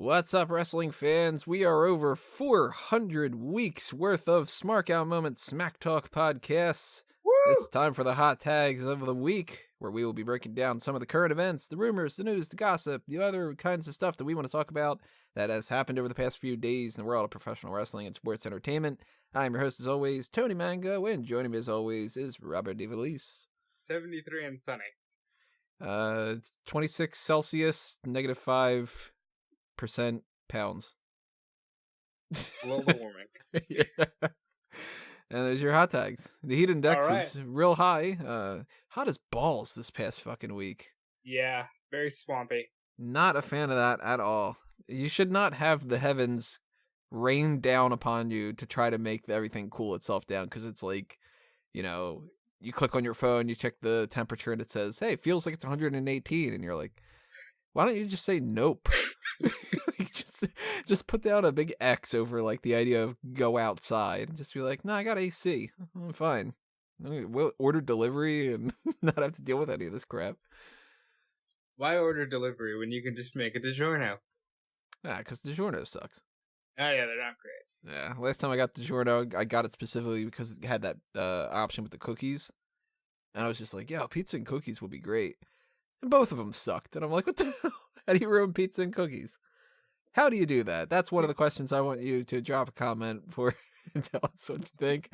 What's up, wrestling fans? We are over 400 weeks worth of Smark Out Moment Smack Talk podcasts. Woo! It's time for the hot tags of the week, where we will be breaking down some of the current events, the rumors, the news, the gossip, the other kinds of stuff that we want to talk about that has happened over the past few days in the world of professional wrestling and sports entertainment. I'm your host, as always, Tony Mango, and joining me, as always, is Robert DeValise. 73 and sunny. It's 26 Celsius, negative 5% pounds. Global warming. Yeah. And there's your hot tags. The heat index is real high. Hot as balls this past fucking week. Yeah, very swampy. Not a fan of that at all. You should not have the heavens rain down upon you to try to make everything cool itself down, because it's like, you know, you click on your phone, you check the temperature, and it says, hey, it feels like it's 118, and you're like, why don't you just say nope? just put down a big X over like the idea of go outside and just be like, no, I got AC. I'm fine. We'll order delivery and not have to deal with any of this crap. Why order delivery when you can just make a DiGiorno? Because DiGiorno sucks. Oh yeah, they're not great. Yeah, last time I got DiGiorno, I got it specifically because it had that option with the cookies. And I was just like, yeah, pizza and cookies would be great. And both of them sucked. And I'm like, what the hell? How do you ruin pizza and cookies? How do you do that? That's one of the questions I want you to drop a comment for and tell us what you think.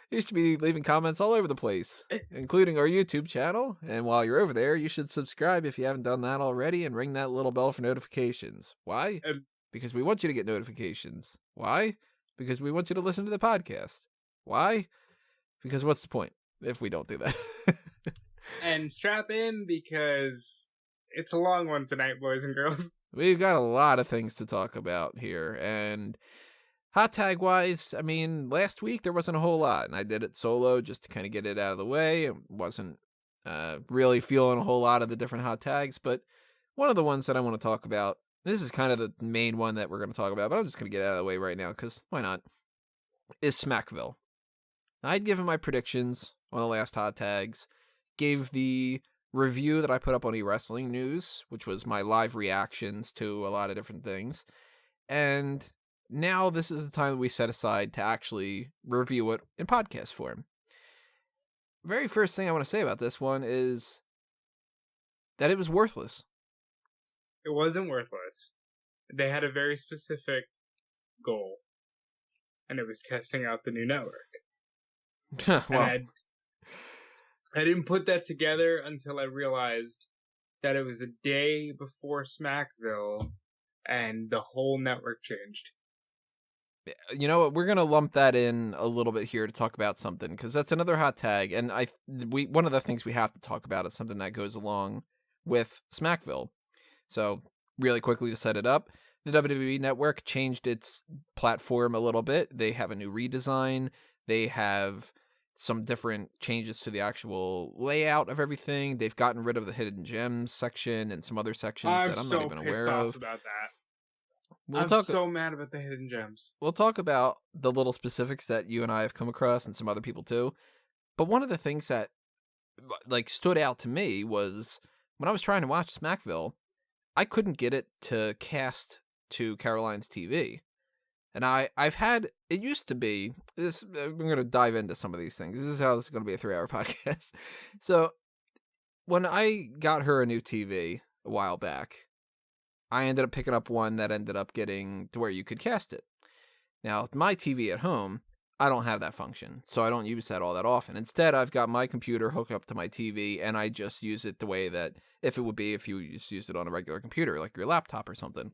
You should be leaving comments all over the place, including our YouTube channel. And while you're over there, you should subscribe if you haven't done that already and ring that little bell for notifications. Why? Because we want you to get notifications. Why? Because we want you to listen to the podcast. Why? Because what's the point if we don't do that? And strap in, because it's a long one tonight, boys and girls. We've got a lot of things to talk about here, and hot tag wise, I mean, last week there wasn't a whole lot, and I did it solo just to kind of get it out of the way. It wasn't really feeling a whole lot of the different hot tags, but one of the ones that I want to talk about, this is kind of the main one that we're going to talk about, but I'm just going to get it out of the way right now, because why not, is Smackville. I'd given my predictions on the last hot tags, gave the review that I put up on eWrestling News, which was my live reactions to a lot of different things. And now this is the time that we set aside to actually review it in podcast form. Very first thing I want to say about this one is that it was worthless. It wasn't worthless. They had a very specific goal, and it was testing out the new network. Well, I didn't put that together until I realized that it was the day before Smackville and the whole network changed. You know what? We're going to lump that in a little bit here to talk about something, because that's another hot tag. And one of the things we have to talk about is something that goes along with Smackville. So really quickly to set it up, the WWE Network changed its platform a little bit. They have a new redesign. They have some different changes to the actual layout of everything. They've gotten rid of the hidden gems section and some other sections that I'm not even aware of. About that. I'm so mad about the hidden gems. We'll talk about the little specifics that you and I have come across and some other people too. But one of the things that like stood out to me was when I was trying to watch Smackville, I couldn't get it to cast to Caroline's TV. And I've had, it used to be, this. I'm going to dive into some of these things. This is how this is going to be a 3-hour podcast. So when I got her a new TV a while back, I ended up picking up one that ended up getting to where you could cast it. Now, my TV at home, I don't have that function, so I don't use that all that often. Instead, I've got my computer hooked up to my TV, and I just use it the way that if it would be if you just used it on a regular computer, like your laptop or something.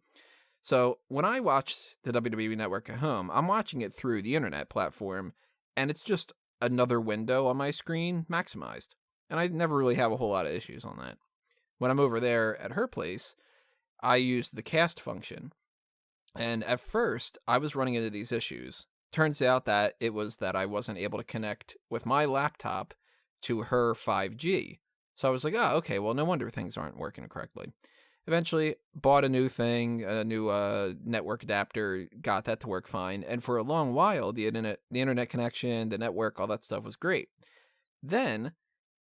So when I watched the WWE Network at home, I'm watching it through the internet platform, and it's just another window on my screen maximized. And I never really have a whole lot of issues on that. When I'm over there at her place, I use the cast function. And at first, I was running into these issues. Turns out that it was that I wasn't able to connect with my laptop to her 5G. So I was like, oh, okay, well, no wonder things aren't working correctly. Eventually, bought a new thing, a new network adapter, got that to work fine. And for a long while, the internet connection, the network, all that stuff was great. Then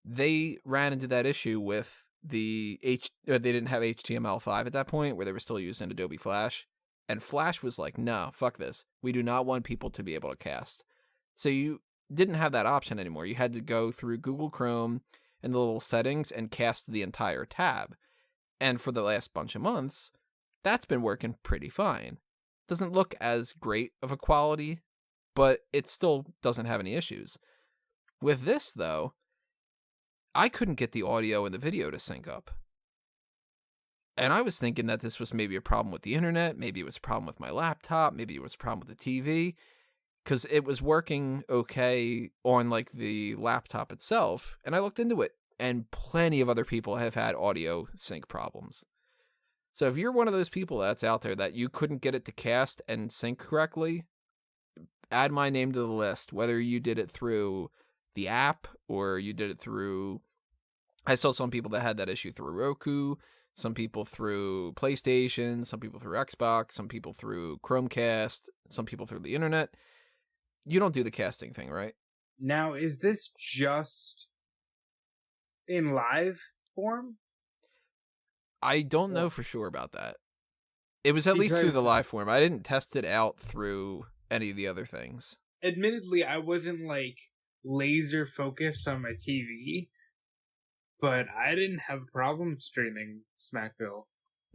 they ran into that issue with they didn't have HTML5 at that point, where they were still using Adobe Flash. And Flash was like, no, fuck this. We do not want people to be able to cast. So you didn't have that option anymore. You had to go through Google Chrome and the little settings and cast the entire tab. And for the last bunch of months, that's been working pretty fine. Doesn't look as great of a quality, but it still doesn't have any issues. With this, though, I couldn't get the audio and the video to sync up. And I was thinking that this was maybe a problem with the internet, maybe it was a problem with my laptop, maybe it was a problem with the TV, because it was working okay on like the laptop itself. And I looked into it, and plenty of other people have had audio sync problems. So if you're one of those people that's out there that you couldn't get it to cast and sync correctly, add my name to the list, whether you did it through the app or you did it through... I saw some people that had that issue through Roku, some people through PlayStation, some people through Xbox, some people through Chromecast, some people through the internet. You don't do the casting thing, right? Now, is this just in live form? I don't know for sure about that. It was at least through the live form. I didn't test it out through any of the other things. Admittedly, I wasn't like laser focused on my TV, but I didn't have a problem streaming Smackville.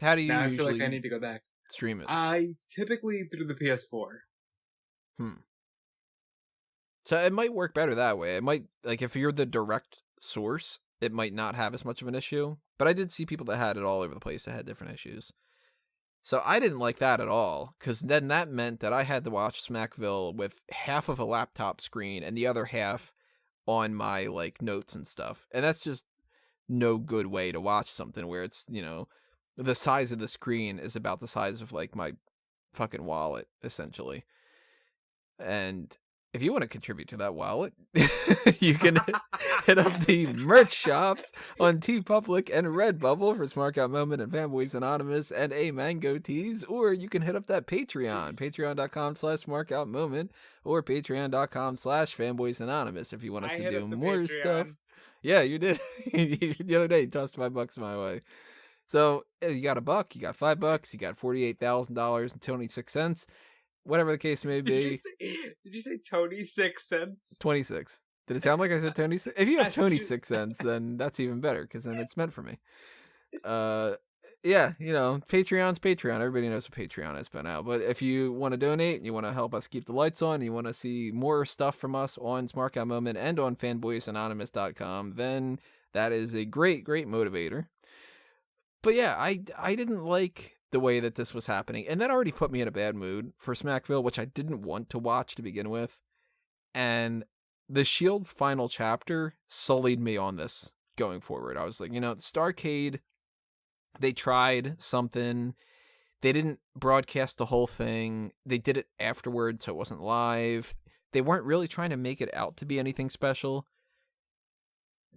How do you now usually I feel like I need to go back. Stream it? I typically through the PS4. So it might work better that way. It might, like, if you're the direct source, it might not have as much of an issue. But I did see people that had it all over the place that had different issues. So I didn't like that at all, because then that meant that I had to watch Smackville with half of a laptop screen and the other half on my, like, notes and stuff. And that's just no good way to watch something where it's, you know, the size of the screen is about the size of, like, my fucking wallet, essentially. And if you want to contribute to that wallet, you can hit up the merch shops on TeePublic and Redbubble for Smark Out Moment and Fanboys Anonymous and a Mango Tees, or you can hit up that Patreon, patreon.com/SmarkOutMoment, or patreon.com/Fanboys Anonymous if you want us to do more Patreon stuff. Yeah, you did. The other day, you tossed $5 my way. So you got $1, you got $5, you got $48,000.26. Whatever the case may be. Did you say Tony 6 cents? 26. Did it sound like I said Tony 6? If you have Tony 6 cents, then that's even better, because then it's meant for me. Yeah, you know, Patreon's Patreon. Everybody knows what Patreon is by now. But if you want to donate and you want to help us keep the lights on, you want to see more stuff from us on Smark Out Moment and on fanboysanonymous.com, then that is a great, great motivator. But yeah, I didn't like the way that this was happening, and that already put me in a bad mood for Smackville, which I didn't want to watch to begin with. And the Shield's final chapter sullied me on this going forward. I was like, you know, Starrcade, they tried something. They didn't broadcast the whole thing. They did it afterwards, so it wasn't live. They weren't really trying to make it out to be anything special.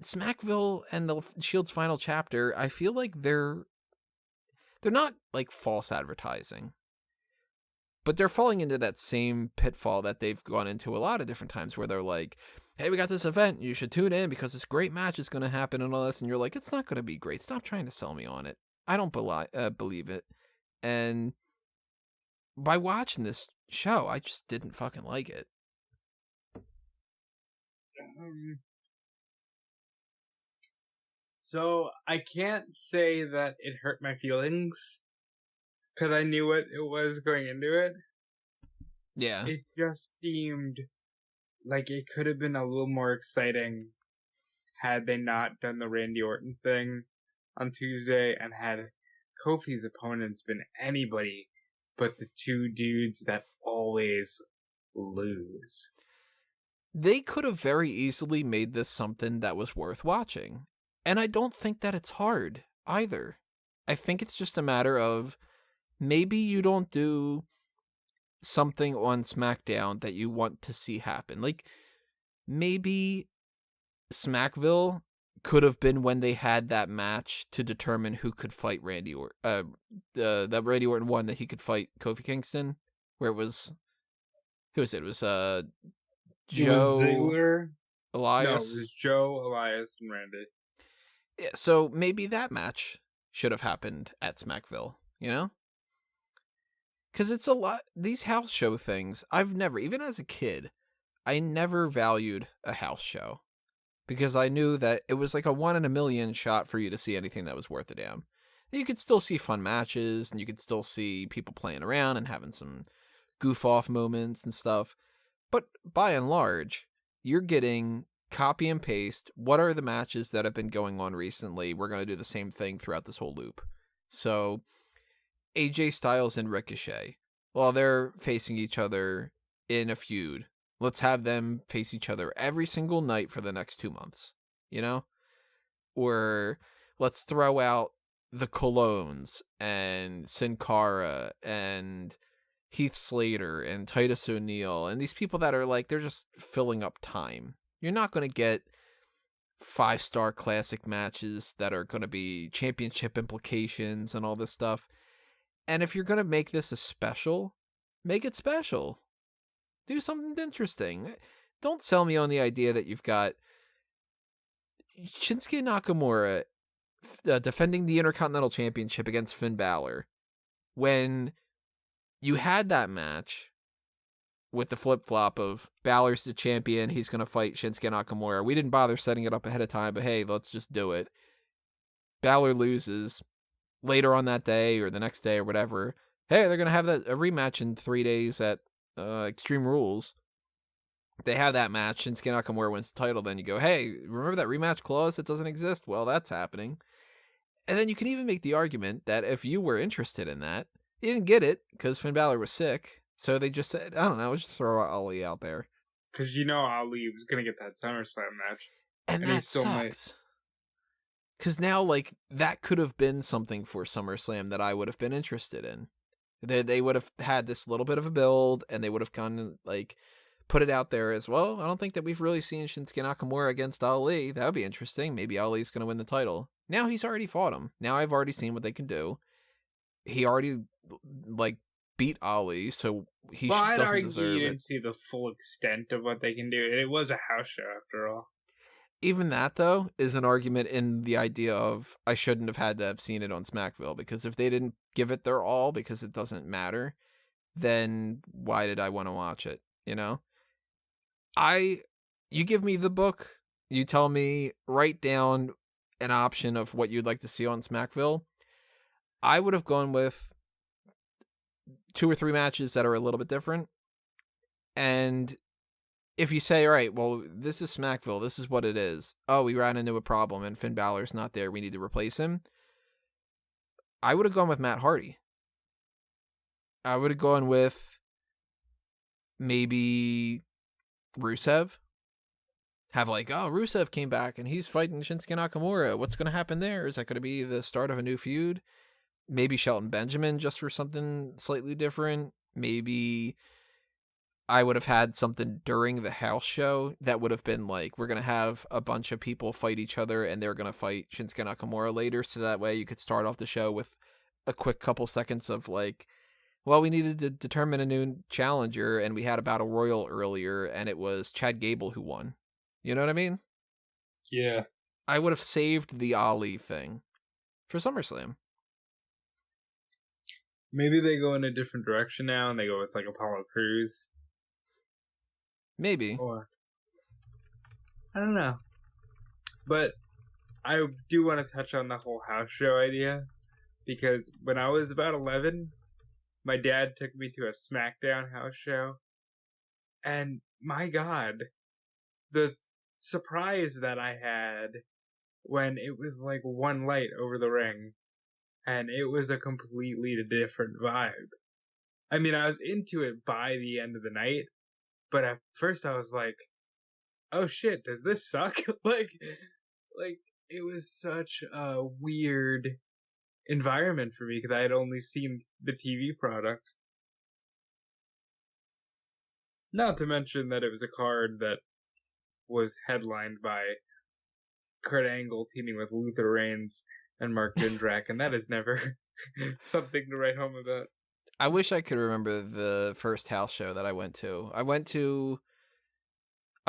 Smackville and the Shield's final chapter, I feel like they're not like false advertising, but they're falling into that same pitfall that they've gone into a lot of different times where they're like, hey, we got this event, you should tune in because this great match is going to happen and all this. And you're like, it's not going to be great. Stop trying to sell me on it. I don't believe it. And by watching this show, I just didn't fucking like it. So I can't say that it hurt my feelings because I knew what it was going into it. Yeah. It just seemed like it could have been a little more exciting had they not done the Randy Orton thing on Tuesday and had Kofi's opponents been anybody but the two dudes that always lose. They could have very easily made this something that was worth watching. And I don't think that it's hard either. I think it's just a matter of maybe you don't do something on SmackDown that you want to see happen. Like, maybe Smackville could have been when they had that match to determine who could fight Randy Orton. That Randy Orton won that he could fight Kofi Kingston, where it was, who was it? It was Joe, Ziggler, Elias. No, it was Joe, Elias, and Randy. Yeah, so maybe that match should have happened at Smackville, you know? Because it's a lot. These house show things, I've never, even as a kid, I never valued a house show because I knew that it was like a 1 in a million shot for you to see anything that was worth a damn. You could still see fun matches and you could still see people playing around and having some goof off moments and stuff. But by and large, you're getting copy and paste. What are the matches that have been going on recently? We're going to do the same thing throughout this whole loop. So AJ Styles and Ricochet, well, they're facing each other in a feud. Let's have them face each other every single night for the next 2 months, you know? Or let's throw out the Colognes and Sin Cara and Heath Slater and Titus O'Neil and these people that are like, they're just filling up time. You're not going to get 5-star classic matches that are going to be championship implications and all this stuff. And if you're going to make this a special, make it special. Do something interesting. Don't sell me on the idea that you've got Shinsuke Nakamura defending the Intercontinental Championship against Finn Balor when you had that match with the flip-flop of Balor's the champion, he's going to fight Shinsuke Nakamura. We didn't bother setting it up ahead of time, but hey, let's just do it. Balor loses later on that day or the next day or whatever. Hey, they're going to have a rematch in 3 days at Extreme Rules. They have that match, Shinsuke Nakamura wins the title, then you go, hey, remember that rematch clause that doesn't exist? Well, that's happening. And then you can even make the argument that if you were interested in that, you didn't get it because Finn Balor was sick. So they just said, I don't know, let's just throw Ali out there. Because Ali was going to get that SummerSlam match. And that sucks. Because now, like, that could have been something for SummerSlam that I would have been interested in. They would have had this little bit of a build, and they would have kind of, like, put it out there as, well, I don't think that we've really seen Shinsuke Nakamura against Ali. That would be interesting. Maybe Ali's going to win the title. Now he's already fought him. Now I've already seen what they can do. He already, like, beat Ali, so he doesn't deserve it. You didn't see the full extent of what they can do. It was a house show, after all. Even that, though, is an argument in the idea of I shouldn't have had to have seen it on Smackville, because if they didn't give it their all because it doesn't matter, then why did I want to watch it, you know? You give me the book, you tell me, write down an option of what you'd like to see on Smackville. I would have gone with 2 or 3 matches that are a little bit different. And if you say, all right, well, this is Smackville, this is what it is. Oh, we ran into a problem and Finn Balor's not there, we need to replace him. I would have gone with Matt Hardy. I would have gone with maybe Rusev. Have like, oh, Rusev came back and he's fighting Shinsuke Nakamura. What's going to happen there? Is that going to be the start of a new feud? Maybe Shelton Benjamin just for something slightly different. Maybe I would have had something during the house show that would have been like, we're going to have a bunch of people fight each other and they're going to fight Shinsuke Nakamura later. So that way you could start off the show with a quick couple seconds of like, well, we needed to determine a new challenger and we had a battle royal earlier and it was Chad Gable who won. You know what I mean? Yeah. I would have saved the Ali thing for SummerSlam. Maybe they go in a different direction now and they go with like Apollo Crews. Maybe. Or I don't know. But I do want to touch on the whole house show idea, because when I was about 11, my dad took me to a SmackDown house show, and my God, the surprise that I had when it was like one light over the ring, and it was a completely different vibe. I mean, I was into it by the end of the night, but at first I was like, oh shit, does this suck? like it was such a weird environment for me because I had only seen the TV product. Not to mention that it was a card that was headlined by Kurt Angle teaming with Luther Reigns and Mark Jindrak, and that is never something to write home about. I wish I could remember the first house show that I went to. I'm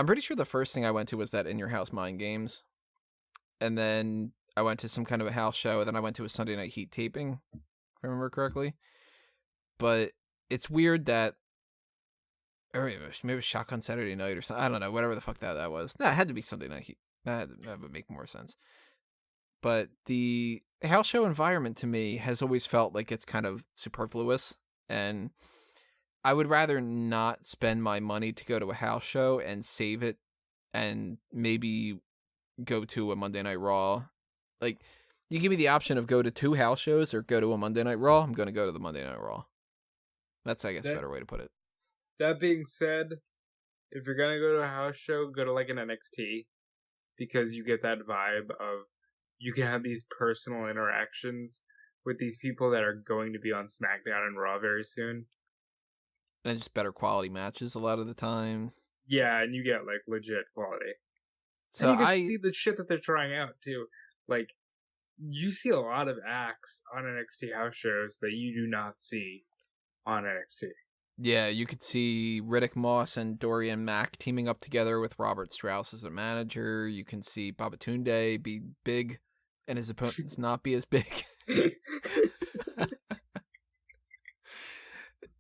pretty sure the first thing I went to was that In Your House Mind Games. And then I went to some kind of a house show, and then I went to a Sunday Night Heat taping, if I remember correctly. But it's weird that, or maybe it was Shotgun Saturday Night or something. I don't know, whatever the fuck that was. Nah, it had to be Sunday Night Heat. That would make more sense. But the house show environment to me has always felt like it's kind of superfluous, and I would rather not spend my money to go to a house show and save it and maybe go to a Monday Night Raw. Like, you give me the option of go to 2 house shows or go to a Monday Night Raw, I'm going to go to the Monday Night Raw. That's, I guess, a better way to put it. That being said, if you're going to go to a house show, go to like an NXT, because you get that vibe of you can have these personal interactions with these people that are going to be on SmackDown and Raw very soon. And just better quality matches a lot of the time. Yeah, and you get like legit quality. So and you can see the shit that they're trying out too. Like, you see a lot of acts on NXT house shows that you do not see on NXT. Yeah, you could see Riddick Moss and Dorian Mack teaming up together with Robert Strauss as a manager. You can see Babatunde be big and his opponents not be as big.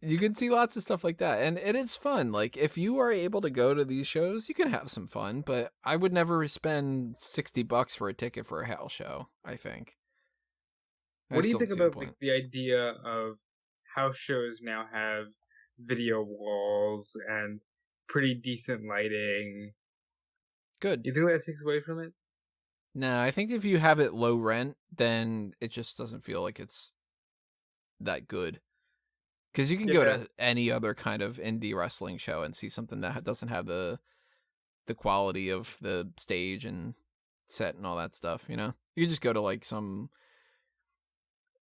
You can see lots of stuff like that, and it is fun. Like, if you are able to go to these shows, you can have some fun, but I would never spend $60 for a ticket for a house show, I think. What do you think about the idea of house shows now have video walls and pretty decent lighting? Good. You think that takes away from it? No, I think if you have it low rent, then it just doesn't feel like it's that good. Because you can go to any other kind of indie wrestling show and see something that doesn't have the quality of the stage and set and all that stuff, you know? You just go to like some,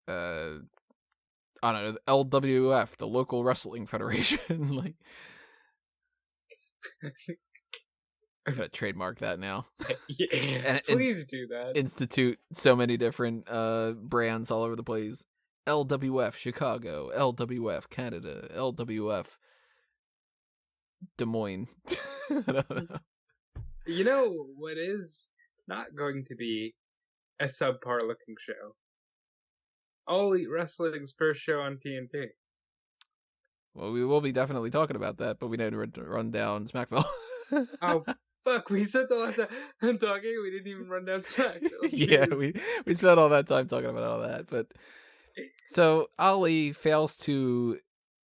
I don't know, LWF, the local wrestling federation. Like, I'm going to trademark that now. Yeah, and please do that. Institute so many different brands all over the place. LWF Chicago, LWF Canada, LWF Des Moines. I don't know. You know what is not going to be a subpar looking show? All Elite Wrestling's first show on TNT. Well, we will be definitely talking about that, but we need to run down Smackville. Oh, fuck, we spent a lot of time talking, we didn't even run down Smackville. Yeah, we spent all that time talking about all that, but... So, Ali fails to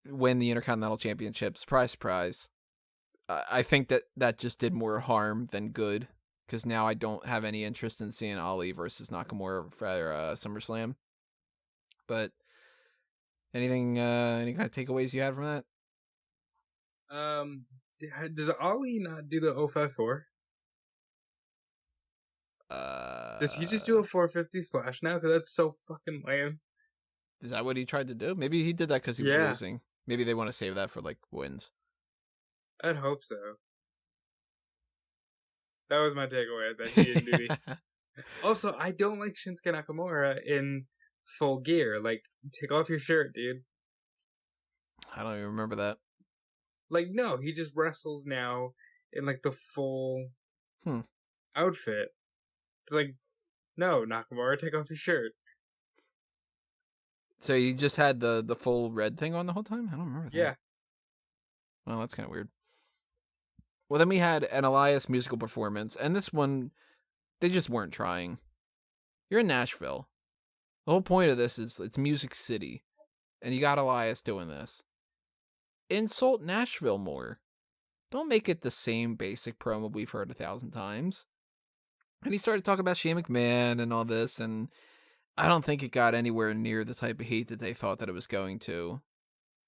win the Intercontinental Championship. Surprise, surprise. I think that just did more harm than good, because now I don't have any interest in seeing Ali versus Nakamura for SummerSlam. But any kind of takeaways you had from that? Does Ali not do the 054? Does he just do a 450 splash now? Because that's so fucking lame. Is that what he tried to do? Maybe he did that because he was losing. Maybe they want to save that for, like, wins. I'd hope so. That was my takeaway, that he didn't do the... Also, I don't like Shinsuke Nakamura in full gear. Like, take off your shirt, dude. I don't even remember that. Like, no, he just wrestles now in, like, the full outfit. It's like, no, Nakamura, take off your shirt. So you just had the full red thing on the whole time? I don't remember that. Yeah. Well, that's kind of weird. Well, then we had an Elias musical performance, and this one, they just weren't trying. You're in Nashville. The whole point of this is it's Music City, and you got Elias doing this. Insult Nashville more. Don't make it the same basic promo we've heard 1,000 times. And he started talking about Shane McMahon and all this, and I don't think it got anywhere near the type of hate that they thought that it was going to.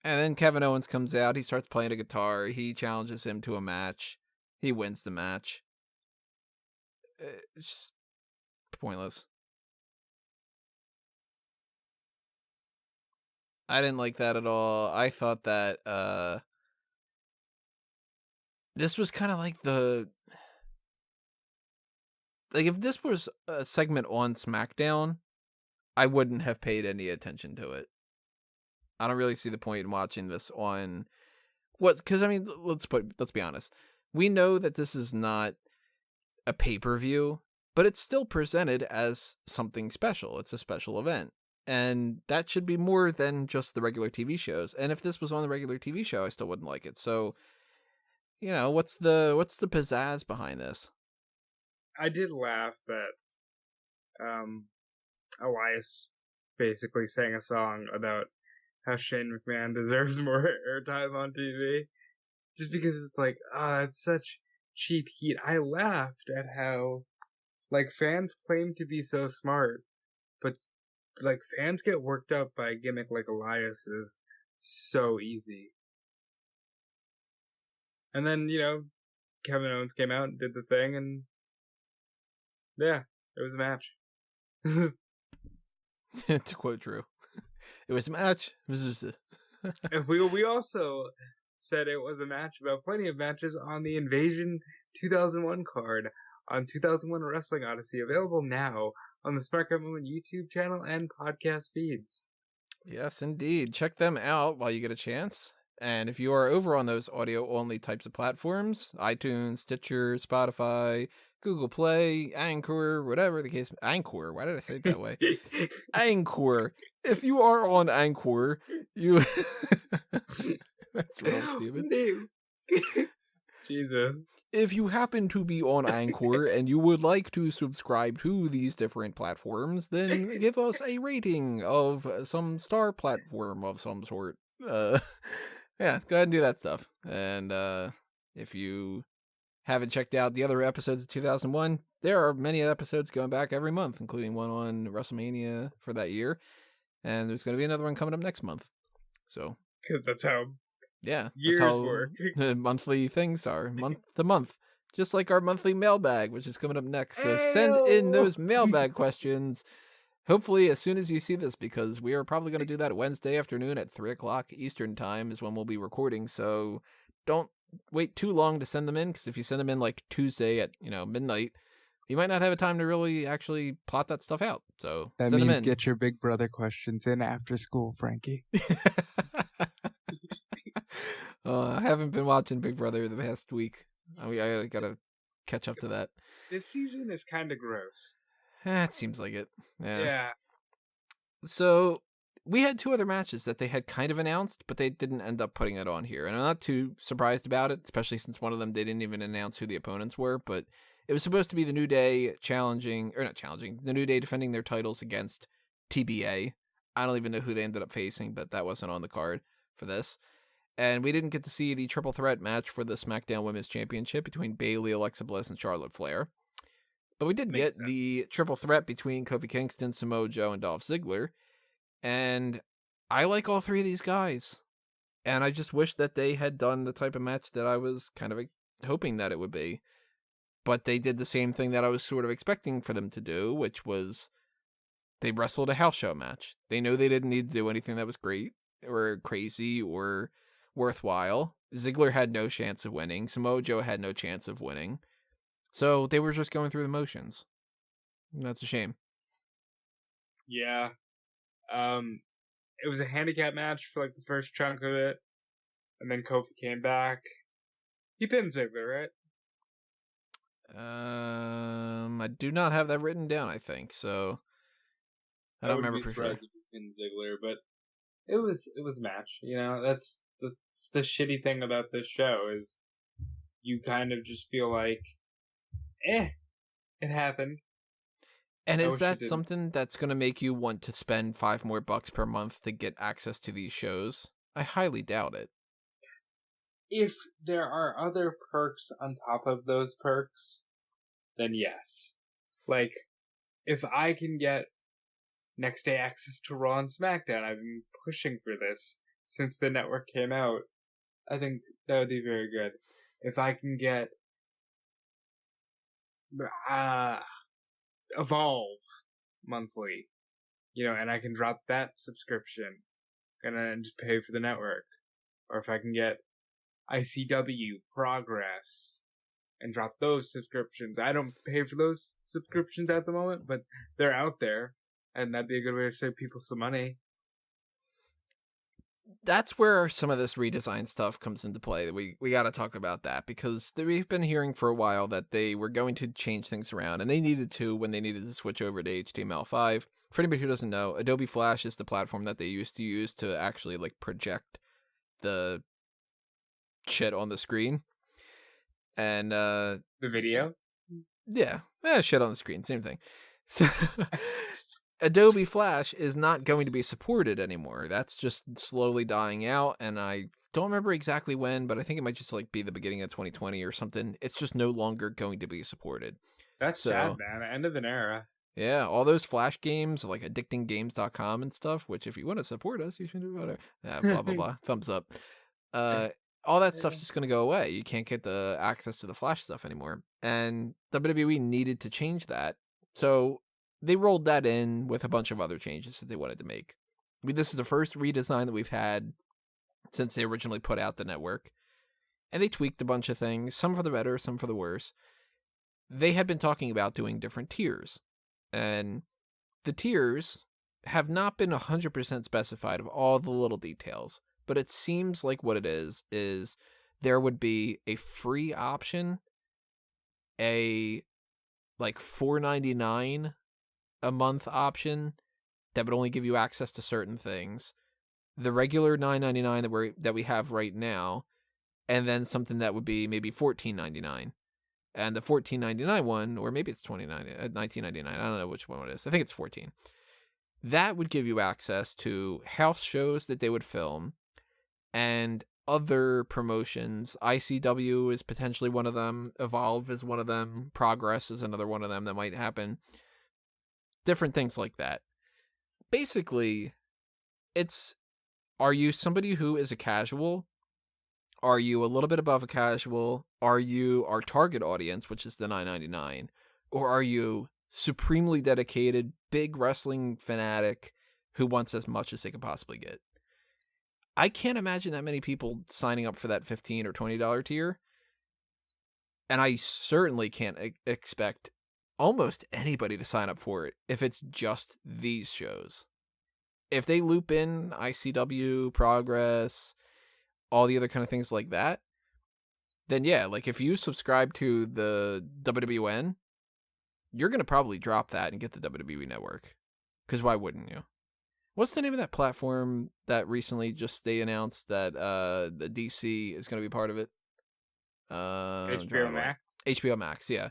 And then Kevin Owens comes out. He starts playing a guitar. He challenges him to a match. He wins the match. It's just pointless. I didn't like that at all. I thought that this was kind of like if this was a segment on SmackDown, I wouldn't have paid any attention to it. I don't really see the point in watching this on because I mean, let's be honest. We know that this is not a pay-per-view, but it's still presented as something special. It's a special event. And that should be more than just the regular TV shows. And if this was on the regular TV show, I still wouldn't like it. So, what's the pizzazz behind this? I did laugh that Elias basically sang a song about how Shane McMahon deserves more airtime on TV. Just because it's like, it's such cheap heat. I laughed at how, like, fans claim to be so smart, but, like, fans get worked up by a gimmick like Elias's so easy. And then, Kevin Owens came out and did the thing, and yeah, it was a match. To quote Drew, it was a match. And we also said it was a match about plenty of matches on the Invasion 2001 card on 2001 Wrestling Odyssey, available now on the Smark Moment YouTube channel and podcast feeds. Yes, indeed. Check them out while you get a chance. And if you are over on those audio-only types of platforms, iTunes, Stitcher, Spotify, Google Play, Anchor, whatever the case. Anchor, why did I say it that way? Anchor. If you are on Anchor, you... That's real stupid. Jesus. If you happen to be on Anchor and you would like to subscribe to these different platforms, then give us a rating of some star platform of some sort. Yeah, go ahead and do that stuff. And if you haven't checked out the other episodes of 2001, there are many episodes going back every month, including one on WrestleMania for that year. And there's going to be another one coming up next month. So, because that's how that's how work. Monthly things are, month to month. Just like our monthly mailbag, which is coming up next. So send in those mailbag questions. Hopefully as soon as you see this, because we are probably going to do that Wednesday afternoon at 3 o'clock Eastern time is when we'll be recording. So don't wait too long to send them in, because if you send them in like Tuesday at midnight, you might not have a time to really actually plot that stuff out. So that send means them in. Get your Big Brother questions in after school, Frankie. I haven't been watching Big Brother the past week. I gotta catch up to that. This season is kind of gross. It seems like it. Yeah. So we had two other matches that they had kind of announced, but they didn't end up putting it on here. And I'm not too surprised about it, especially since one of them, they didn't even announce who the opponents were. But it was supposed to be the New Day the New Day defending their titles against TBA. I don't even know who they ended up facing, but that wasn't on the card for this. And we didn't get to see the triple threat match for the SmackDown Women's Championship between Bayley, Alexa Bliss, and Charlotte Flair. But we did get the triple threat between Kofi Kingston, Samoa Joe, and Dolph Ziggler. And I like all three of these guys. And I just wish that they had done the type of match that I was kind of hoping that it would be. But they did the same thing that I was sort of expecting for them to do, which was they wrestled a house show match. They know they didn't need to do anything that was great or crazy or worthwhile. Ziggler had no chance of winning. Samoa Joe had no chance of winning. So they were just going through the motions. And that's a shame. Yeah. It was a handicap match for like the first chunk of it. And then Kofi came back. He pinned Ziggler, right? I do not have that written down, I think. So I don't remember for sure. He pinned Ziggler, but it was a match. That's the shitty thing about this show is you kind of just feel like, it happened. And is that something that's going to make you want to spend $5 more per month to get access to these shows? I highly doubt it. If there are other perks on top of those perks, then yes. Like, if I can get next day access to Raw and SmackDown, I've been pushing for this since the network came out. I think that would be very good. If I can get Evolve monthly, and I can drop that subscription and just pay for the network. Or if I can get ICW, Progress, and drop those subscriptions. I don't pay for those subscriptions at the moment, but they're out there, and that'd be a good way to save people some money. that's where some of this redesign stuff comes into play. We got to talk about that because we've been hearing for a while that they were going to change things around, and they needed to when they needed to switch over to HTML5. For anybody who doesn't know, Adobe Flash is the platform that they used to use to actually like project the shit on the screen. And The video? yeah, shit on the screen, same thing. So Adobe Flash is not going to be supported anymore. That's just slowly dying out, and I don't remember exactly when, but I think it might just like be the beginning of 2020 or something. It's just no longer going to be supported. That's sad, man. End of an era. Yeah, all those Flash games, like addictinggames.com and stuff, which if you want to support us, you should do whatever. Blah, blah, blah. Thumbs up. All that stuff's just going to go away. You can't get the access to the Flash stuff anymore. And WWE needed to change that. So they rolled that in with a bunch of other changes that they wanted to make. I mean, this is the first redesign that we've had since they originally put out the network. And they tweaked a bunch of things, some for the better, some for the worse. They had been talking about doing different tiers. And the tiers have not been 100% specified of all the little details. But it seems like what it is there would be a free option, a like $4.99 a month option that would only give you access to certain things, the regular $9.99 that we have right now, and then something that would be maybe $14.99. And the $14.99 one, or maybe it's $19.99. I don't know which one it is. I think it's $14. That would give you access to house shows that they would film and other promotions. ICW is potentially one of them. Evolve is one of them. Progress is another one of them that might happen. Different things like that. Basically, are you somebody who is a casual? Are you a little bit above a casual? Are you our target audience, which is the $9.99? Or are you supremely dedicated, big wrestling fanatic who wants as much as they can possibly get? I can't imagine that many people signing up for that $15 or $20 tier. And I certainly can't expect almost anybody to sign up for it if it's just these shows. If they loop in ICW, Progress, all the other kind of things like that, then yeah, like if you subscribe to the WWN, you're going to probably drop that and get the WWE Network. Because why wouldn't you? What's the name of that platform that recently just they announced that the DC is going to be part of it? HBO Max? HBO Max, yeah.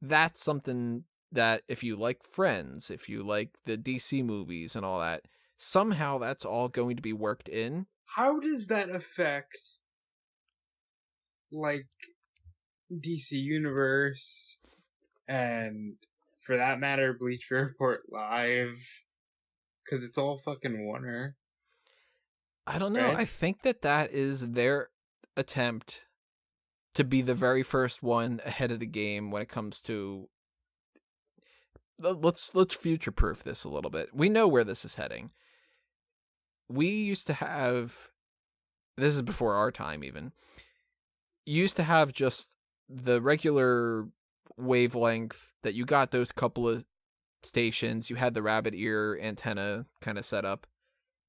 That's something that if you like Friends, if you like the DC movies and all that, somehow that's all going to be worked in. How does that affect, like, DC Universe and, for that matter, Bleacher Report Live? Because it's all fucking Warner. I don't know. Right? I think that is their attempt to be the very first one ahead of the game when it comes to... Let's future-proof this a little bit. We know where this is heading. We used to have... This is before our time, even. You used to have just the regular wavelength that you got those couple of stations. You had the rabbit ear antenna kind of set up.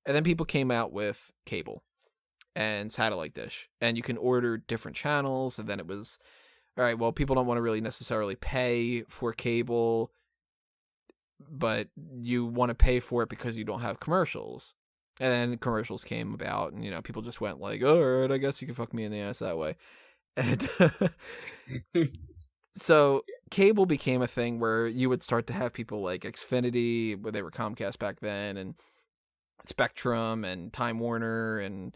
And then people came out with cable and satellite dish. And you can order different channels. And then it was, all right, well, people don't want to really necessarily pay for cable, but you want to pay for it because you don't have commercials. And then commercials came about, and, you know, people just went like, all right, I guess you can fuck me in the ass that way. And so cable became a thing where you would start to have people like Xfinity, where they were Comcast back then, and Spectrum and Time Warner and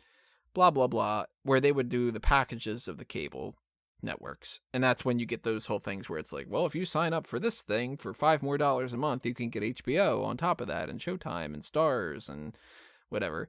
blah, blah, blah, where they would do the packages of the cable networks. And that's when you get those whole things where it's like, well, if you sign up for this thing for $5 more a month, you can get HBO on top of that, and Showtime and Stars and whatever.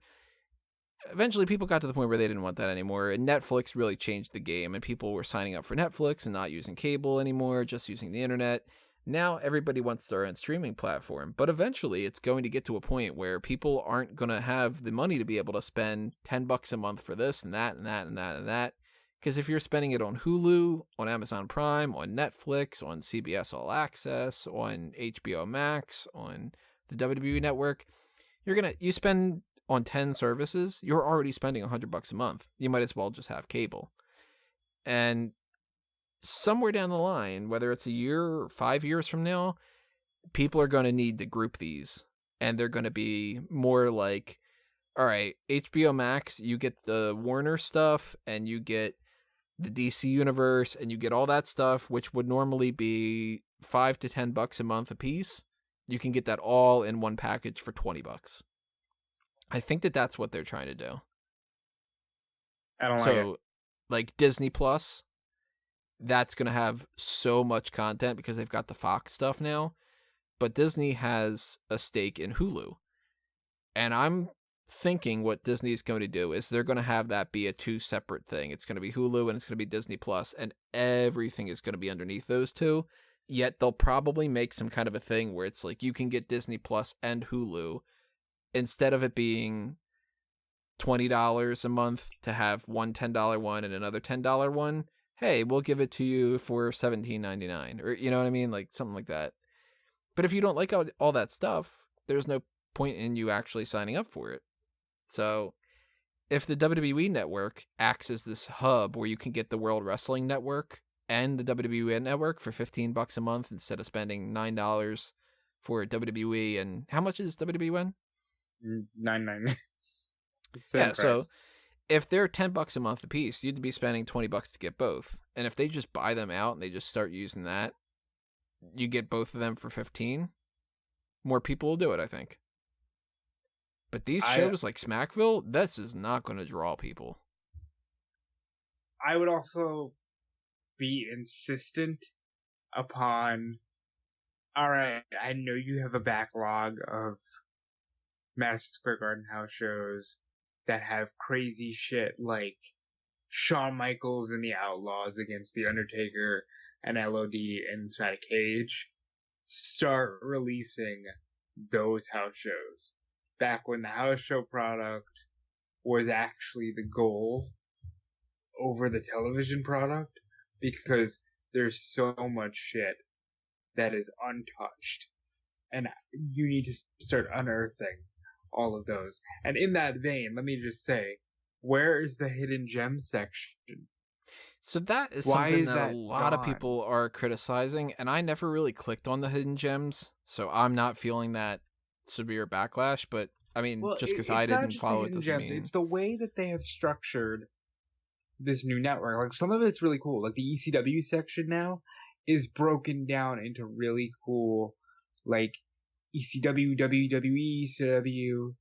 Eventually people got to the point where they didn't want that anymore, and Netflix really changed the game, and people were signing up for Netflix and not using cable anymore, just using the internet. Now everybody wants their own streaming platform, but eventually it's going to get to a point where people aren't going to have the money to be able to spend $10 a month for this and that and that and that and that. Because if you're spending it on Hulu, on Amazon Prime, on Netflix, on CBS All Access, on HBO Max, on the WWE Network, you spend on 10 services, you're already spending $100 a month. You might as well just have cable. And somewhere down the line, whether it's a year or 5 years from now, people are going to need to group these. And they're going to be more like, all right, HBO Max, you get the Warner stuff, and you get the DC Universe, and you get all that stuff, which would normally be $5 to $10 a month a piece. You can get that all in one package for $20. I think that's what they're trying to do. I don't like it. Like Disney Plus, that's going to have so much content because they've got the Fox stuff now. But Disney has a stake in Hulu. And I'm thinking what Disney is going to do is they're going to have that be a 2 separate thing. It's going to be Hulu and it's going to be Disney Plus, and everything is going to be underneath those two. Yet they'll probably make some kind of a thing where it's like you can get Disney Plus and Hulu instead of it being $20 a month to have one $10 one and another $10 one. Hey, we'll give it to you for $17.99, or you know what I mean, like something like that. But if you don't like all that stuff, there's no point in you actually signing up for it. So if the WWE Network acts as this hub where you can get the World Wrestling Network and the WWE Network for $15 a month instead of spending $9 for WWE, and how much is WWE? $9.99. Yeah, so if they're $10 a month a piece, you'd be spending $20 to get both. And if they just buy them out and they just start using that, you get both of them for $15. More people will do it, I think. But these shows like Smackville, this is not going to draw people. I would also be insistent upon, all right, I know you have a backlog of Madison Square Garden house shows that have crazy shit like Shawn Michaels and the Outlaws against The Undertaker and LOD inside a cage. Start releasing those house shows. Back when the house show product was actually the goal over the television product, because there's so much shit that is untouched. And you need to start unearthing all of those. And in that vein, let me just say, where is the hidden gem section? So that is something that a lot of people are criticizing, and I never really clicked on the hidden gems, so I'm not feeling that severe backlash. But I mean, just because I didn't follow it doesn't mean it's the way that they have structured this new network. Like, some of it's really cool. Like, the ECW section now is broken down into really cool, like, ECW, WWE, ECW,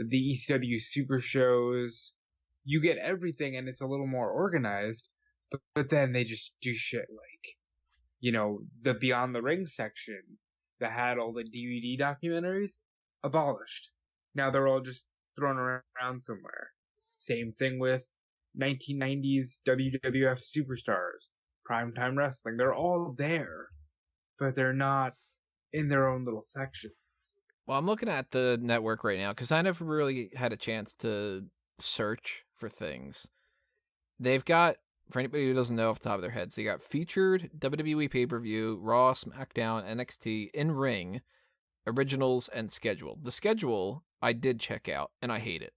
the ECW super shows. You get everything, and it's a little more organized. But then they just do shit like, you know, the Beyond the Ring section that had all the DVD documentaries, abolished. Now they're all just thrown around somewhere. Same thing with 1990s WWF Superstars, Primetime Wrestling. They're all there, but they're not in their own little sections. Well, I'm looking at the network right now because I never really had a chance to search for things. They've got, for anybody who doesn't know off the top of their heads, they got featured WWE pay-per-view, Raw, SmackDown, NXT, in-ring, originals, and schedule. The schedule I did check out, and I hate it.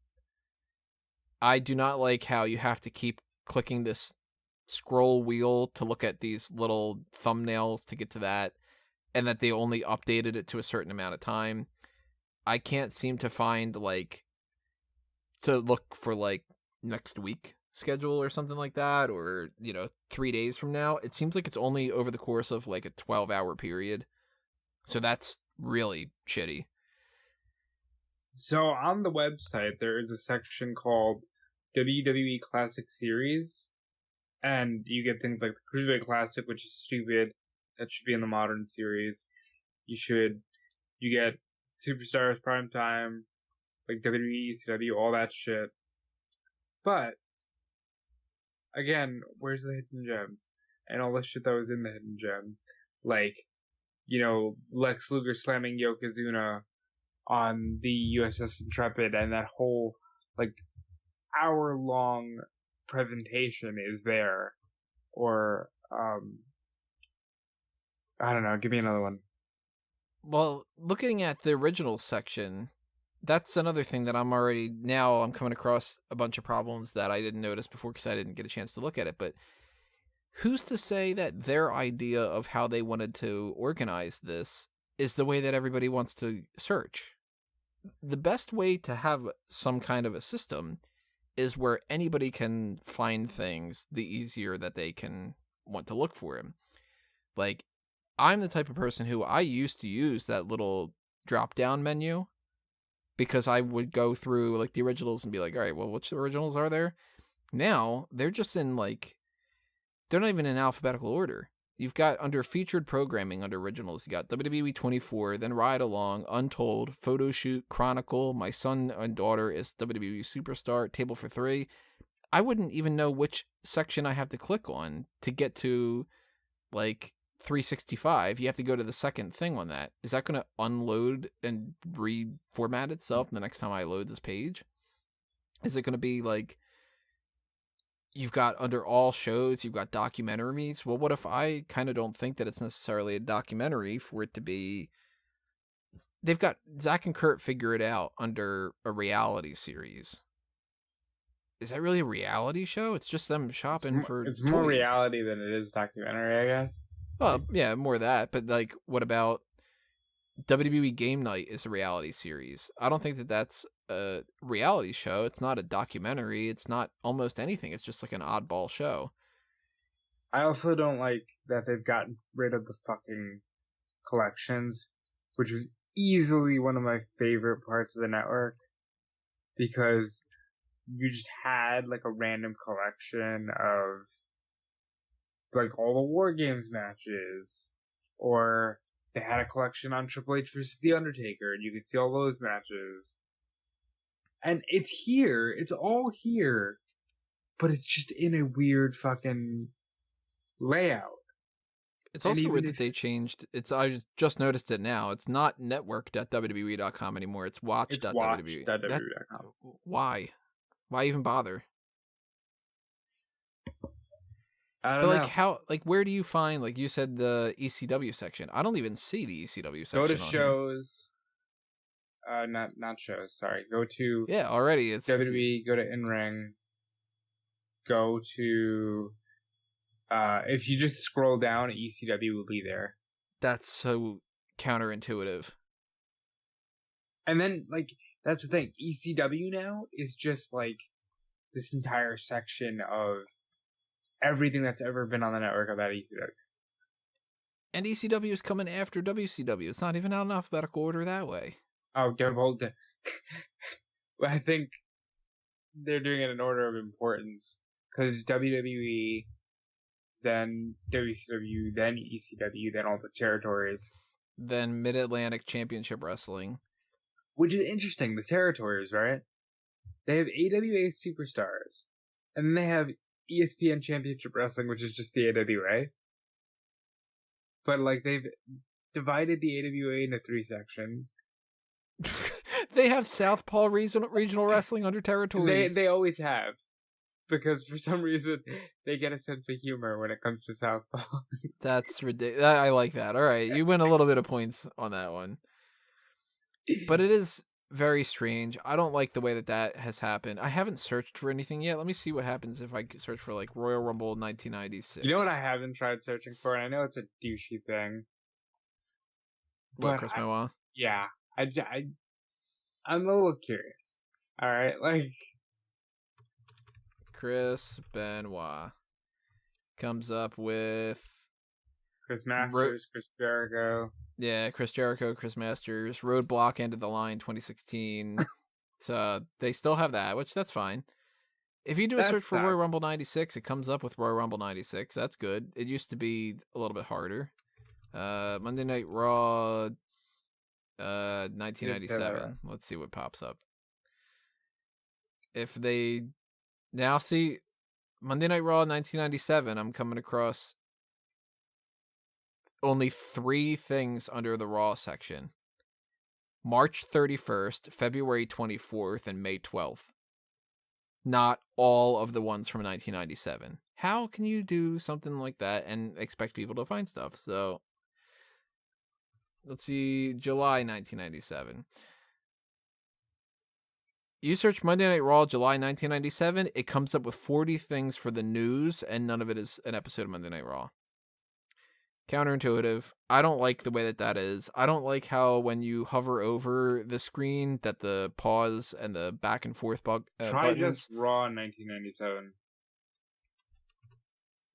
I do not like how you have to keep clicking this scroll wheel to look at these little thumbnails to get to that, and that they only updated it to a certain amount of time. I can't seem to find, like, to look for, like, next week schedule or something like that, or 3 days from now. It seems like it's only over the course of like a 12-hour period, so that's really shitty. So on the website there is a section called WWE Classic Series, and you get things like the Cruiserweight Classic, which is stupid. That should be in the Modern Series. You get Superstars, Primetime, like WWE, ECW, all that shit. But again, where's the hidden gems? And all the shit that was in the hidden gems. Like, Lex Luger slamming Yokozuna on the USS Intrepid, and that whole, like, hour-long presentation is there. Or, I don't know, give me another one. Well, looking at the original section, that's another thing that I'm coming across a bunch of problems that I didn't notice before because I didn't get a chance to look at it. But who's to say that their idea of how they wanted to organize this is the way that everybody wants to search? The best way to have some kind of a system is where anybody can find things, the easier that they can want to look for them. Like, I'm the type of person who I used to use that little drop-down menu because I would go through, like, the originals and be like, all right, well, which originals are there? Now, they're just in, like, they're not even in alphabetical order. You've got under featured programming under originals, you got WWE 24, then Ride Along, Untold, Photo Shoot, Chronicle, My Son and Daughter is WWE Superstar, Table for Three. I wouldn't even know which section I have to click on to get to, like, 365. You have to go to the second thing on that. Is that going to unload and reformat itself the next time I load this page? Is it going to be like, you've got under all shows, you've got documentaries. Well, what if I kind of don't think that it's necessarily a documentary for it to be... They've got Zach and Kurt figure it out under a reality series. Is that really a reality show? It's just them shopping for It's toys. more reality than it is documentary, I guess. Well, yeah, more of that. But, like, what about WWE Game Night is a reality series? I don't think that that's a reality show. It's not a documentary. It's not almost anything. It's just like an oddball show. I also don't like that they've gotten rid of the fucking collections, which was easily one of my favorite parts of the network, because you just had like a random collection of like all the War Games matches, or they had a collection on Triple H versus The Undertaker, and you could see all those matches. And it's here. It's all here. But it's just in a weird fucking layout. It's also weird that they changed. I just noticed it now. It's not network.wwe.com anymore. It's watch.wwe. Watch.wwe.com. Why? Why even bother? I don't know. Like, how? Like, where do you find? Like, you said the ECW section. I don't even see the ECW section. Go to on shows. Not shows. Sorry. Go to already it's WWE. Go to In-Ring. Go to. If you just scroll down, ECW will be there. That's so counterintuitive. And then, like, that's the thing. ECW now is just like this entire section of everything that's ever been on the network about ECW. And ECW is coming after WCW. It's not even out in alphabetical order that way. Oh, well, I think they're doing it in order of importance, because WWE, then WCW, then ECW, then all the territories. Then Mid-Atlantic Championship Wrestling. Which is interesting, the territories, right? They have AWA Superstars, and then they have ESPN Championship Wrestling, which is just the AWA. But, like, they've divided the AWA into 3 sections. They have Southpaw regional wrestling under territories. They always have. Because for some reason, they get a sense of humor when it comes to Southpaw. That's ridiculous. I like that. All right, you win a little bit of points on that one. But it is very strange. I don't like the way that has happened. I haven't searched for anything yet. Let me see what happens if I search for, like, Royal Rumble 1996. You know what I haven't tried searching for? And I know it's a douchey thing. What, Chris Benoit? Yeah. I'm a little curious. Alright, like... Chris Benoit comes up with... Chris Masters, Chris Jericho. Yeah, Chris Jericho, Chris Masters, Roadblock, End of the Line 2016. So they still have that, which that's fine. If you do a search for Royal Rumble 96, it comes up with Royal Rumble 96. That's good. It used to be a little bit harder. Monday Night Raw 1997. Let's see what pops up. If they now see Monday Night Raw 1997, I'm coming across only 3 things under the Raw section. March 31st, February 24th, and May 12th. Not all of the ones from 1997. How can you do something like that and expect people to find stuff? So, let's see, July 1997. You search Monday Night Raw, July 1997, it comes up with 40 things for the news, and none of it is an episode of Monday Night Raw. Counterintuitive. I don't like the way that is. I don't like how when you hover over the screen that the pause and the back and forth Try buttons. just Raw in 1997.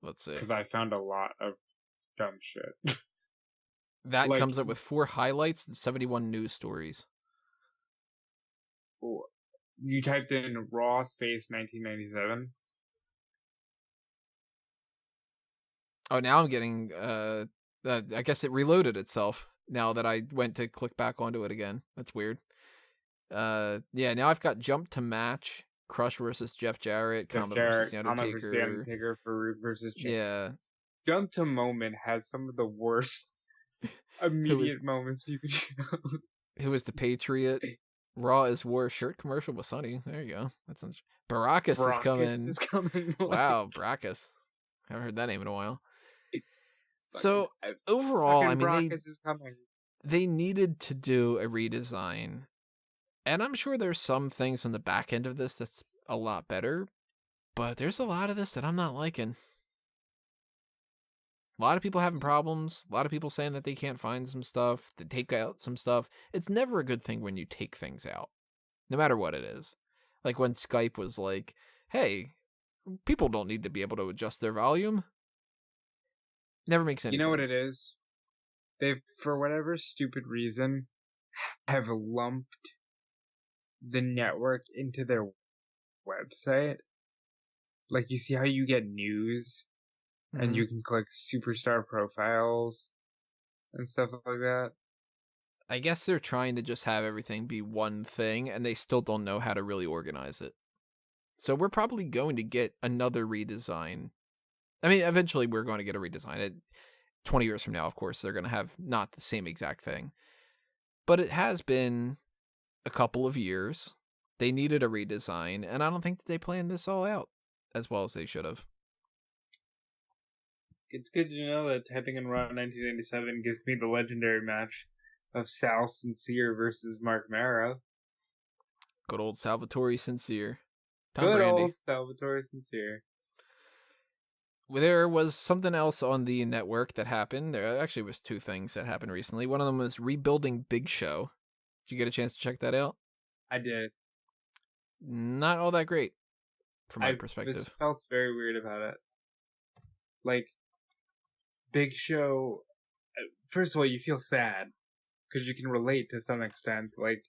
Let's see. Because I found a lot of dumb shit. That comes up with 4 highlights and 71 news stories. You typed in Raw space 1997. Oh, now I'm getting, I guess it reloaded itself now that I went to click back onto it again. That's weird. Yeah, now I've got Jump to Match, Crush versus Jeff Jarrett, Kama versus The Undertaker. For Root versus Jim. Yeah. Jump to Moment has some of the worst immediate moments you could show. Who was the Patriot? Raw is War shirt commercial with Sonny. There you go. That's Baracus is coming. Wow, Baracus. Haven't heard that name in a while. So overall, I mean, they needed to do a redesign, and I'm sure there's some things on the back end of this that's a lot better, but there's a lot of this that I'm not liking. A lot of people having problems. A lot of people saying that they can't find some stuff, to take out some stuff. It's never a good thing when you take things out, no matter what it is. Like when Skype was like, hey, people don't need to be able to adjust their volume. Never makes any sense. You know what it is? They've, for whatever stupid reason, have lumped the network into their website. Like, you see how you get news? And you can click superstar profiles and stuff like that. I guess they're trying to just have everything be one thing, and they still don't know how to really organize it. So we're probably going to get another redesign. I mean, eventually we're going to get a redesign. 20 years from now, of course, they're going to have not the same exact thing. But it has been a couple of years. They needed a redesign, and I don't think that they planned this all out as well as they should have. It's good to know that typing in Raw 1997 gives me the legendary match of Sal Sincere versus Mark Mara. Good old Salvatore Sincere. Good old Salvatore Sincere. There was something else on the network that happened. There actually was 2 things that happened recently. One of them was rebuilding Big Show. Did you get a chance to check that out? I did. Not all that great, from my perspective. I just felt very weird about it. Like, Big Show, first of all, you feel sad, because you can relate to some extent. Like,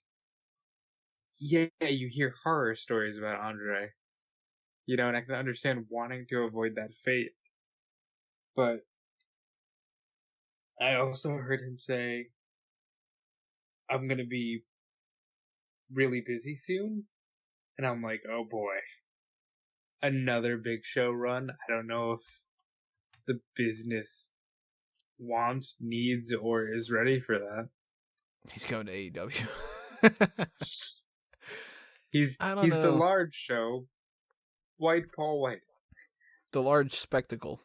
yeah, you hear horror stories about Andre, you know, and I can understand wanting to avoid that fate. But I also heard him say, I'm going to be really busy soon. And I'm like, oh boy, another Big Show run? I don't know if the business wants, needs, or is ready for that. He's going to AEW. He's the large show. White Paul White. The large spectacle.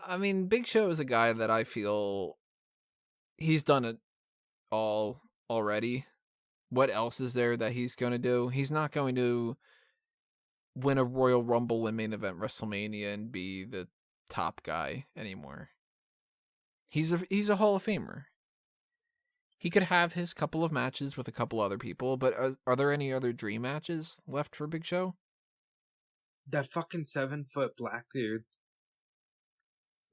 I mean, Big Show is a guy that I feel he's done it all already. What else is there that he's going to do? He's not going to win a Royal Rumble and main event WrestleMania and be the top guy anymore. He's a Hall of Famer. He could have his couple of matches with a couple other people, but are there any other dream matches left for Big Show? That fucking 7-foot black dude.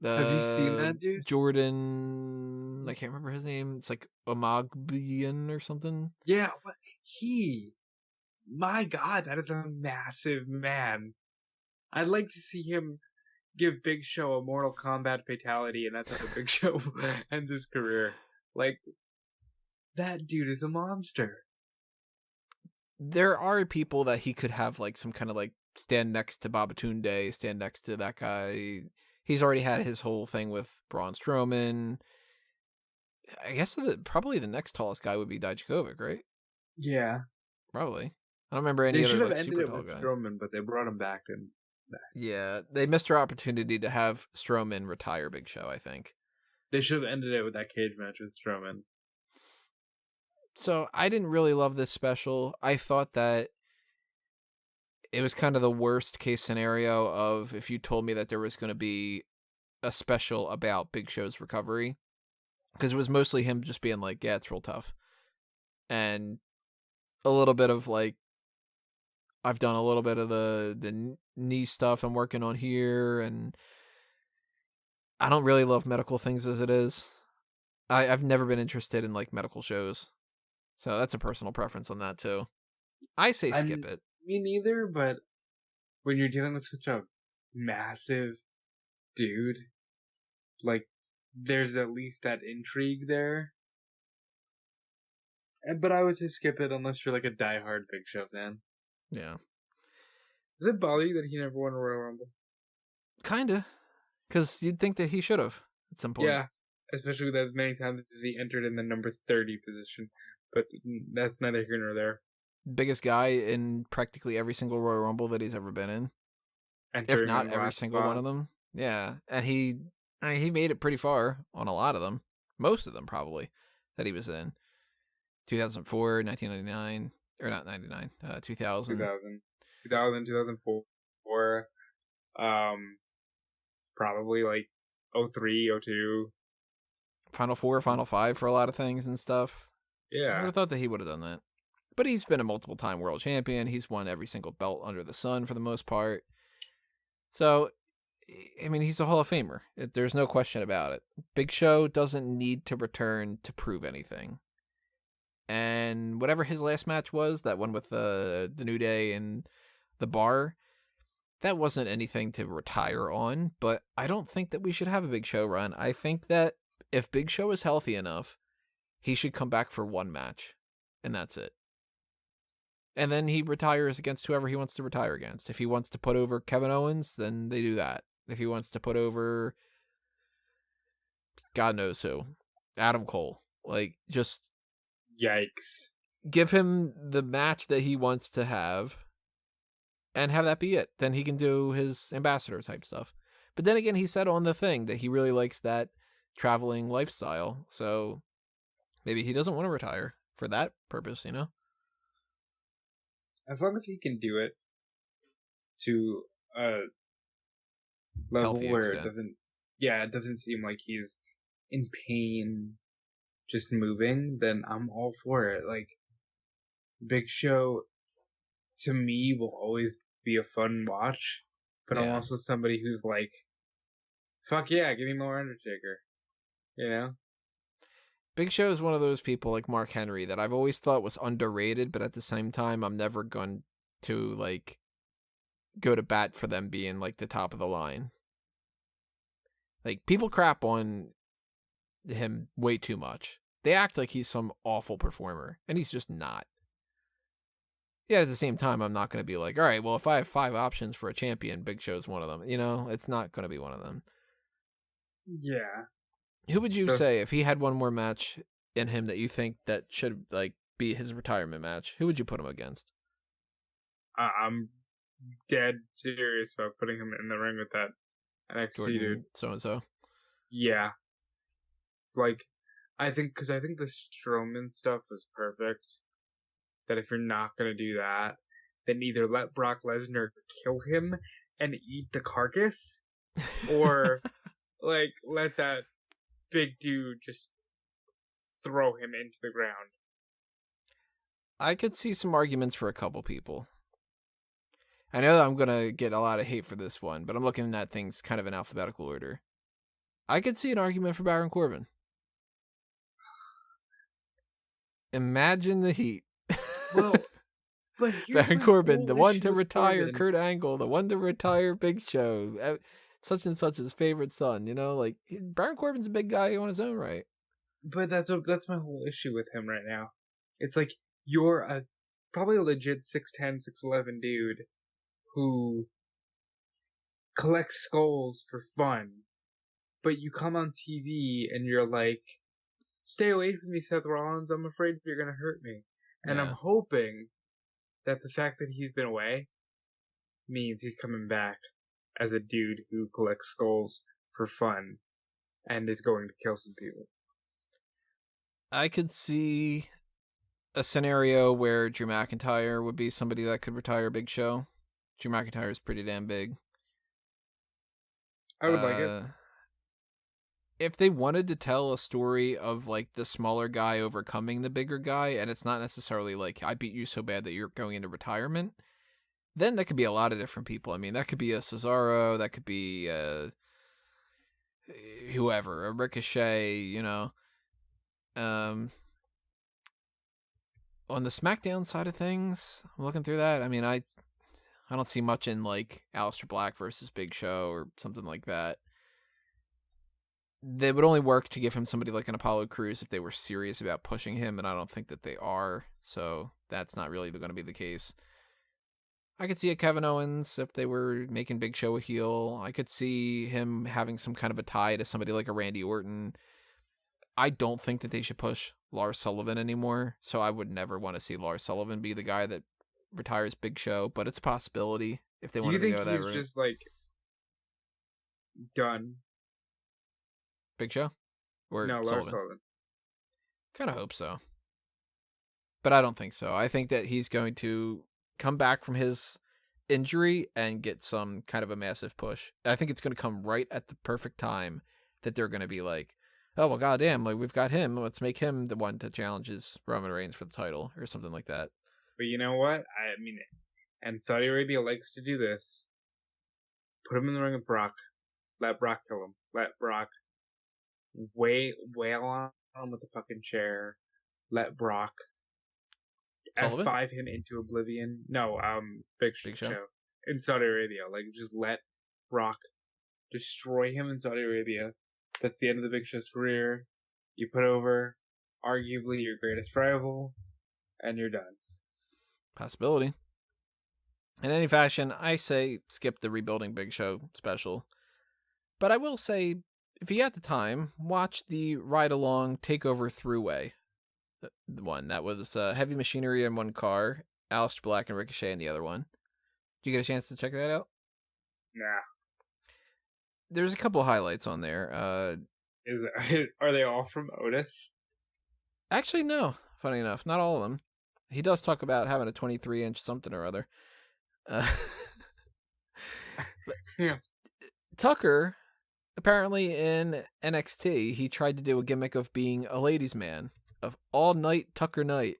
Have you seen that dude? Jordan, I can't remember his name. It's like Omagbian or something. Yeah, my God, that is a massive man. I'd like to see him give Big Show a Mortal Kombat fatality, and that's how Big Show ends his career. Like, that dude is a monster. There are people that he could have, like, some kind of, like, stand next to Babatunde, stand next to that guy. He's already had his whole thing with Braun Strowman. I guess probably the next tallest guy would be Dijakovic, right? Yeah. Probably. I don't remember any other, like, super tall guys. They should have ended it with Strowman, but they brought him back. Yeah, they missed their opportunity to have Strowman retire Big Show, I think. They should have ended it with that cage match with Strowman. So I didn't really love this special. I thought that it was kind of the worst case scenario of if you told me that there was going to be a special about Big Show's recovery, because it was mostly him just being like, yeah, it's real tough. And a little bit of like, I've done a little bit of the knee stuff I'm working on here, and I don't really love medical things as it is. I've never been interested in like medical shows. So that's a personal preference on that too. I say skip it. Me neither, but when you're dealing with such a massive dude, like, there's at least that intrigue there. But I would say skip it unless you're like a diehard Big Show fan. Yeah. Does it bother you that he never won a Royal Rumble? Kinda. Because you'd think that he should have at some point. Yeah, especially with as many times as he entered in the number 30 position. But that's neither here nor there. Biggest guy in practically every single Royal Rumble that he's ever been in. If not every single one of them. Yeah. And he made it pretty far on a lot of them. Most of them, probably, that he was in. 2004, 1999, or not 99, 2000. 2004, probably like 03, 02. Final Four, Final Five for a lot of things and stuff. I Yeah. would have thought that he would have done that. But he's been a multiple-time world champion. He's won every single belt under the sun for the most part. So, I mean, he's a Hall of Famer. There's no question about it. Big Show doesn't need to return to prove anything. And whatever his last match was, that one with the New Day and the Bar, that wasn't anything to retire on. But I don't think that we should have a Big Show run. I think that if Big Show is healthy enough, he should come back for one match. And that's it. And then he retires against whoever he wants to retire against. If he wants to put over Kevin Owens, then they do that. If he wants to put over God knows who, Adam Cole, like, just Yikes. give him the match that he wants to have and have that be it. Then he can do his ambassador type stuff. But then again, he said on the thing that he really likes that traveling lifestyle. So maybe he doesn't want to retire for that purpose, you know? As long as he can do it to a level Healthy where extent. it doesn't seem like he's in pain just moving, then I'm all for it. Like, Big Show, to me, will always be a fun watch, but I'm Yeah. also somebody who's like, fuck yeah, give me more Undertaker. You know? Big Show is one of those people like Mark Henry that I've always thought was underrated, but at the same time, I'm never going to like go to bat for them being like the top of the line. Like, people crap on him way too much. They act like he's some awful performer, and he's just not. Yeah, at the same time, I'm not going to be like, all right, well, if I have 5 options for a champion, Big Show's one of them. You know, it's not going to be one of them. Yeah. Who would you So- say, if he had one more match in him that you think that should like be his retirement match, who would you put him against? I'm dead serious about putting him in the ring with that NXT dude. Jordan so-and-so? Yeah. Like, I think the Strowman stuff was perfect. That if you're not gonna do that, then either let Brock Lesnar kill him and eat the carcass, or like let that big dude just throw him into the ground. I could see some arguments for a couple people. I know that I'm going to get a lot of hate for this one, but I'm looking at things kind of in alphabetical order. I could see an argument for Baron Corbin. Imagine the heat. Well, but here's Baron my Corbin, whole the one issue to with retire Corbin. Kurt Angle, the one to retire Big Show, such and such his favorite son, you know? Like, Baron Corbin's a big guy on his own right. But that's my whole issue with him right now. It's like, you're probably a legit 6'10", 6'11" dude who collects skulls for fun, but you come on TV and you're like, stay away from me, Seth Rollins, I'm afraid you're gonna hurt me. And I'm Yeah. hoping that the fact that he's been away means he's coming back as a dude who collects skulls for fun and is going to kill some people. I could see a scenario where Drew McIntyre would be somebody that could retire Big Show. Drew McIntyre is pretty damn big. I would like it. If they wanted to tell a story of like the smaller guy overcoming the bigger guy, and it's not necessarily like I beat you so bad that you're going into retirement, then that could be a lot of different people. I mean, that could be a Cesaro, that could be whoever, a Ricochet, you know. On the SmackDown side of things, I'm looking through that. I mean, I don't see much in like Aleister Black versus Big Show or something like that. They would only work to give him somebody like an Apollo Crews if they were serious about pushing him, and I don't think that they are, so that's not really going to be the case. I could see a Kevin Owens if they were making Big Show a heel. I could see him having some kind of a tie to somebody like a Randy Orton. I don't think that they should push Lars Sullivan anymore, so I would never want to see Lars Sullivan be the guy that retires Big Show, but it's a possibility if they Do you wanted to go think that he's route. just like done? Big Show? Or No, Lars Sullivan? Sullivan. Kind of hope so. But I don't think so. I think that he's going to come back from his injury and get some kind of a massive push. I think it's going to come right at the perfect time that they're going to be like, oh, well, goddamn, like we've got him. Let's make him the one that challenges Roman Reigns for the title or something like that. But you know what? I mean, and Saudi Arabia likes to do this. Put him in the ring with Brock. Let Brock kill him. Let Brock wail on him with the fucking chair. Let Brock Sullivan? F5 him into oblivion. No, Big Show. In Saudi Arabia. Like, just let Brock destroy him in Saudi Arabia. That's the end of the Big Show's career. You put over arguably your greatest rival, and you're done. Possibility. In any fashion, I say skip the Rebuilding Big Show special. But I will say, if you got the time, watch the ride-along TakeOver Thruway. The one that was Heavy Machinery in one car, Aleister Black and Ricochet in the other one. Did you get a chance to check that out? Nah. There's a couple highlights on there. Are they all from Otis? Actually, no. Funny enough, not all of them. He does talk about having a 23-inch something or other. Yeah. Tucker, apparently in NXT, he tried to do a gimmick of being a ladies' man, of all night Tucker night.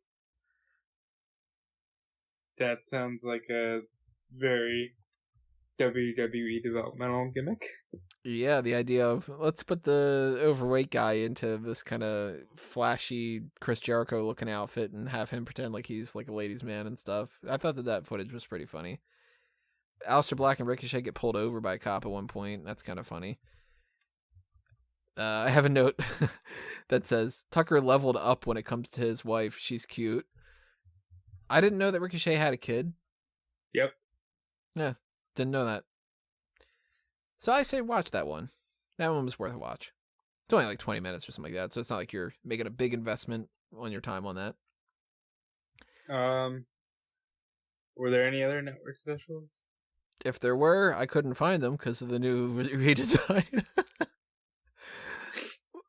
That sounds like a very WWE developmental gimmick. Yeah, the idea of let's put the overweight guy into this kind of flashy Chris Jericho looking outfit and have him pretend like he's like a ladies' man and stuff. I thought that footage was pretty funny. Aleister Black and Ricochet get pulled over by a cop at one point. That's kind of funny. I have a note that says Tucker leveled up when it comes to his wife. She's cute. I didn't know that Ricochet had a kid. Yep. Yeah, didn't know that. So I say watch that one. That one was worth a watch. It's only like 20 minutes or something like that, so it's not like you're making a big investment on your time on that. Were there any other network specials? If there were, I couldn't find them because of the new redesign.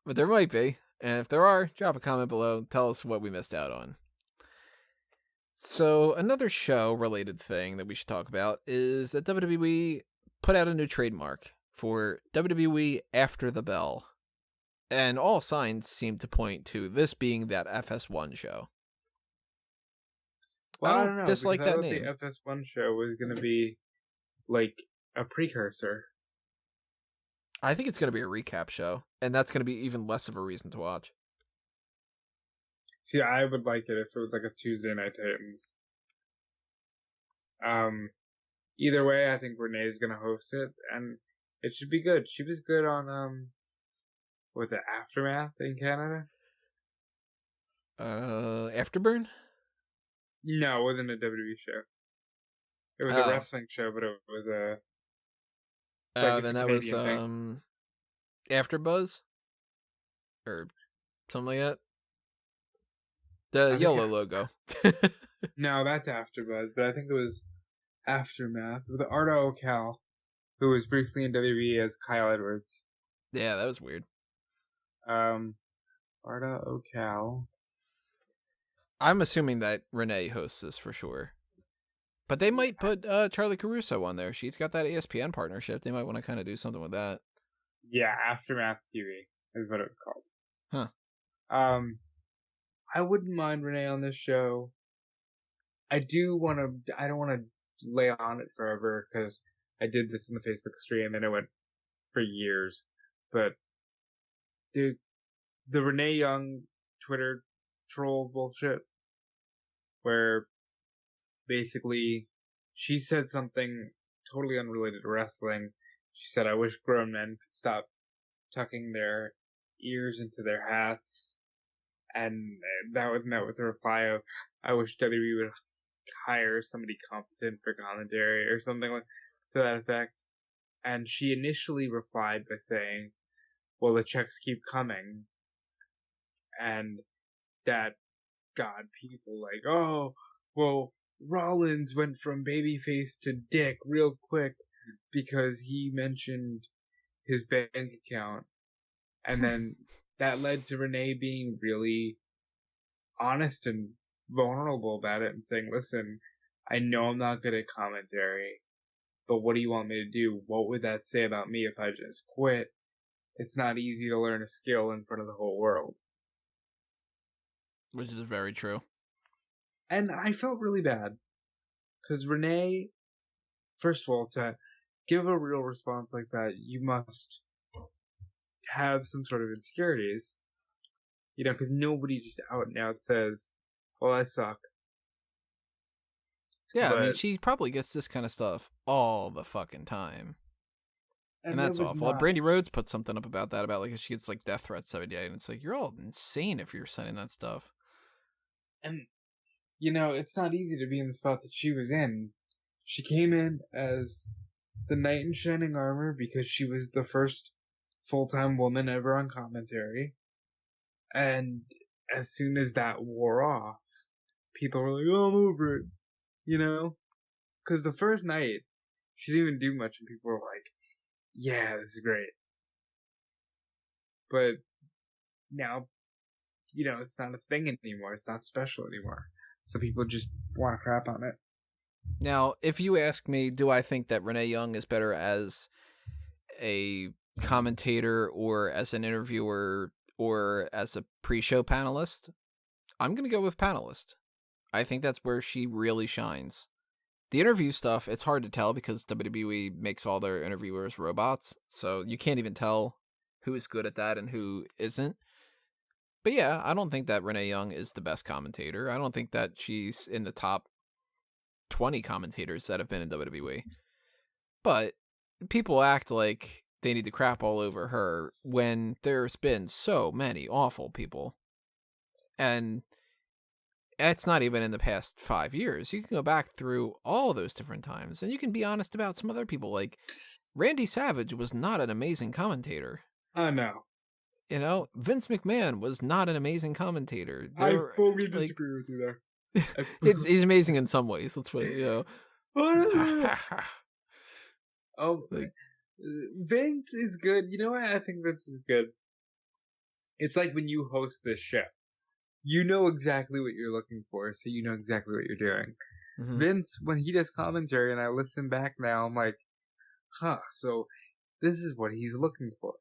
But there might be. And if there are, drop a comment below. Tell us what we missed out on. So another show-related thing that we should talk about is that WWE put out a new trademark for WWE After the Bell. And all signs seem to point to this being that FS1 show. Well, I don't dislike that name. The FS1 show was going to be like a precursor. I think it's going to be a recap show, and that's going to be even less of a reason to watch. See, I would like it if it was like a Tuesday Night Titans. Either way, I think Renee's going to host it, and it should be good. She was good on, was it Aftermath in Canada? Afterburn? No, it wasn't a WWE show. It was a wrestling show, but it was a... then that was AfterBuzz? Or something like that? The yellow logo. No, that's AfterBuzz, but I think it was Aftermath with Arda Ocal, who was briefly in WWE as Kyle Edwards. Yeah, that was weird. Arda Ocal. I'm assuming that Renee hosts this for sure. But they might put Charlie Caruso on there. She's got that ESPN partnership. They might want to kind of do something with that. Yeah, Aftermath TV is what it was called. Huh. I wouldn't mind Renee on this show. I don't want to lay on it forever because I did this in the Facebook stream and it went for years. But the Renee Young Twitter troll bullshit, where basically she said something totally unrelated to wrestling. She said, "I wish grown men could stop tucking their ears into their hats." And that was met with a reply of, "I wish WWE would hire somebody competent for commentary," or something like to that effect. And she initially replied by saying, "Well, the checks keep coming." And that got people like, "Oh, well, Rollins went from babyface to dick real quick because he mentioned his bank account." And then that led to Renee being really honest and vulnerable about it and saying, "Listen, I know I'm not good at commentary, but what do you want me to do? What would that say about me if I just quit? It's not easy to learn a skill in front of the whole world." Which is very true. And I felt really bad. Because Renee, first of all, to give a real response like that, you must have some sort of insecurities. You know, because nobody just out and out says, "Well, I suck." Yeah, I mean, she probably gets this kind of stuff all the fucking time. And that's awful. Brandy Rhodes put something up about that, about like she gets like death threats every day, and it's like, you're all insane if you're sending that stuff. And, you know, it's not easy to be in the spot that she was in. She came in as the knight in shining armor because she was the first full-time woman ever on commentary. And as soon as that wore off, people were like, "Oh, I'm over it." You know? Because the first night, she didn't even do much, and people were like, "Yeah, this is great." But now, you know, it's not a thing anymore. It's not special anymore. So people just want to crap on it. Now, if you ask me, do I think that Renee Young is better as a commentator or as an interviewer or as a pre-show panelist, I'm going to go with panelist. I think that's where she really shines. The interview stuff, it's hard to tell because WWE makes all their interviewers robots, so you can't even tell who is good at that and who isn't. But yeah, I don't think that Renee Young is the best commentator. I don't think that she's in the top 20 commentators that have been in WWE. But people act like they need to crap all over her when there's been so many awful people. And it's not even in the past 5 years. You can go back through all those different times, and you can be honest about some other people. Like, Randy Savage was not an amazing commentator. Oh, no. You know, Vince McMahon was not an amazing commentator. I fully disagree with you there. He's amazing in some ways. Let's put it, you know. Vince is good. You know what? I think Vince is good. It's like when you host this show. You know exactly what you're looking for, so you know exactly what you're doing. Mm-hmm. Vince, when he does commentary, and I listen back now, I'm like, so this is what he's looking for.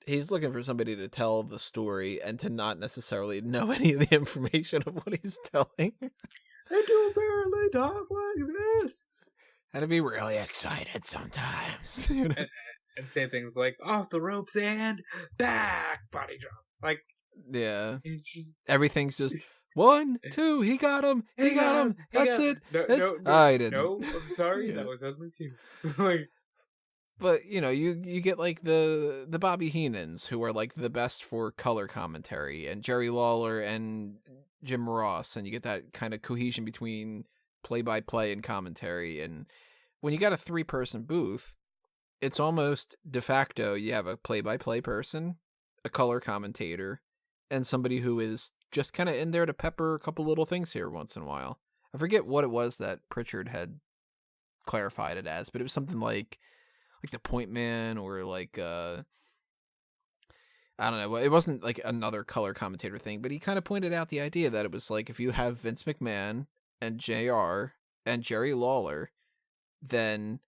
He's looking for somebody to tell the story and to not necessarily know any of the information of what he's telling. I don't barely talk like this. And to be really excited sometimes. You know? and say things like, "Off the ropes and back body drop." Like, yeah. Everything's just 1, 2, he got him. He got him. That's it. No, I didn't. No, I'm sorry. Yeah. That was ugly too. Like, but, you know, you get, like, the Bobby Heenans, who are, like, the best for color commentary, and Jerry Lawler and Jim Ross, and you get that kind of cohesion between play-by-play and commentary. And when you got a 3-person booth, it's almost de facto you have a play-by-play person, a color commentator, and somebody who is just kind of in there to pepper a couple little things here once in a while. I forget what it was that Pritchard had clarified it as, but it was something like the point man, or like I don't know. It wasn't like another color commentator thing, but he kind of pointed out the idea that it was like if you have Vince McMahon and JR and Jerry Lawler, then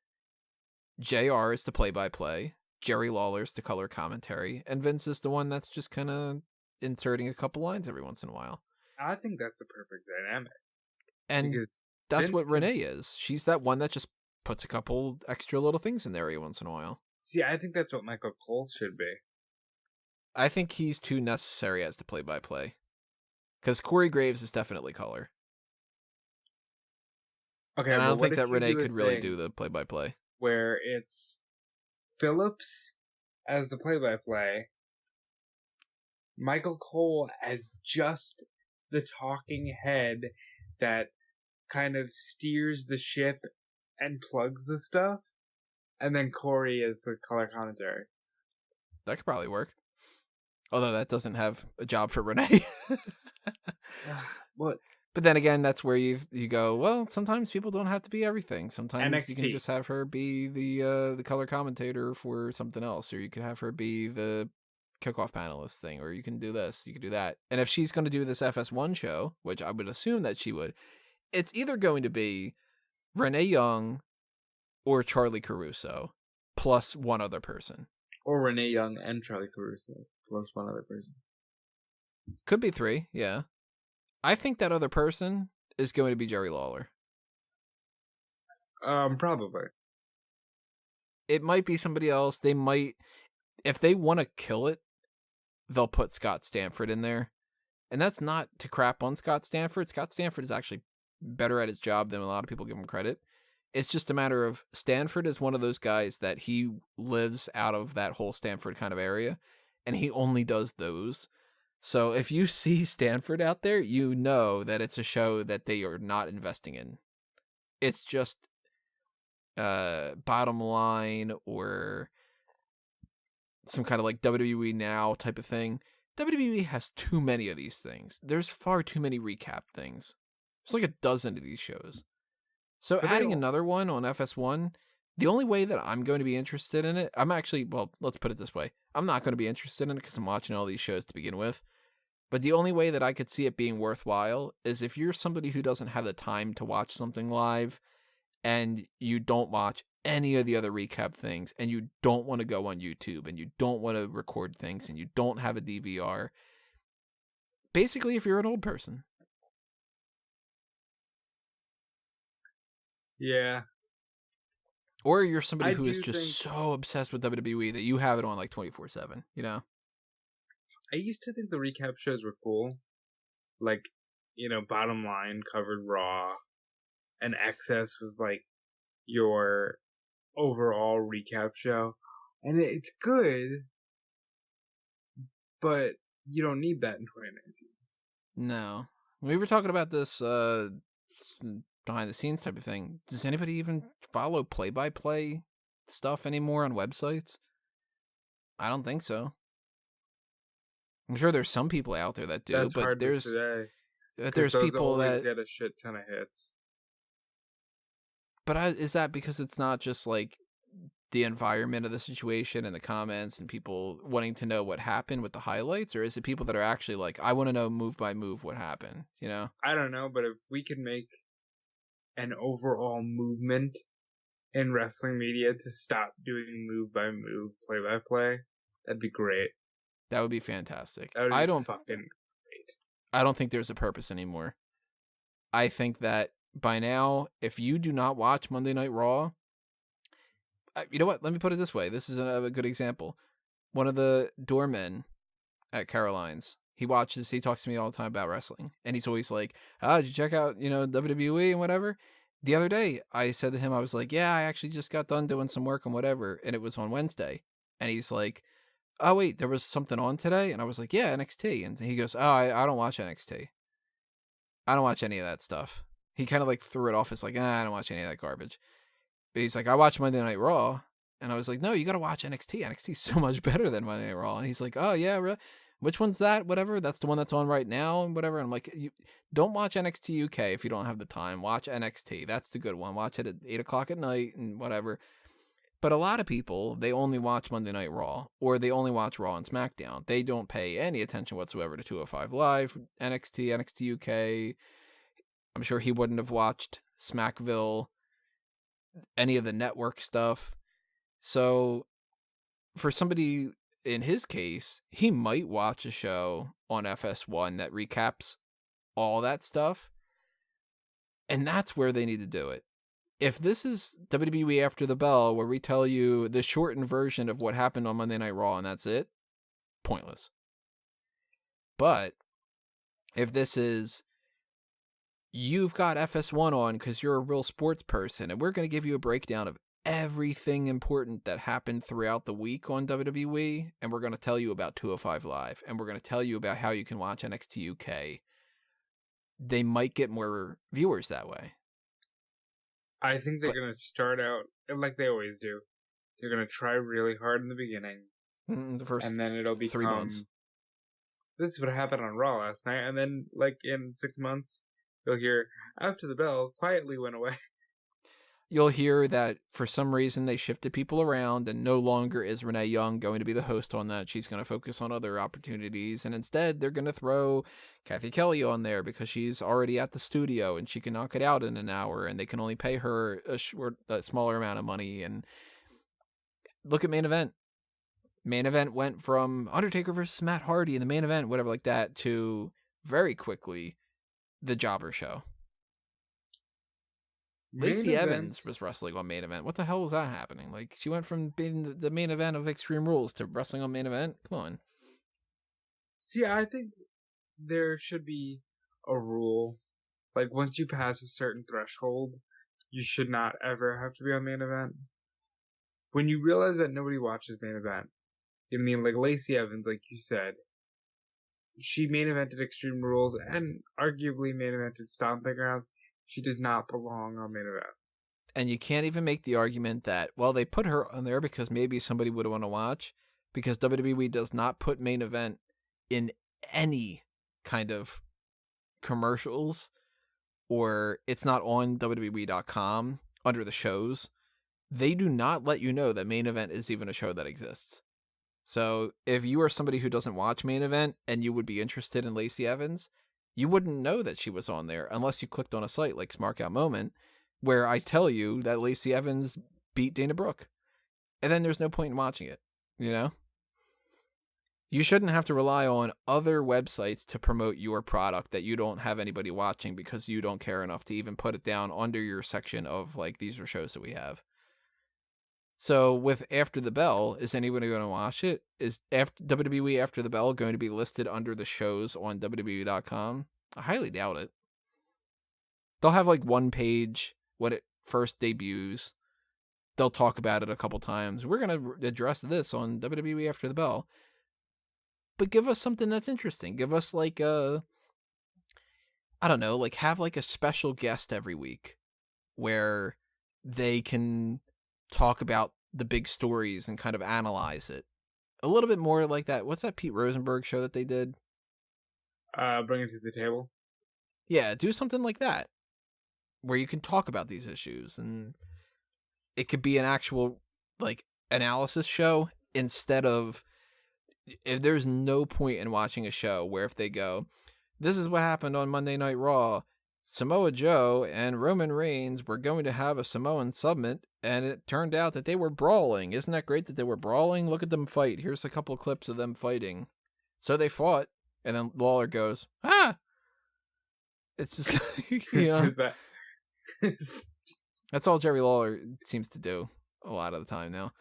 JR is the play-by-play, Jerry Lawler is the color commentary, and Vince is the one that's just kind of inserting a couple lines every once in a while. I think that's a perfect dynamic. And Because that's Vince what Renee is. She's that one that just puts a couple extra little things in there every once in a while. See, I think that's what Michael Cole should be. I think he's too necessary as the play-by-play. Because Corey Graves is definitely color. Okay, And I but don't what think if that you Renee do a could really thing do the play-by-play. where it's Phillips as the play-by-play, Michael Cole as just the talking head that kind of steers the ship and plugs the stuff, and then Corey is the color commentary. That could probably work. Although that doesn't have a job for Renee. What? But then again, that's where you go, well, sometimes people don't have to be everything. Sometimes you can NXT. just have her be the color commentator for something else, or you could have her be the kickoff panelist thing, or you can do this, you could do that. And if she's going to do this FS1 show, which I would assume that she would, it's either going to be Renee Young or Charlie Caruso plus one other person. Or Renee Young and Charlie Caruso plus one other person. Could be 3, yeah. I think that other person is going to be Jerry Lawler. Probably. It might be somebody else. They might, if they want to kill it, they'll put Scott Stanford in there. And that's not to crap on Scott Stanford. Scott Stanford is actually better at his job than a lot of people give him credit. It's just a matter of Stanford is one of those guys that he lives out of that whole Stanford kind of area, and he only does those. So if you see Stanford out there, you know that it's a show that they are not investing in. It's just bottom line or some kind of like WWE Now type of thing. WWE has too many of these things. There's far too many recap things. There's like a dozen of these shows. So But adding another one on FS1, the only way that I'm going to be interested in it, I'm actually, well, let's put it this way. I'm not going to be interested in it because I'm watching all these shows to begin with. But the only way that I could see it being worthwhile is if you're somebody who doesn't have the time to watch something live and you don't watch any of the other recap things and you don't want to go on YouTube and you don't want to record things and you don't have a DVR. Basically, if you're an old person. Yeah. Or you're somebody I who is do just think- so obsessed with WWE that you have it on like 24/7, you know? I used to think the recap shows were cool. Like, Bottom Line covered Raw, and Excess was like your overall recap show. And it's good, but you don't need that in 2019. No. We were talking about this behind the scenes type of thing. Does anybody even follow play-by-play stuff anymore on websites? I don't think so. I'm sure there's some people out there that do, That's but hard there's to say. there's Those people always that. get a shit ton of hits. But is that because it's not just like the environment of the situation and the comments and people wanting to know what happened with the highlights, or is it people that are actually like, I want to know move by move what happened? You know? I don't know, but if we could make an overall movement in wrestling media to stop doing move by move, play by play, that'd be great. That would be fantastic. That would be I don't fucking great. I don't think there's a purpose anymore. I think that by now, if you do not watch Monday Night Raw, you know what? Let me put it this way. This is a good example. One of the doormen at Caroline's, he talks to me all the time about wrestling. And he's always like, did you check out, WWE and whatever? The other day, I said to him, I was like, yeah, I actually just got done doing some work on whatever. And it was on Wednesday. And he's like, oh, wait, there was something on today? And I was like, yeah, NXT. And he goes, oh, I don't watch NXT. I don't watch any of that stuff. He kind of like threw it off as like, I don't watch any of that garbage. But he's like, I watch Monday Night Raw. And I was like, no, you got to watch NXT. NXT is so much better than Monday Night Raw. And he's like, oh, yeah, really? Which one's that? Whatever. That's the one that's on right now and whatever. And I'm like, don't watch NXT UK if you don't have the time. Watch NXT. That's the good one. Watch it at 8 o'clock at night and whatever. But a lot of people, they only watch Monday Night Raw, or they only watch Raw and SmackDown. They don't pay any attention whatsoever to 205 Live, NXT, NXT UK. I'm sure he wouldn't have watched Smackville, any of the network stuff. So for somebody in his case, he might watch a show on FS1 that recaps all that stuff. And that's where they need to do it. If this is WWE After the Bell, where we tell you the shortened version of what happened on Monday Night Raw and that's it, pointless. But if this is, you've got FS1 on because you're a real sports person, and we're going to give you a breakdown of everything important that happened throughout the week on WWE, and we're going to tell you about 205 Live, and we're going to tell you about how you can watch NXT UK, they might get more viewers that way. I think they're going to start out like they always do. They're going to try really hard in the beginning. The first and then it'll become 3 months. This is what happened on Raw last night. And then, like, in 6 months, you'll hear, After the Bell quietly went away. You'll hear that for some reason they shifted people around, and no longer is Renee Young going to be the host on that. She's going to focus on other opportunities, and instead they're going to throw Kathy Kelly on there because she's already at the studio and she can knock it out in an hour, and they can only pay her a smaller amount of money. And look at Main Event. Main Event went from Undertaker versus Matt Hardy in the main event, whatever like that, to very quickly the Jobber Show. Lacey Evans was wrestling on Main Event. What the hell was that happening? Like, she went from being the main event of Extreme Rules to wrestling on Main Event? Come on. See, I think there should be a rule. Like, once you pass a certain threshold, you should not ever have to be on Main Event. When you realize that nobody watches Main Event, I mean, like Lacey Evans, like you said, she main evented Extreme Rules and arguably main evented Stomping Grounds. She does not belong on Main Event. And you can't even make the argument that, well, they put her on there because maybe somebody would want to watch, because WWE does not put Main Event in any kind of commercials, or it's not on WWE.com under the shows. They do not let you know that Main Event is even a show that exists. So if you are somebody who doesn't watch Main Event and you would be interested in Lacey Evans, you wouldn't know that she was on there unless you clicked on a site like Smark Out Moment, where I tell you that Lacey Evans beat Dana Brooke. And then there's no point in watching it, you know? You shouldn't have to rely on other websites to promote your product that you don't have anybody watching because you don't care enough to even put it down under your section of, like, these are shows that we have. So with After the Bell, is anybody going to watch it? Is WWE After the Bell going to be listed under the shows on WWE.com? I highly doubt it. They'll have like one page when it first debuts. They'll talk about it a couple times. We're going to address this on WWE After the Bell. But give us something that's interesting. Give us like I don't know, like have like a special guest every week where they can talk about the big stories and kind of analyze it. A little bit more like that. What's that Pete Rosenberg show that they did? Bring it to the table. Yeah, do something like that where you can talk about these issues, and it could be an actual like analysis show instead of, if there's no point in watching a show where if they go, this is what happened on Monday Night Raw, Samoa Joe and Roman Reigns were going to have a Samoan Summit, and it turned out that they were brawling. Isn't that great that they were brawling? Look at them fight. Here's a couple clips of them fighting. So they fought, and then Lawler goes, ah! It's just, you know. That's all Jerry Lawler seems to do a lot of the time now.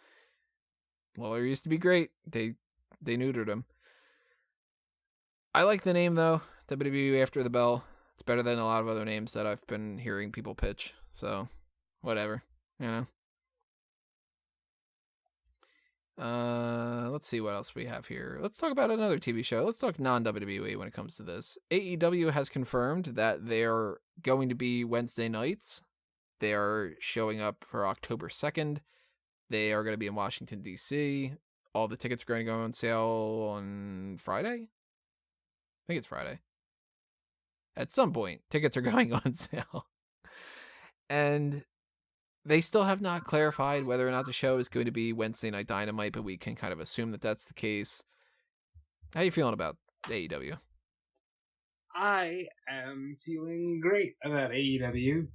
Lawler used to be great. They neutered him. I like the name, though, WWE After the Bell. It's better than a lot of other names that I've been hearing people pitch. So, whatever, you know. Let's see what else we have here. Let's talk about another TV show. Let's talk non-WWE when it comes to this. AEW has confirmed that they're going to be Wednesday nights. They are showing up for October 2nd. They are going to be in Washington, D.C. All the tickets are going to go on sale on Friday? I think it's Friday. At some point, tickets are going on sale. And they still have not clarified whether or not the show is going to be Wednesday Night Dynamite, but we can kind of assume that that's the case. How you feeling about AEW? I am feeling great about AEW.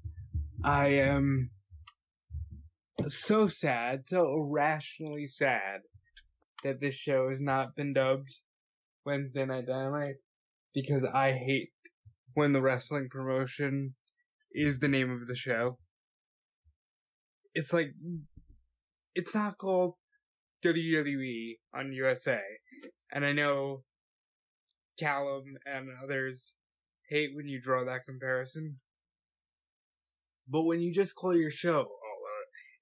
I am so sad, so irrationally sad that this show has not been dubbed Wednesday Night Dynamite, because I hate when the wrestling promotion is the name of the show. It's like, it's not called WWE on USA, and I know Callum and others hate when you draw that comparison, but when you just call your show,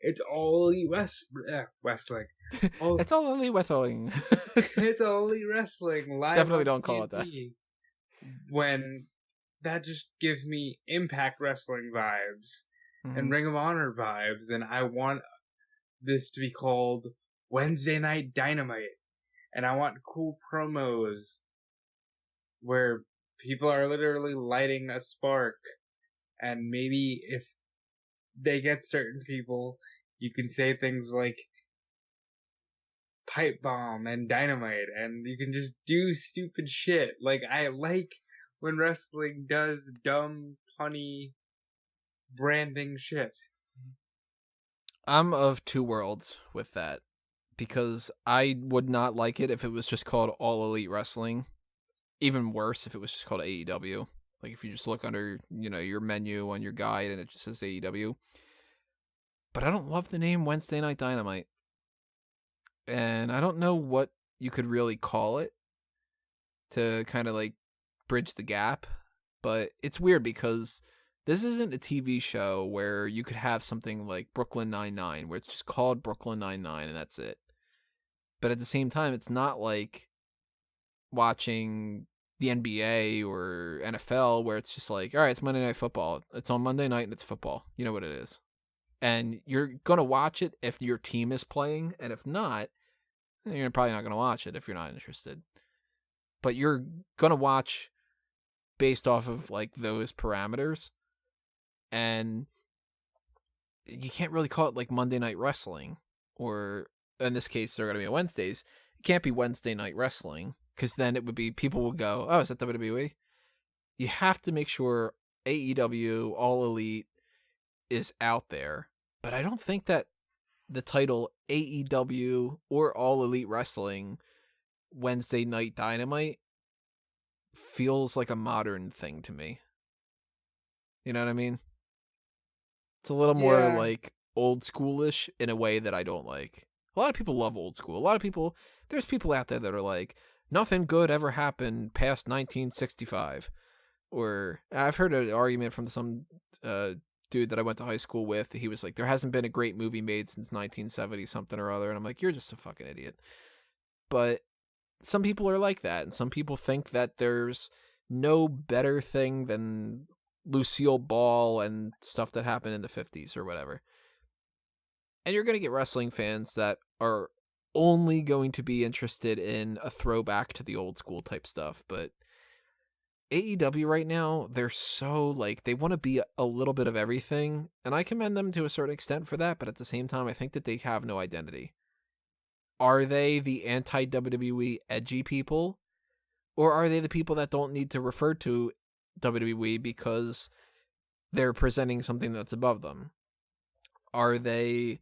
it's All Elite Wrestling. It's All Elite Wrestling. It's All Elite Wrestling. Live Definitely on don't call it that. TNT. When that just gives me Impact Wrestling vibes and Ring of Honor vibes, and I want this to be called Wednesday Night Dynamite, and I want cool promos where people are literally lighting a spark, and maybe if they get certain people, you can say things like pipe bomb and dynamite, and you can just do stupid shit. Like, I like when wrestling does dumb, punny branding shit. I'm of two worlds with that, because I would not like it if it was just called All Elite Wrestling. Even worse if it was just called AEW. Like, if you just look under, your menu on your guide and it just says AEW. But I don't love the name Wednesday Night Dynamite. And I don't know what you could really call it to kind of like bridge the gap. But it's weird because this isn't a TV show where you could have something like Brooklyn Nine-Nine, where it's just called Brooklyn Nine-Nine and that's it. But at the same time, it's not like watching the NBA or NFL where it's just like, all right, it's Monday Night Football. It's on Monday night and it's football. You know what it is. And you're going to watch it if your team is playing. And if not, you're probably not going to watch it if you're not interested. But you're going to watch based off of like those parameters. And you can't really call it like Monday Night Wrestling. Or in this case, they're going to be on Wednesdays. It can't be Wednesday Night Wrestling. Because then it would be, people would go, oh, is that WWE? You have to make sure AEW, All Elite, is out there. But I don't think that the title AEW or All Elite Wrestling Wednesday Night Dynamite feels like a modern thing to me. You know what I mean? It's a little more like old schoolish in a way that I don't like. A lot of people love old school. There's people out there that are like, nothing good ever happened past 1965. Or I've heard an argument from some dude that I went to high school with. He was like, there hasn't been a great movie made since 1970 something or other. And I'm like, you're just a fucking idiot. But some people are like that. And some people think that there's no better thing than Lucille Ball and stuff that happened in the 50s or whatever. And you're going to get wrestling fans that are only going to be interested in a throwback to the old school type stuff. But AEW right now, they're so like, they want to be a little bit of everything. And I commend them to a certain extent for that. But at the same time, I think that they have no identity. Are they the anti-WWE edgy people? Or are they the people that don't need to refer to WWE because they're presenting something that's above them? Are they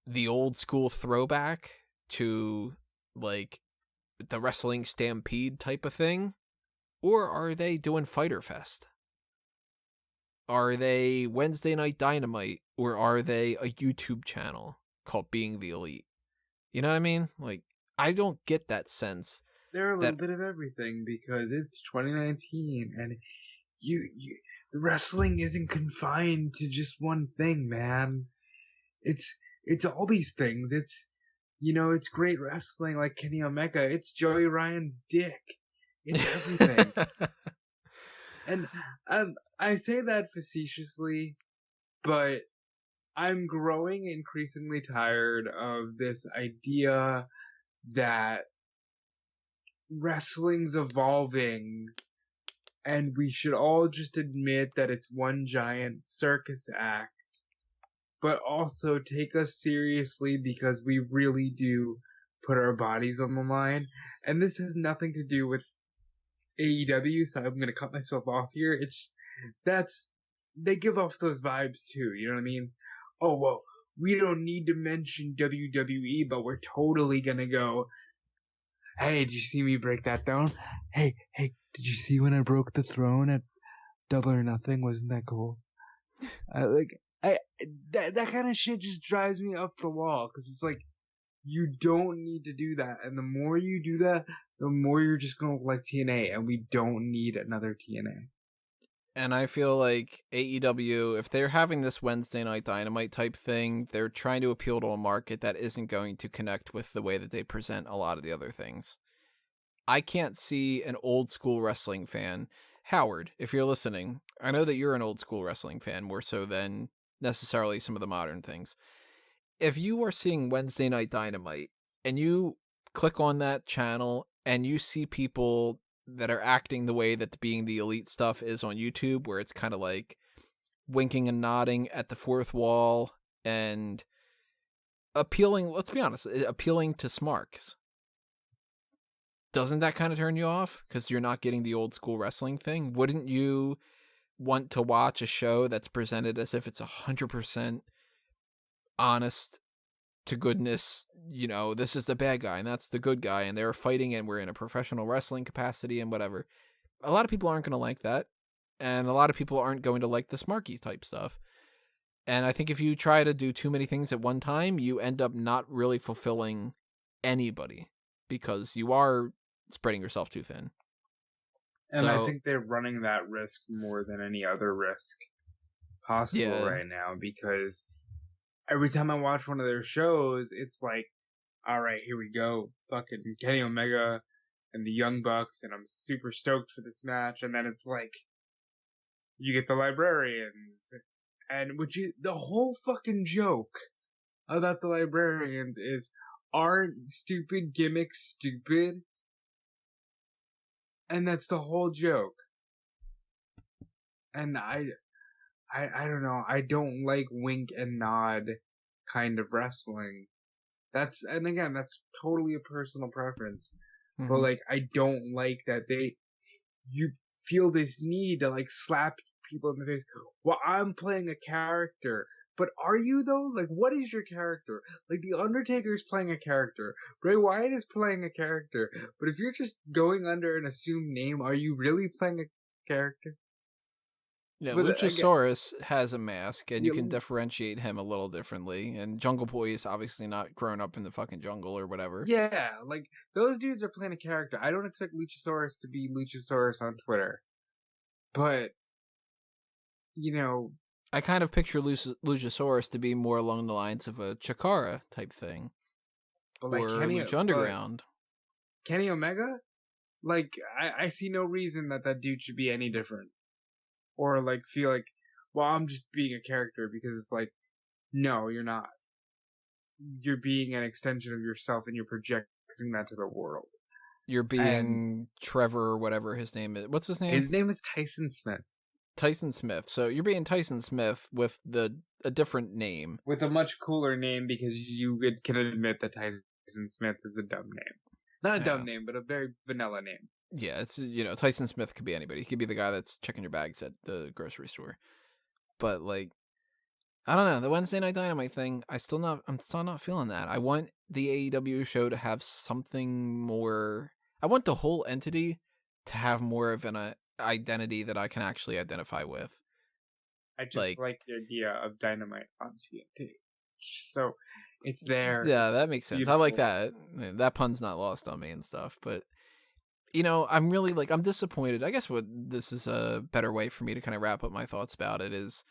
the old school throwback to like the wrestling stampede type of thing? Or are they doing Fyter Fest? Are they Wednesday Night Dynamite? Or are they a YouTube channel called Being the Elite? You know what I mean? Like, I don't get that sense. They're a little bit of everything because it's 2019 and the wrestling isn't confined to just one thing, man. It's all these things. It's great wrestling like Kenny Omega. It's Joey Ryan's dick. It's everything. And I say that facetiously, but I'm growing increasingly tired of this idea that wrestling's evolving and we should all just admit that it's one giant circus act but also take us seriously because we really do put our bodies on the line. And this has nothing to do with AEW, so I'm gonna cut myself off here. It's they give off those vibes too, you know what I mean? Oh well, we don't need to mention WWE, but we're totally gonna go, hey, did you see me break that throne? Hey, did you see when I broke the throne at Double or Nothing? Wasn't that cool? That kind of shit just drives me up the wall, because it's like, you don't need to do that, and the more you do that, the more you're just gonna look like TNA, and we don't need another TNA. And I feel like AEW, if they're having this Wednesday Night Dynamite type thing, they're trying to appeal to a market that isn't going to connect with the way that they present a lot of the other things. I can't see an old school wrestling fan. Howard, if you're listening, I know that you're an old school wrestling fan more so than necessarily some of the modern things. If you are seeing Wednesday Night Dynamite and you click on that channel and you see people that are acting the way that being the elite stuff is on YouTube, where it's kind of like winking and nodding at the fourth wall and appealing, let's be honest, appealing to smarks. Doesn't that kind of turn you off? Because you're not getting the old school wrestling thing? Wouldn't you want to watch a show that's presented as if it's 100% honest to goodness, you know, this is the bad guy and that's the good guy and they're fighting and we're in a professional wrestling capacity and whatever? A lot of people aren't going to like that, and a lot of people aren't going to like the smarky type stuff. And I think if you try to do too many things at one time, you end up not really fulfilling anybody, because you are spreading yourself too thin. And I think they're running that risk more than any other risk possible right now, because every time I watch one of their shows, it's like, all right, here we go, fucking Kenny Omega and the Young Bucks, and I'm super stoked for this match. And then it's like, you get the Librarians, and the whole fucking joke about the Librarians is, aren't stupid gimmicks stupid? And that's the whole joke. And I don't know. I don't like wink and nod kind of wrestling. That's totally a personal preference. Mm-hmm. But like, I don't like that you feel this need to like slap people in the face. Well, I'm playing a character. But are you though? Like, what is your character? Like, The Undertaker's playing a character. Bray Wyatt is playing a character. But if you're just going under an assumed name, are you really playing a character? Yeah, but Luchasaurus has a mask, and you can differentiate him a little differently. And Jungle Boy is obviously not grown up in the fucking jungle or whatever. Yeah, like, those dudes are playing a character. I don't expect Luchasaurus to be Luchasaurus on Twitter. But, you know, I kind of picture Luchasaurus to be more along the lines of a Chikara type thing. But like or Lucha Underground. Kenny Omega? Like, I see no reason that dude should be any different. Or, like, feel like, well, I'm just being a character, because it's like, no, you're not. You're being an extension of yourself, and you're projecting that to the world. You're being Trevor or whatever his name is. What's his name? His name is Tyson Smith. Tyson Smith. So you're being Tyson Smith with a different name. With a much cooler name, because you can admit that Tyson Smith is a dumb name. Not a dumb name, but a very vanilla name. Yeah, it's, you know, Tyson Smith could be anybody. He could be the guy that's checking your bags at the grocery store. But like, I don't know, the Wednesday Night Dynamite thing, I'm still not feeling that. I want the AEW show to have something more. I want the whole entity to have more of an identity that I can actually identify with. I just like the idea of Dynamite on TNT. So it's there. Yeah, that makes sense. Beautiful. I like that. That pun's not lost on me and stuff, but you know, I'm really like, I'm disappointed. I guess this is a better way for me to kind of wrap up my thoughts about it is,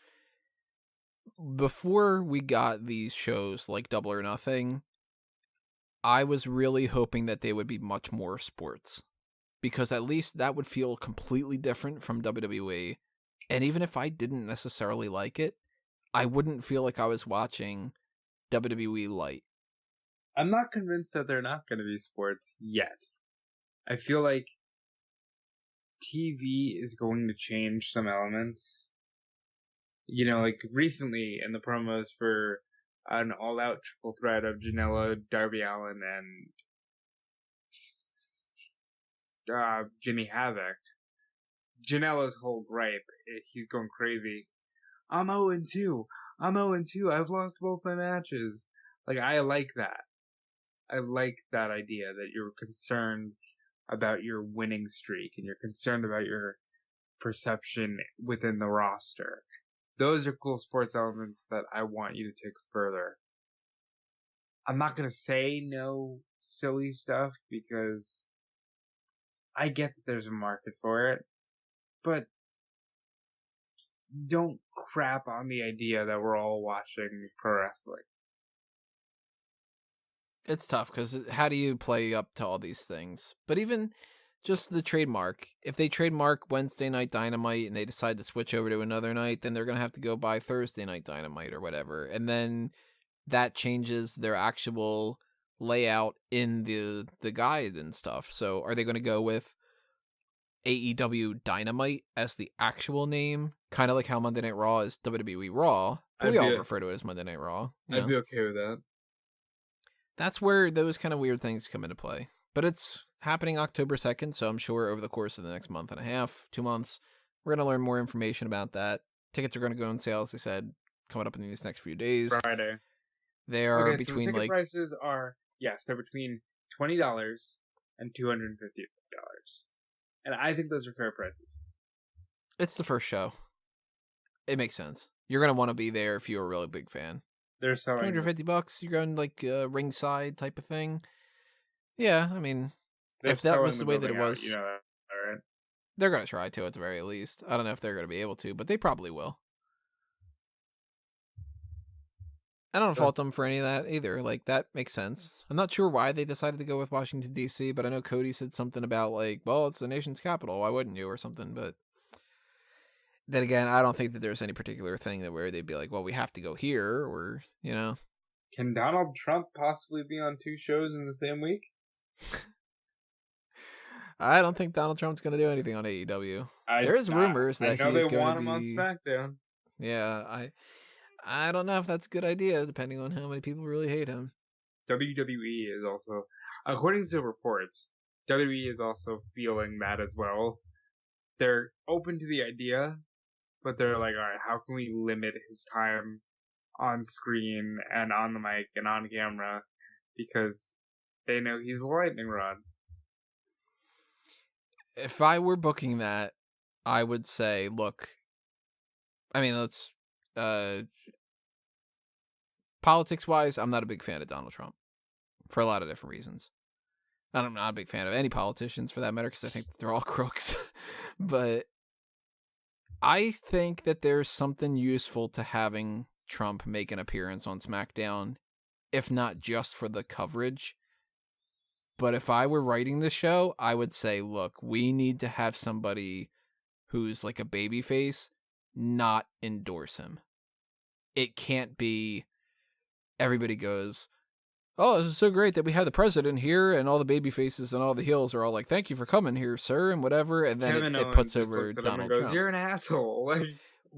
before we got these shows like Double or Nothing, I was really hoping that they would be much more sports, because at least that would feel completely different from WWE. And even if I didn't necessarily like it, I wouldn't feel like I was watching WWE Light. I'm not convinced that they're not going to be sports yet. I feel like TV is going to change some elements. like recently in the promos for an all-out triple threat of Janela, Darby Allin, and Jimmy Havoc. Janela's whole gripe, he's going crazy. I'm 0-2. I'm 0-2. I've lost both my matches. Like, I like that. I like that idea that you're concerned about your winning streak and you're concerned about your perception within the roster. Those are cool sports elements that I want you to take further. I'm not going to say no silly stuff because I get that there's a market for it, but don't crap on the idea that we're all watching pro wrestling. It's tough because how do you play up to all these things? But even just the trademark, if they trademark Wednesday Night Dynamite and they decide to switch over to another night, then they're going to have to go buy Thursday Night Dynamite or whatever. And then that changes their actual layout in the guide and stuff. So are they going to go with AEW Dynamite as the actual name? Kind of like how Monday Night Raw is WWE Raw. But we all refer to it as Monday Night Raw. I'd be okay with that. That's where those kind of weird things come into play. But it's happening October 2nd, so I'm sure over the course of the next month and a half, 2 months, we're going to learn more information about that. Tickets are going to go on sale, as I said, coming up in these next few days. Friday. They are between so ticket prices are, yes, they're between $20 and $250. And I think those are fair prices. It's the first show. It makes sense. You're going to want to be there if you're a really big fan. They're selling $250. You're going like ringside type of thing. Yeah, I mean, They're if that was the way that it out, was, you know that, right? they're going to try to at the very least. I don't know if they're going to be able to, but they probably will. I don't fault them for any of that either. Like, that makes sense. I'm not sure why they decided to go with Washington, D.C., but I know Cody said something about, like, well, it's the nation's capital. Why wouldn't you? Or something, but then again, I don't think that there's any particular thing that where they'd be like, well, we have to go here, or, you know. Can Donald Trump possibly be on 2 shows in the same week? I don't think Donald Trump's going to do anything on AEW. There's rumors that he's going to be... I know they want him on SmackDown. Yeah, I don't know if that's a good idea, depending on how many people really hate him. WWE is also, according to reports, WWE is also feeling that as well. They're open to the idea, but they're like, all right, how can we limit his time on screen and on the mic and on camera? Because they know he's a lightning rod. If I were booking that, I would say, look, I mean, let's, politics-wise, I'm not a big fan of Donald Trump for a lot of different reasons. I'm not a big fan of any politicians for that matter because I think they're all crooks. But I think that there's something useful to having Trump make an appearance on SmackDown, if not just for the coverage. But if I were writing the show, I would say, look, we need to have somebody who's like a babyface not endorse him. It can't be everybody goes, oh, this is so great that we have the president here, and all the baby faces and all the heels are all like, thank you for coming here, sir, and whatever, and then it puts over Donald Trump. You're an asshole.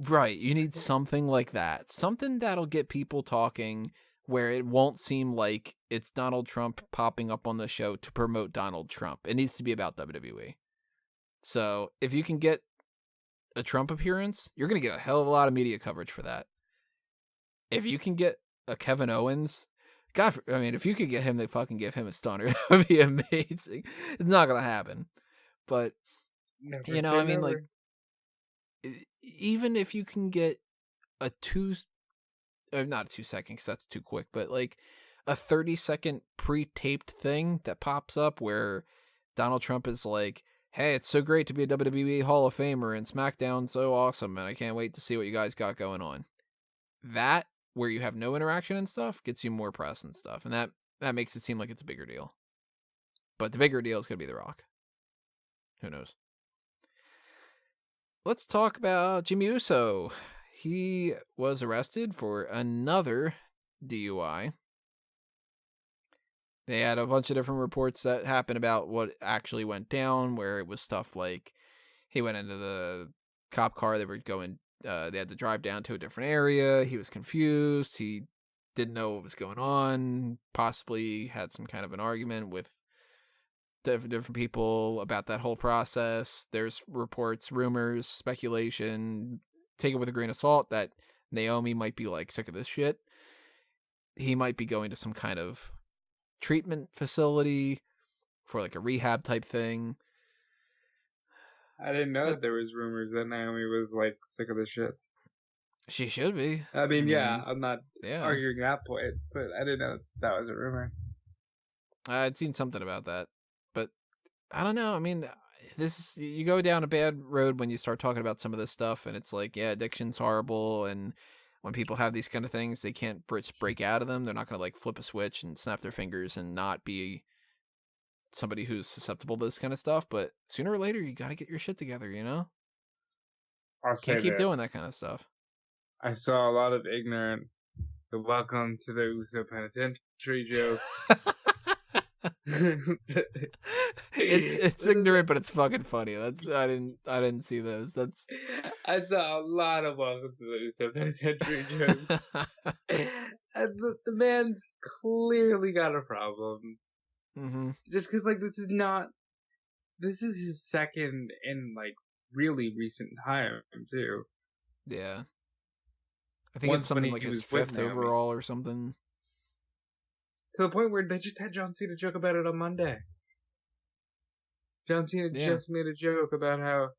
Right, you need something like that. Something that'll get people talking where it won't seem like it's Donald Trump popping up on the show to promote Donald Trump. It needs to be about WWE. So if you can get a Trump appearance, you're going to get a hell of a lot of media coverage for that. If you can get a Kevin Owens... God, I mean, if you could get him to fucking give him a stunner, that would be amazing. It's not going to happen. But, never, you know, I mean, never. Like, even if you can get a not a 2 second, because that's too quick, but like a 30-second pre-taped thing that pops up where Donald Trump is like, hey, it's so great to be a WWE Hall of Famer and SmackDown so awesome, and I can't wait to see what you guys got going on. That, where you have no interaction and stuff, gets you more press and stuff, and that makes it seem like it's a bigger deal. But the bigger deal is going to be The Rock. Who knows? Let's talk about Jimmy Uso. He was arrested for another DUI. They had a bunch of different reports that happened about what actually went down, where it was stuff like he went into the cop car, they were going they had to drive down to a different area. He was confused. He didn't know what was going on. Possibly had some kind of an argument with different people about that whole process. There's reports, rumors, speculation. Take it with a grain of salt that Naomi might be like sick of this shit. He might be going to some kind of treatment facility for like a rehab type thing. I didn't know that there was rumors that Naomi was like sick of the shit. She should be. I mean, yeah, I'm not yeah. arguing that point, but I didn't know that was a rumor. I'd seen something about that, but I don't know. I mean, you go down a bad road when you start talking about some of this stuff, and it's like, yeah, addiction's horrible, and when people have these kind of things, they can't break out of them. They're not going to like flip a switch and snap their fingers and not be somebody who's susceptible to this kind of stuff. But sooner or later, you got to get your shit together, you know? Can't keep doing that kind of stuff. I saw a lot of ignorant welcome to the USO penitentiary jokes. it's ignorant, but it's fucking funny. I didn't see those. I saw a lot of welcome to the USO penitentiary jokes. And the man's clearly got a problem. Mm-hmm. Just because, like, this is his second in like really recent time too. Yeah. I think it's something like his 5th overall or something. To the point where they just had John Cena joke about it on Monday. John Cena just made a joke about how,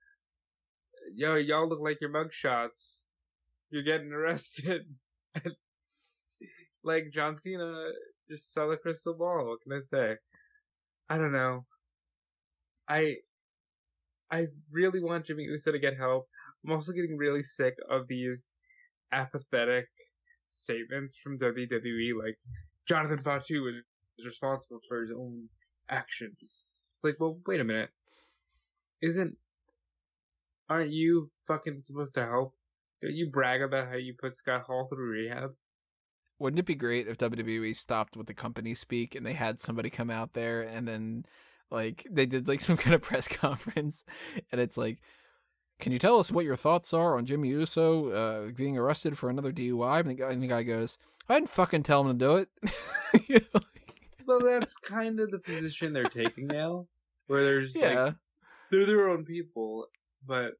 y'all look like your mugshots. You're getting arrested. Like, John Cena just saw the crystal ball. What can I say? I don't know. I really want Jimmy Uso to get help. I'm also getting really sick of these apathetic statements from WWE, like Jonathan Fatu is responsible for his own actions. It's like, well, wait a minute. Aren't you fucking supposed to help? Don't you brag about how you put Scott Hall through rehab? Wouldn't it be great if WWE stopped with the company speak and they had somebody come out there and then like they did like some kind of press conference and it's like, can you tell us what your thoughts are on Jimmy Uso being arrested for another DUI? And the guy goes, I didn't fucking tell him to do it. You know? Well, that's kind of the position they're taking now, where there's like, they're their own people, but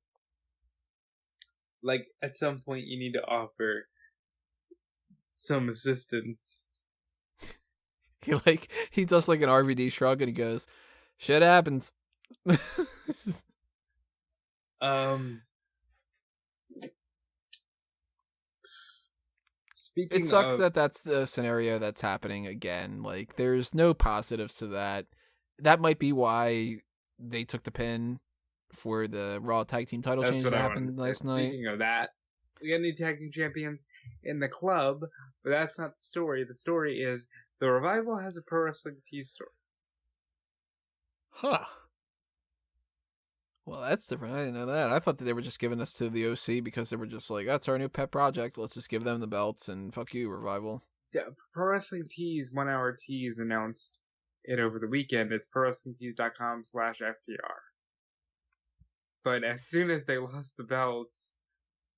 like at some point you need to offer some assistance. He does like an RVD shrug and he goes, shit happens. It sucks that that's the scenario that's happening again. Like, there's no positives to that. That might be why they took the pin for the Raw Tag Team title change that happened last night. Speaking of that, we got new tag team champions in the club, but that's not the story. The story is the Revival has a Pro Wrestling Tees story. Huh. Well, that's different. I didn't know that. I thought that they were just giving us to the OC because they were just like, that's our new pet project. Let's just give them the belts and fuck you, Revival. Yeah, Pro Wrestling Tees 1 Hour Tees announced it over the weekend. It's prowrestlingtees.com/FTR. But as soon as they lost the belts,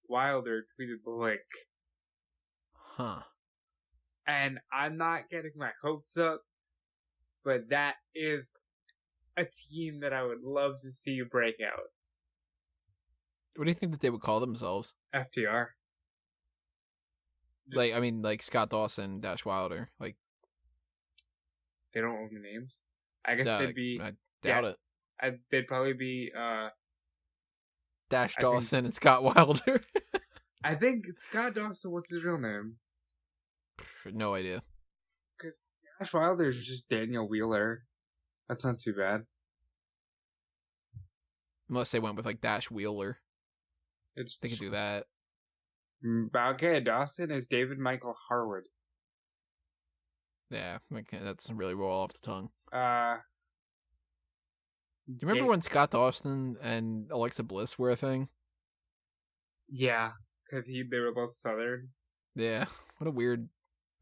Wilder tweeted the link. Huh. And I'm not getting my hopes up, but that is a team that I would love to see break out. What do you think that they would call themselves? FTR. Like, I mean, like Scott Dawson, Dash Wilder. Like, they don't own the names. I guess they'd be. I doubt it. They'd probably be Dash Dawson and Scott Wilder. I think Scott Dawson. What's his real name? No idea. Because Dash Wilder is just Daniel Wheeler. That's not too bad. Unless they went with like Dash Wheeler. They could do that. Okay, Dawson is David Michael Harwood. Yeah, that's really roll off the tongue. Do you remember when Scott Dawson and Alexa Bliss were a thing? Yeah, because they were both Southern. Yeah, what a weird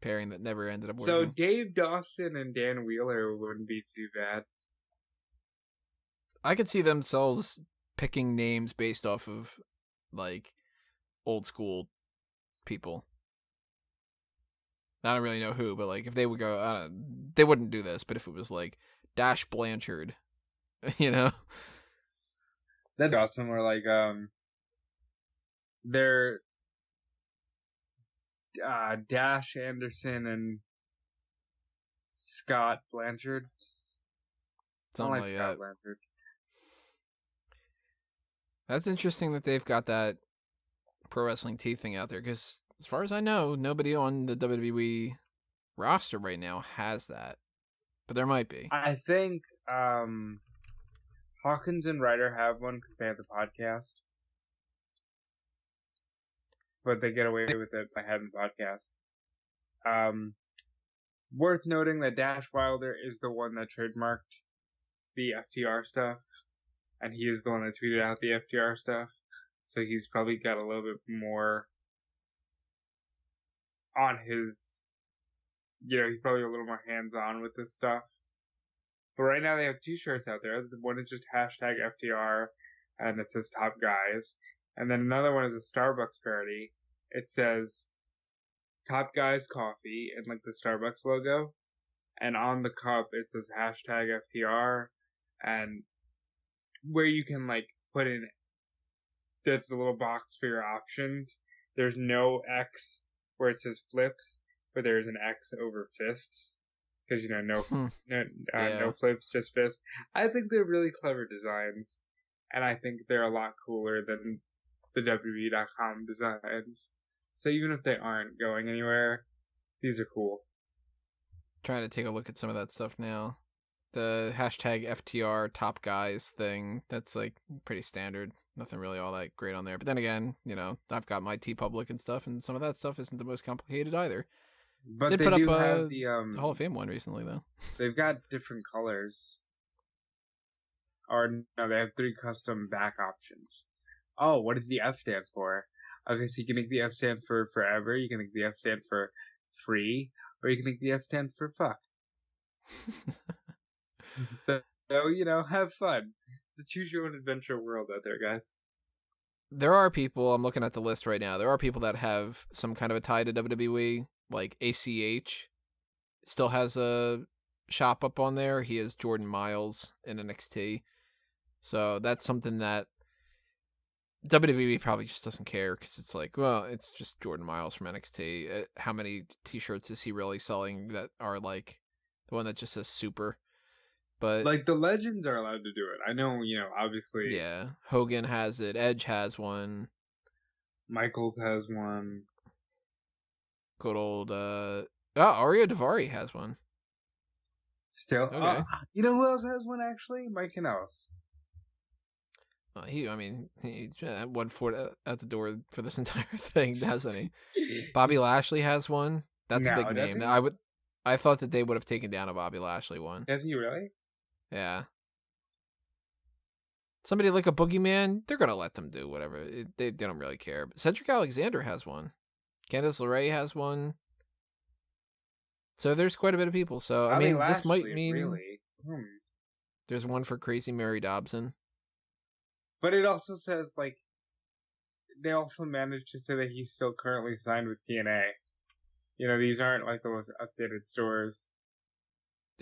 pairing that never ended up working. So Dave Dawson and Dan Wheeler wouldn't be too bad. I could see themselves picking names based off of like old school people. I don't really know who, but like if they would go, they wouldn't do this. But if it was like Dash Blanchard, you know, That'd be awesome. Or like they're Dash Anderson and Scott Blanchard. I something don't like Scott that. Blanchard. That's interesting that they've got that pro wrestling T thing out there, because as far as I know, nobody on the WWE roster right now has that, but there might be. I think Hawkins and Ryder have one because they have the podcast, but they get away with it by having the podcast. Worth noting that Dash Wilder is the one that trademarked the FTR stuff, and he is the one that tweeted out the FTR stuff, so he's probably got a little bit more on his, he's probably a little more hands-on with this stuff. But right now they have two shirts out there. One is just hashtag FTR, and it says Top Guys. And then another one is a Starbucks parody. It says Top Guys Coffee and like the Starbucks logo. And on the cup it says hashtag FTR. And where you can like put in, that's a little box for your options. There's no X where it says flips, but there's an X over fists. Because, no flips, just fists. I think they're really clever designs. And I think they're a lot cooler than the WWE.com designs. So even if they aren't going anywhere, these are cool. Trying to take a look at some of that stuff now. The hashtag FTR Top Guys thing, that's like pretty standard. Nothing really all that great on there. But then again, I've got my TeePublic and stuff, and some of that stuff isn't the most complicated either. But they they put do up have the Hall of Fame one recently, though. They've got different colors. Or no, they have 3 custom back options. Oh, what does the F stand for? Okay, so you can make the F stand for forever, you can make the F stand for free, or you can make the F stand for fuck. So, have fun. It's a choose your own adventure world out there, guys. There are people, I'm looking at the list right now, there are people that have some kind of a tie to WWE. Like ACH still has a shop up on there. He is Jordan Miles in NXT. So that's something that WWE probably just doesn't care, because it's like, well, it's just Jordan Miles from NXT. How many t-shirts is he really selling that are like the one that just says super? But like the legends are allowed to do it. I know, obviously. Yeah, Hogan has it. Edge has one. Michaels has one. Good old Aria Daivari has one. Still, okay. You know who else has one actually? Mike Kanellis. He's one foot at the door for this entire thing, doesn't he? Bobby Lashley has one. That's a big name. I thought that they would have taken down a Bobby Lashley one. Does he really? Yeah. Somebody like a Boogeyman, they're gonna let them do whatever. They don't really care. But Cedric Alexander has one. Candice LeRae has one. So there's quite a bit of people. So I mean, this might mean really? There's one for Crazy Mary Dobson. But it also says like they also managed to say that he's still currently signed with TNA. These aren't like the most updated stores.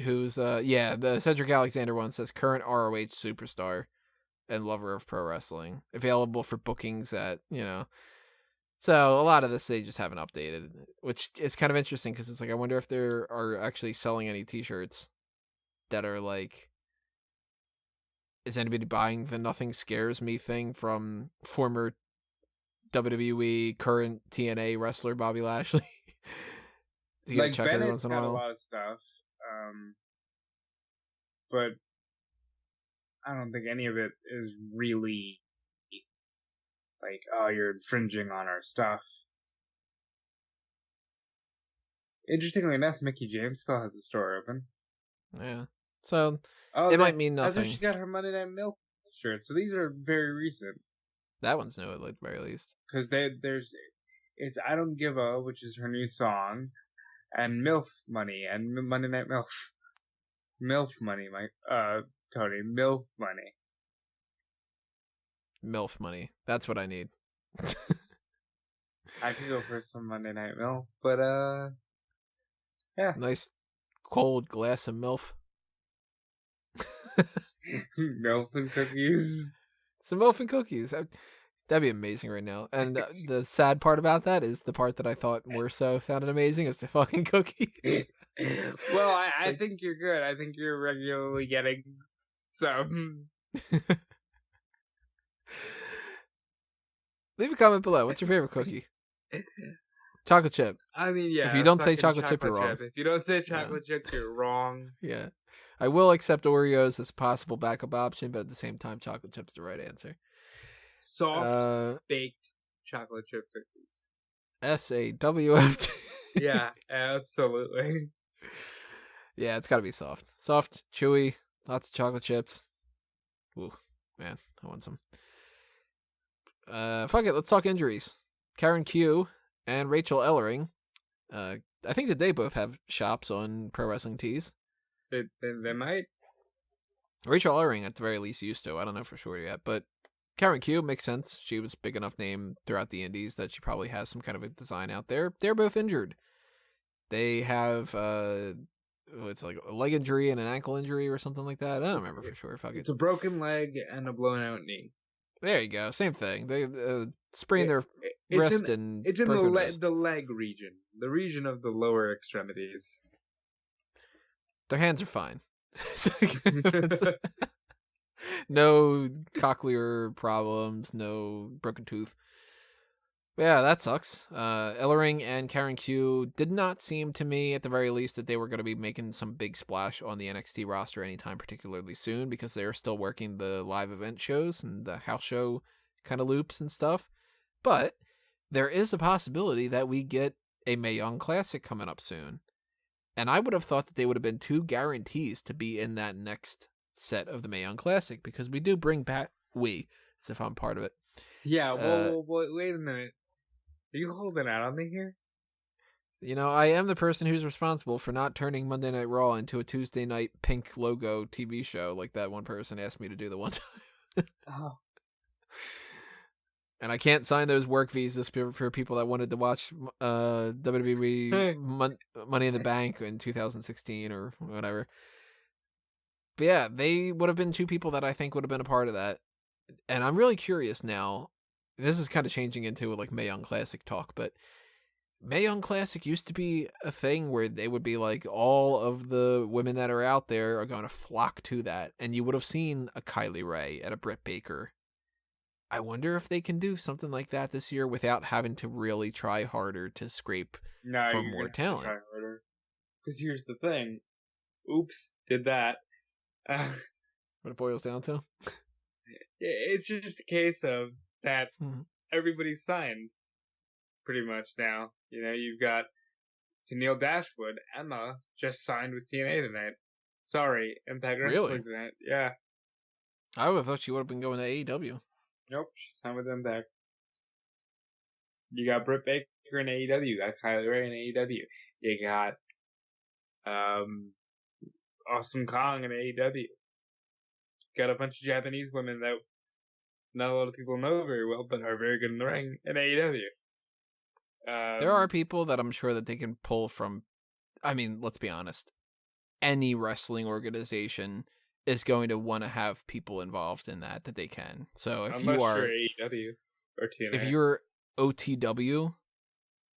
Who's the Cedric Alexander one says current ROH superstar and lover of pro wrestling, available for bookings at So a lot of this they just haven't updated, which is kind of interesting, because it's like, I wonder if they are actually selling any t-shirts that are like, is anybody buying the Nothing Scares Me thing from former WWE, current TNA wrestler Bobby Lashley? You like check every Bennett's once in a while. a lot of stuff, but I don't think any of it is really like, oh, you're infringing on our stuff. Interestingly enough, Mickie James still has a store open. Yeah. So it might mean nothing. That's where she got her Monday Night Milk shirt. So these are very recent. That one's new, at the very least. Because it's I Don't Give a, which is her new song, and MILF Money, and Monday Night MILF. MILF Money, Tony. MILF Money. MILF money. That's what I need. I could go for some Monday Night Milk, but yeah. Nice cold glass of MILF. Milk and cookies. Some MILF and cookies. That'd be amazing right now. And the sad part about that is the part that I thought more so sounded amazing is the fucking cookies. Well, I think you're good. I think you're regularly getting some. Leave a comment below. What's your favorite cookie? Chocolate chip. I mean, yeah. If you don't say fucking chocolate chip, you're wrong. If you don't say chocolate chip, you're wrong. Yeah. I will accept Oreos as a possible backup option, but at the same time, chocolate chip's the right answer. Soft baked chocolate chip cookies. SAWFT. Yeah, absolutely. Yeah, it's got to be soft. Soft, chewy, lots of chocolate chips. Ooh, man, I want some. Fuck it, let's talk injuries. Karen Q and Rachel Ellering. I think that they both have shops on Pro Wrestling Tees. They might. Rachel Ellering, at the very least, used to. I don't know for sure yet, but Karen Q makes sense. She was a big enough name throughout the indies that she probably has some kind of a design out there. They're both injured. They have it's like a leg injury and an ankle injury or something like that. I don't remember for sure. Fuck it. It's a broken leg and a blown out knee. There you go. Same thing. They sprained their wrist and it's in broke their nose. the leg region, the region of the lower extremities. Their hands are fine. No cochlear problems, no broken tooth. But yeah, that sucks. Ellering and Karen Q did not seem to me, at the very least, that they were going to be making some big splash on the NXT roster anytime particularly soon, because they are still working the live event shows and the house show kind of loops and stuff. But there is a possibility that we get a Mae Young Classic coming up soon. And I would have thought that they would have been 2 guarantees to be in that next set of the Mae Young Classic, because we do bring back as if I'm part of it. Yeah, well, wait a minute. Are you holding out on me here? You know, I am the person who's responsible for not turning Monday Night Raw into a Tuesday night pink logo TV show like that one person asked me to do the one time. Oh. And I can't sign those work visas for people that wanted to watch WWE Money in the Bank in 2016 or whatever. But yeah, they would have been 2 people that I think would have been a part of that. And I'm really curious now. This is kind of changing into like Mae Young Classic talk, but Mae Young Classic used to be a thing where they would be like, all of the women that are out there are going to flock to that. And you would have seen a Kylie Ray and a Britt Baker. I wonder if they can do something like that this year without having to really try harder to scrape for more talent. Try harder. Because here's the thing. Oops, did that. What it boils down to? It's just a case of that everybody's signed pretty much now. You know, you've got Tennille Dashwood. Emma just signed with TNA tonight. Sorry, Impact Wrestling tonight. Yeah. I would have thought she would have been going to AEW. Nope, she signed with Impact. You got Britt Baker in AEW. You got Kylie Ray in AEW. You got Awesome Kong in AEW. Got a bunch of Japanese women that not a lot of people know very well, but are very good in the ring in AEW. There are people that I'm sure that they can pull from. I mean, let's be honest. Any wrestling organization is going to want to have people involved in that they can. So if unless you are you're AEW or TNA, if you're OTW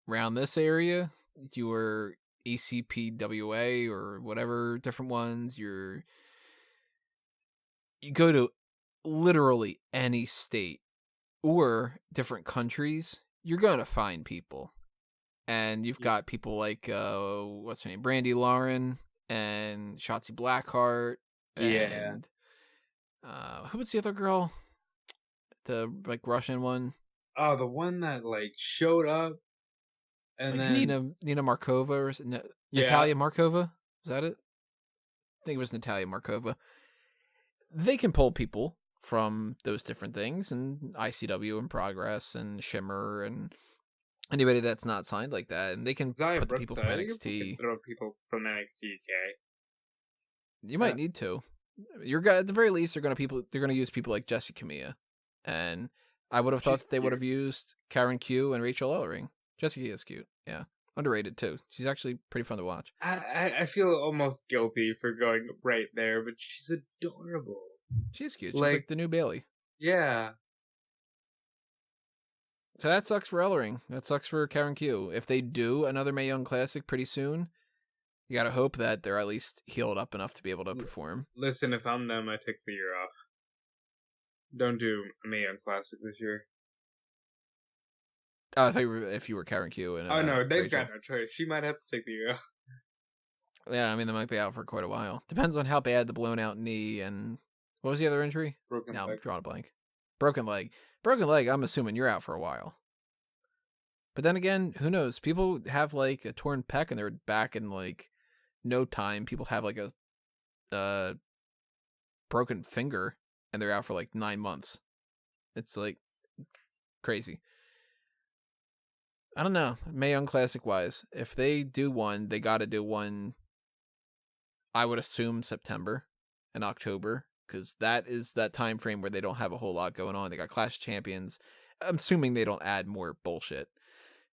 around this area, you are ECPWA or whatever different ones. You go to literally any state or different countries, you're going to find people. And you've got people like, what's her name? Brandy Lauren and Shotzi Blackheart. And, who was the other girl? The, like, Russian one? Oh, the one that, like, showed up. And like then Nina Markova or Natalia Markova? Is that it? I think it was Natalia Markova. They can pull people from those different things, and ICW and Progress and Shimmer and anybody that's not signed like that, and they can put the people from NXT. You can throw people from NXT UK. You might need to. At the very least, they're gonna use people like Jessie Camilla, and I would have thought She's that they would cute. have used Karen Q and Rachel Ellering. Jessica is cute. Yeah. Underrated, too. She's actually pretty fun to watch. I feel almost guilty for going right there, but she's adorable. She's cute. She's like Like, the new Bailey. yeah. So that sucks for Ellering. That sucks for Karen Q. If they do another Mae Young Classic pretty soon, you gotta hope that they're at least healed up enough to be able to perform. Listen, if I'm them, I take the year off. Don't do a Mae Young Classic this year. Oh, I thought if you were Karen Q and Oh no, they've Rachel. got no choice. She might have to take the year off. Yeah, I mean, they might be out for quite a while. Depends on how bad the blown out knee and what was the other injury? Broken No, I'm leg. drawing a blank. Broken leg. Broken leg, I'm assuming you're out for a while. But then again, who knows? People have like a torn pec and they're back in like no time. People have like a broken finger and they're out for like 9 months. It's like crazy. I don't know. Mae Young Classic wise, if they do one, they got to do one. I would assume September and October, because that is that time frame where they don't have a whole lot going on. They got Clash of Champions. I'm assuming they don't add more bullshit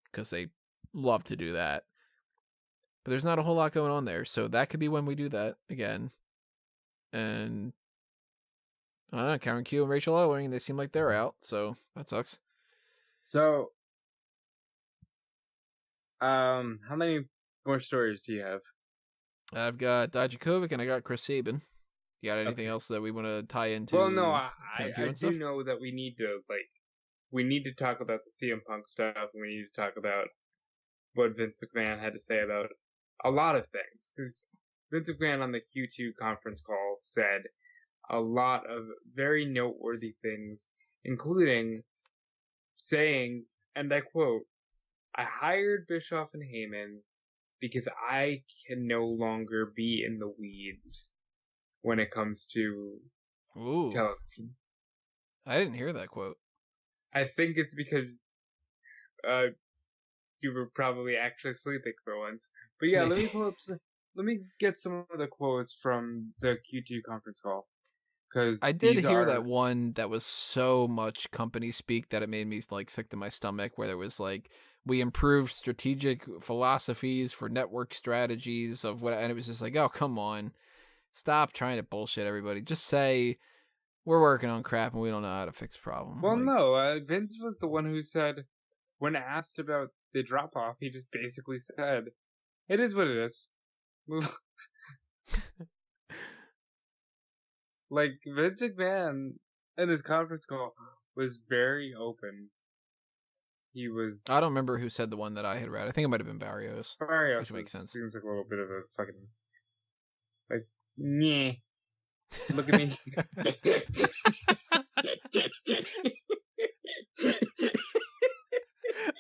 because they love to do that. But there's not a whole lot going on there, so that could be when we do that again. And I don't know, Karen Q and Rachel Ellering, they seem like they're out, so that sucks. So, how many more stories do you have? I've got Dijakovic and I got Chris Sabin. You got anything Okay. else that we want to tie into? Well, no, Karen Q I and do stuff? know that we need to talk about the CM Punk stuff, and we need to talk about what Vince McMahon had to say about a lot of things. Because Vince McMahon on the Q2 conference call said a lot of very noteworthy things, including saying, and I quote, "I hired Bischoff and Heyman because I can no longer be in the weeds when it comes to Ooh, television." I didn't hear that quote. I think it's because you were probably actually sleeping for once. But yeah, let me pull up. Let me get some of the quotes from the Q2 conference call, because I did hear that one that was so much company speak that it made me like sick to my stomach, where there was like, we improved strategic philosophies for network strategies of what, and it was just like, oh, come on, stop trying to bullshit everybody. Just say we're working on crap and we don't know how to fix problem. Well, like, no, Vince was the one who said, when asked about the drop off, he just basically said, "It is what it is." Like, Vince McMahon in his conference call was very open. He was. I don't remember who said the one that I had read. I think it might have been Barrios. Barrios Which makes sense. seems like a little bit of a fucking. Like, yeah. Look at me.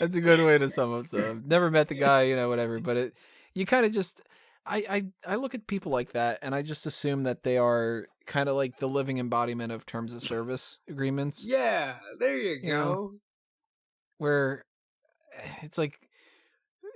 That's a good way to sum up. So I've never met the guy, whatever. But you kind of just, I look at people like that, and I just assume that they are kind of like the living embodiment of terms of service agreements. Yeah, there you go. Where it's like,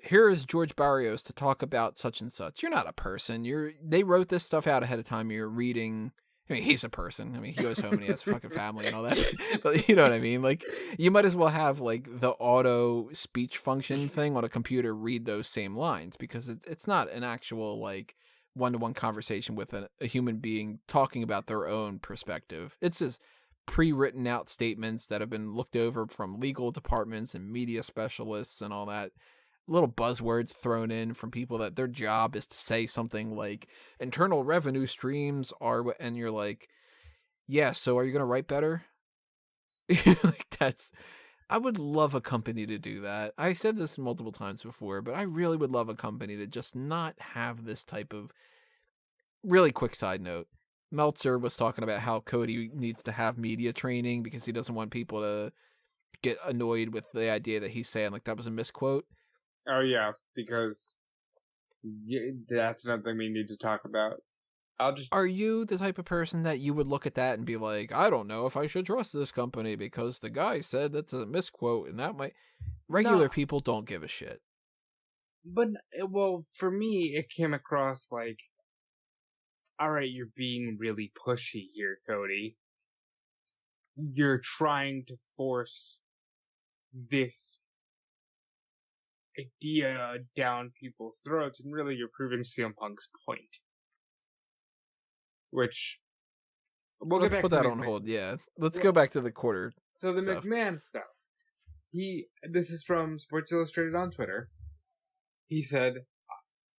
here is George Barrios to talk about such and such. You're not a person. They wrote this stuff out ahead of time. You're reading. I mean, he's a person. I mean, he goes home and he has a fucking family and all that. But you know what I mean? Like, you might as well have like the auto speech function thing on a computer read those same lines, because it's not an actual like one-to-one conversation with a human being talking about their own perspective. It's just pre-written out statements that have been looked over from legal departments and media specialists and all that. Little buzzwords thrown in from people that their job is to say something like internal revenue streams are, and you're like, yeah, so are you going to write better? Like, I would love a company to do that. I said this multiple times before, but I really would love a company to just not have this type of. Really quick side note. Meltzer was talking about how Cody needs to have media training because he doesn't want people to get annoyed with the idea that he's saying like that was a misquote. Oh yeah, because that's nothing we need to talk about. Are you the type of person that you would look at that and be like, I don't know if I should trust this company because the guy said that's a misquote and that might. Regular people don't give a shit. But, well, for me, it came across like, alright, you're being really pushy here, Cody. you're trying to force this idea down people's throats, and really you're proving CM Punk's point. Which, Let's put that on hold, yeah. Let's go back to the quarter. So the stuff. McMahon stuff. This is from Sports Illustrated on Twitter. He said,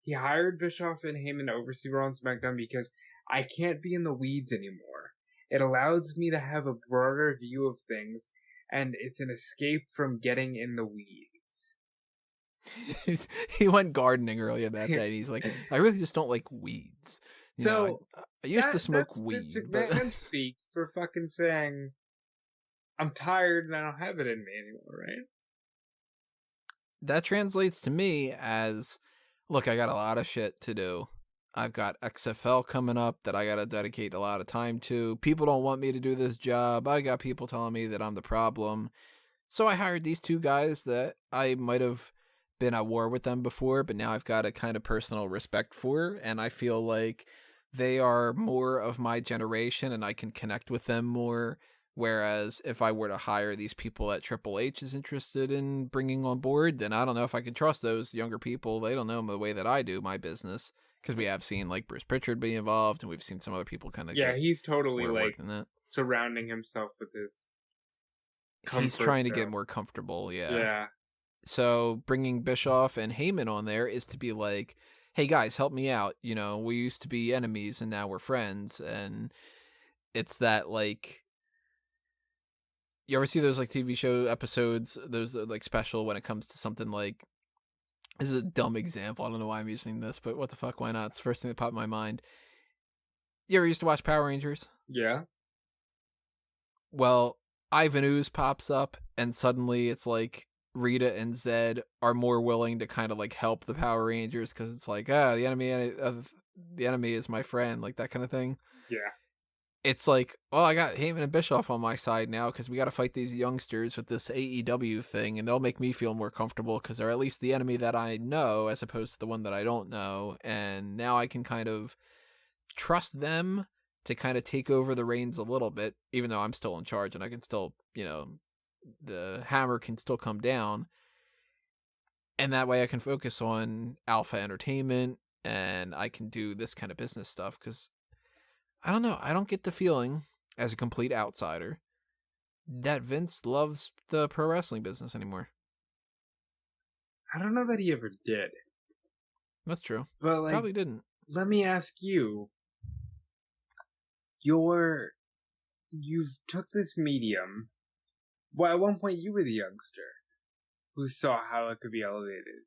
he hired Bischoff and Heyman to oversee Raw and SmackDown because I can't be in the weeds anymore. It allows me to have a broader view of things, and it's an escape from getting in the weeds. He went gardening earlier that day, and he's like, I really just don't like weeds. I used to smoke weed. That's McMahon speak for fucking saying, I'm tired and I don't have it in me anymore, right? That translates to me as, look, I got a lot of shit to do. I've got XFL coming up that I got to dedicate a lot of time to. People don't want me to do this job. I got people telling me that I'm the problem. So I hired these two guys that I might have been at war with them before, but now I've got a kind of personal respect for, and I feel like they are more of my generation and I can connect with them more. Whereas if I were to hire these people that Triple H is interested in bringing on board, then I don't know if I can trust those younger people. They don't know the way that I do my business, because we have seen like Bruce Pritchard be involved, and we've seen some other people kind of he's totally like surrounding himself with his comfort. He's trying to get more comfortable. Yeah. So bringing Bischoff and Heyman on there is to be like, hey guys, help me out. You know, we used to be enemies and now we're friends. And it's that like, you ever see those like TV show episodes, those like special when it comes to something like, this is a dumb example. I don't know why I'm using this, but what the fuck, why not? It's the first thing that popped in my mind. You ever used to watch Power Rangers? Yeah. Well, Ivan Ooze pops up and suddenly it's like Rita and Zed are more willing to kind of like help the Power Rangers because it's like, the enemy is my friend, like that kind of thing. Yeah. It's like, well, I got Heyman and Bischoff on my side now because we got to fight these youngsters with this AEW thing, and they'll make me feel more comfortable because they're at least the enemy that I know as opposed to the one that I don't know. And now I can kind of trust them to kind of take over the reins a little bit, even though I'm still in charge and I can still, the hammer can still come down. And that way I can focus on Alpha Entertainment and I can do this kind of business stuff because I don't know. I don't get the feeling, as a complete outsider, that Vince loves the pro wrestling business anymore. I don't know that he ever did. That's true. But like, probably didn't. Let me ask you. You took this medium. Well, at one point you were the youngster who saw how it could be elevated.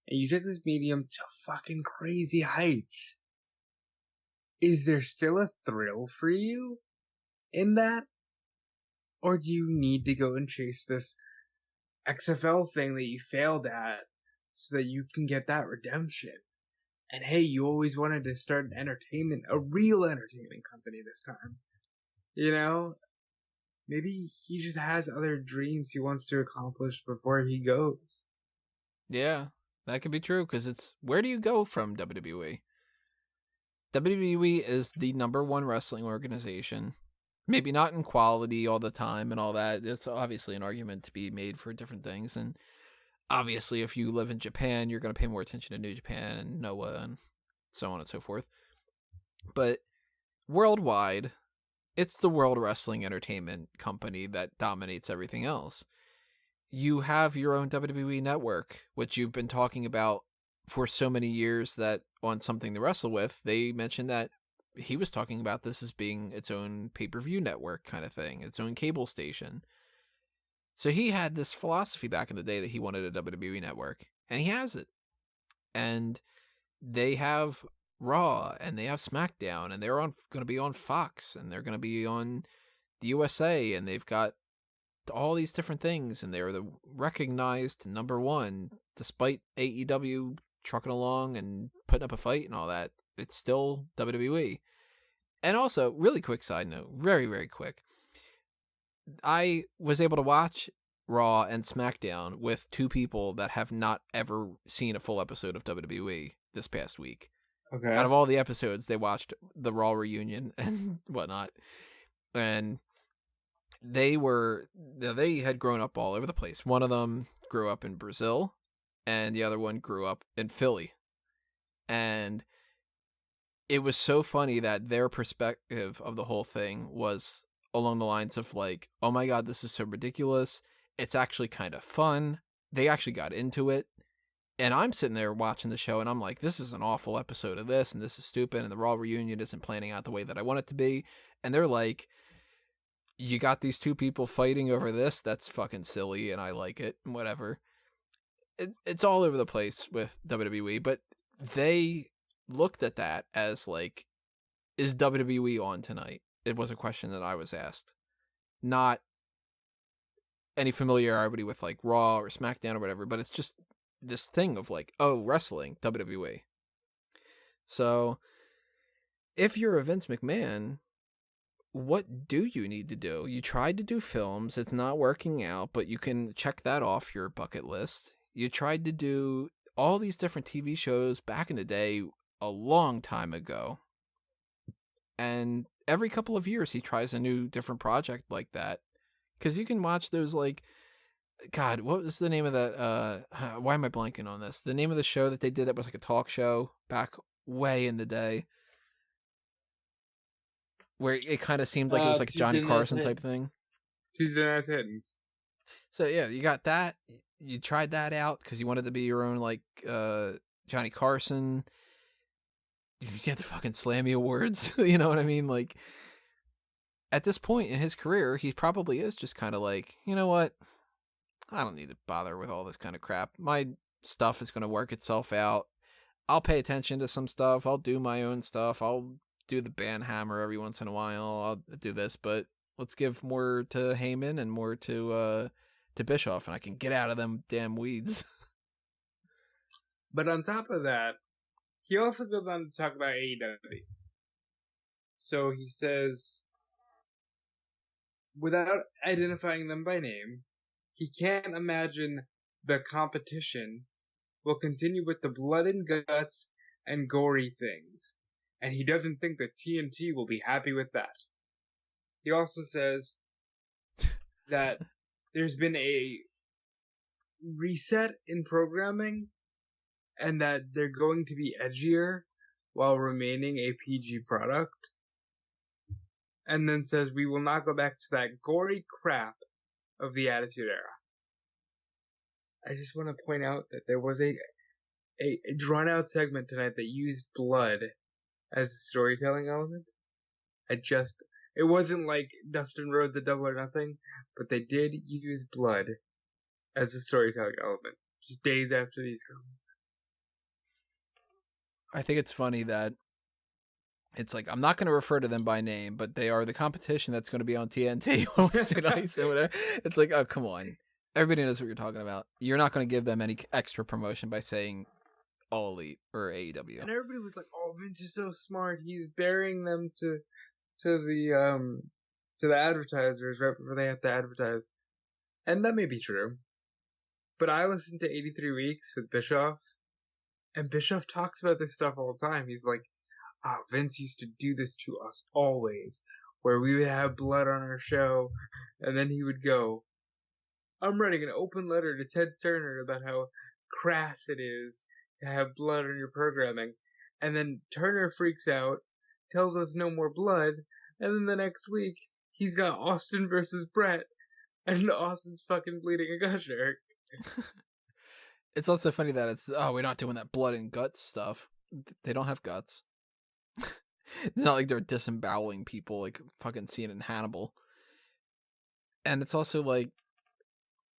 And you took this medium to fucking crazy heights. Is there still a thrill for you in that? Or do you need to go and chase this XFL thing that you failed at so that you can get that redemption? And hey, you always wanted to start a real entertainment company this time. Maybe he just has other dreams he wants to accomplish before he goes. Yeah, that could be true, because where do you go from WWE? WWE is the #1 wrestling organization. Maybe not in quality all the time and all that. There's obviously an argument to be made for different things. And obviously, if you live in Japan, you're going to pay more attention to New Japan and Noah and so on and so forth. But worldwide, it's the World Wrestling Entertainment Company that dominates everything else. You have your own WWE Network, which you've been talking about for so many years that on Something to Wrestle With, they mentioned that he was talking about this as being its own pay-per-view network kind of thing, its own cable station. So he had this philosophy back in the day that he wanted a WWE network, and he has it. And they have Raw, and they have SmackDown, and they're going to be on Fox, and they're going to be on the USA, and they've got all these different things, and they're the recognized #1, despite AEW trucking along and putting up a fight and all that. It's still WWE. And also, really quick side note, very, very quick. I was able to watch Raw and SmackDown with two people that have not ever seen a full episode of WWE this past week. Okay. Out of all the episodes, they watched the Raw reunion and whatnot. And they had grown up all over the place. One of them grew up in Brazil, and the other one grew up in Philly. And it was so funny that their perspective of the whole thing was along the lines of like, oh my God, this is so ridiculous. It's actually kind of fun. They actually got into it. And I'm sitting there watching the show and I'm like, this is an awful episode of this and this is stupid and the Raw reunion isn't planning out the way that I want it to be. And they're like, you got these two people fighting over this? That's fucking silly and I like it and whatever. It's all over the place with WWE, but they looked at that as like, is WWE on tonight? It was a question that I was asked. Not any familiarity with like Raw or SmackDown or whatever, but it's just this thing of like, oh, wrestling, WWE. So if you're a Vince McMahon, what do you need to do? You tried to do films, it's not working out, but you can check that off your bucket list. You tried to do all these different TV shows back in the day a long time ago. And every couple of years he tries a new different project like that. Because you can watch those like, God, what was the name of that? Why am I blanking on this? The name of the show that they did that was like a talk show back way in the day. Where it kind of seemed like it was like a Johnny Carson type thing. Tuesday Night Titans. So yeah, you got that. You tried that out because you wanted to be your own like Johnny Carson. You had the fucking Slammy Awards. You know what I mean? Like at this point in his career, he probably is just kind of like, you know what? I don't need to bother with all this kind of crap. My stuff is going to work itself out. I'll pay attention to some stuff. I'll do my own stuff. I'll do the band hammer every once in a while. I'll do this, but let's give more to Heyman and more to Bischoff, and I can get out of them damn weeds. But on top of that, he also goes on to talk about AEW. So he says, without identifying them by name, he can't imagine the competition will continue with the blood and guts and gory things. And he doesn't think that TNT will be happy with that. He also says that there's been a reset in programming and that they're going to be edgier while remaining a PG product. And then says we will not go back to that gory crap of the Attitude Era. I just want to point out that there was a drawn out segment tonight that used blood as a storytelling element. It wasn't like Dustin Rhodes at Double or Nothing, but they did use blood as a storytelling element, just days after these comments. I think it's funny that it's like, I'm not going to refer to them by name, but they are the competition that's going to be on TNT on Wednesday nights or whatever. It's like, oh, come on. Everybody knows what you're talking about. You're not going to give them any extra promotion by saying All Elite or AEW. And everybody was like, "Oh, Vince is so smart. He's burying them to the advertisers right before they have to advertise." And that may be true. But I listened to 83 Weeks with Bischoff, and Bischoff talks about this stuff all the time. He's like, Vince used to do this to us always, where we would have blood on our show, and then he would go, I'm writing an open letter to Ted Turner about how crass it is to have blood on your programming. And then Turner freaks out, tells us no more blood, and then the next week, he's got Austin versus Brett, and Austin's fucking bleeding a gut shark. It's also funny that it's, we're not doing that blood and guts stuff. They don't have guts. It's not like they're disemboweling people like fucking seeing in Hannibal. And it's also like,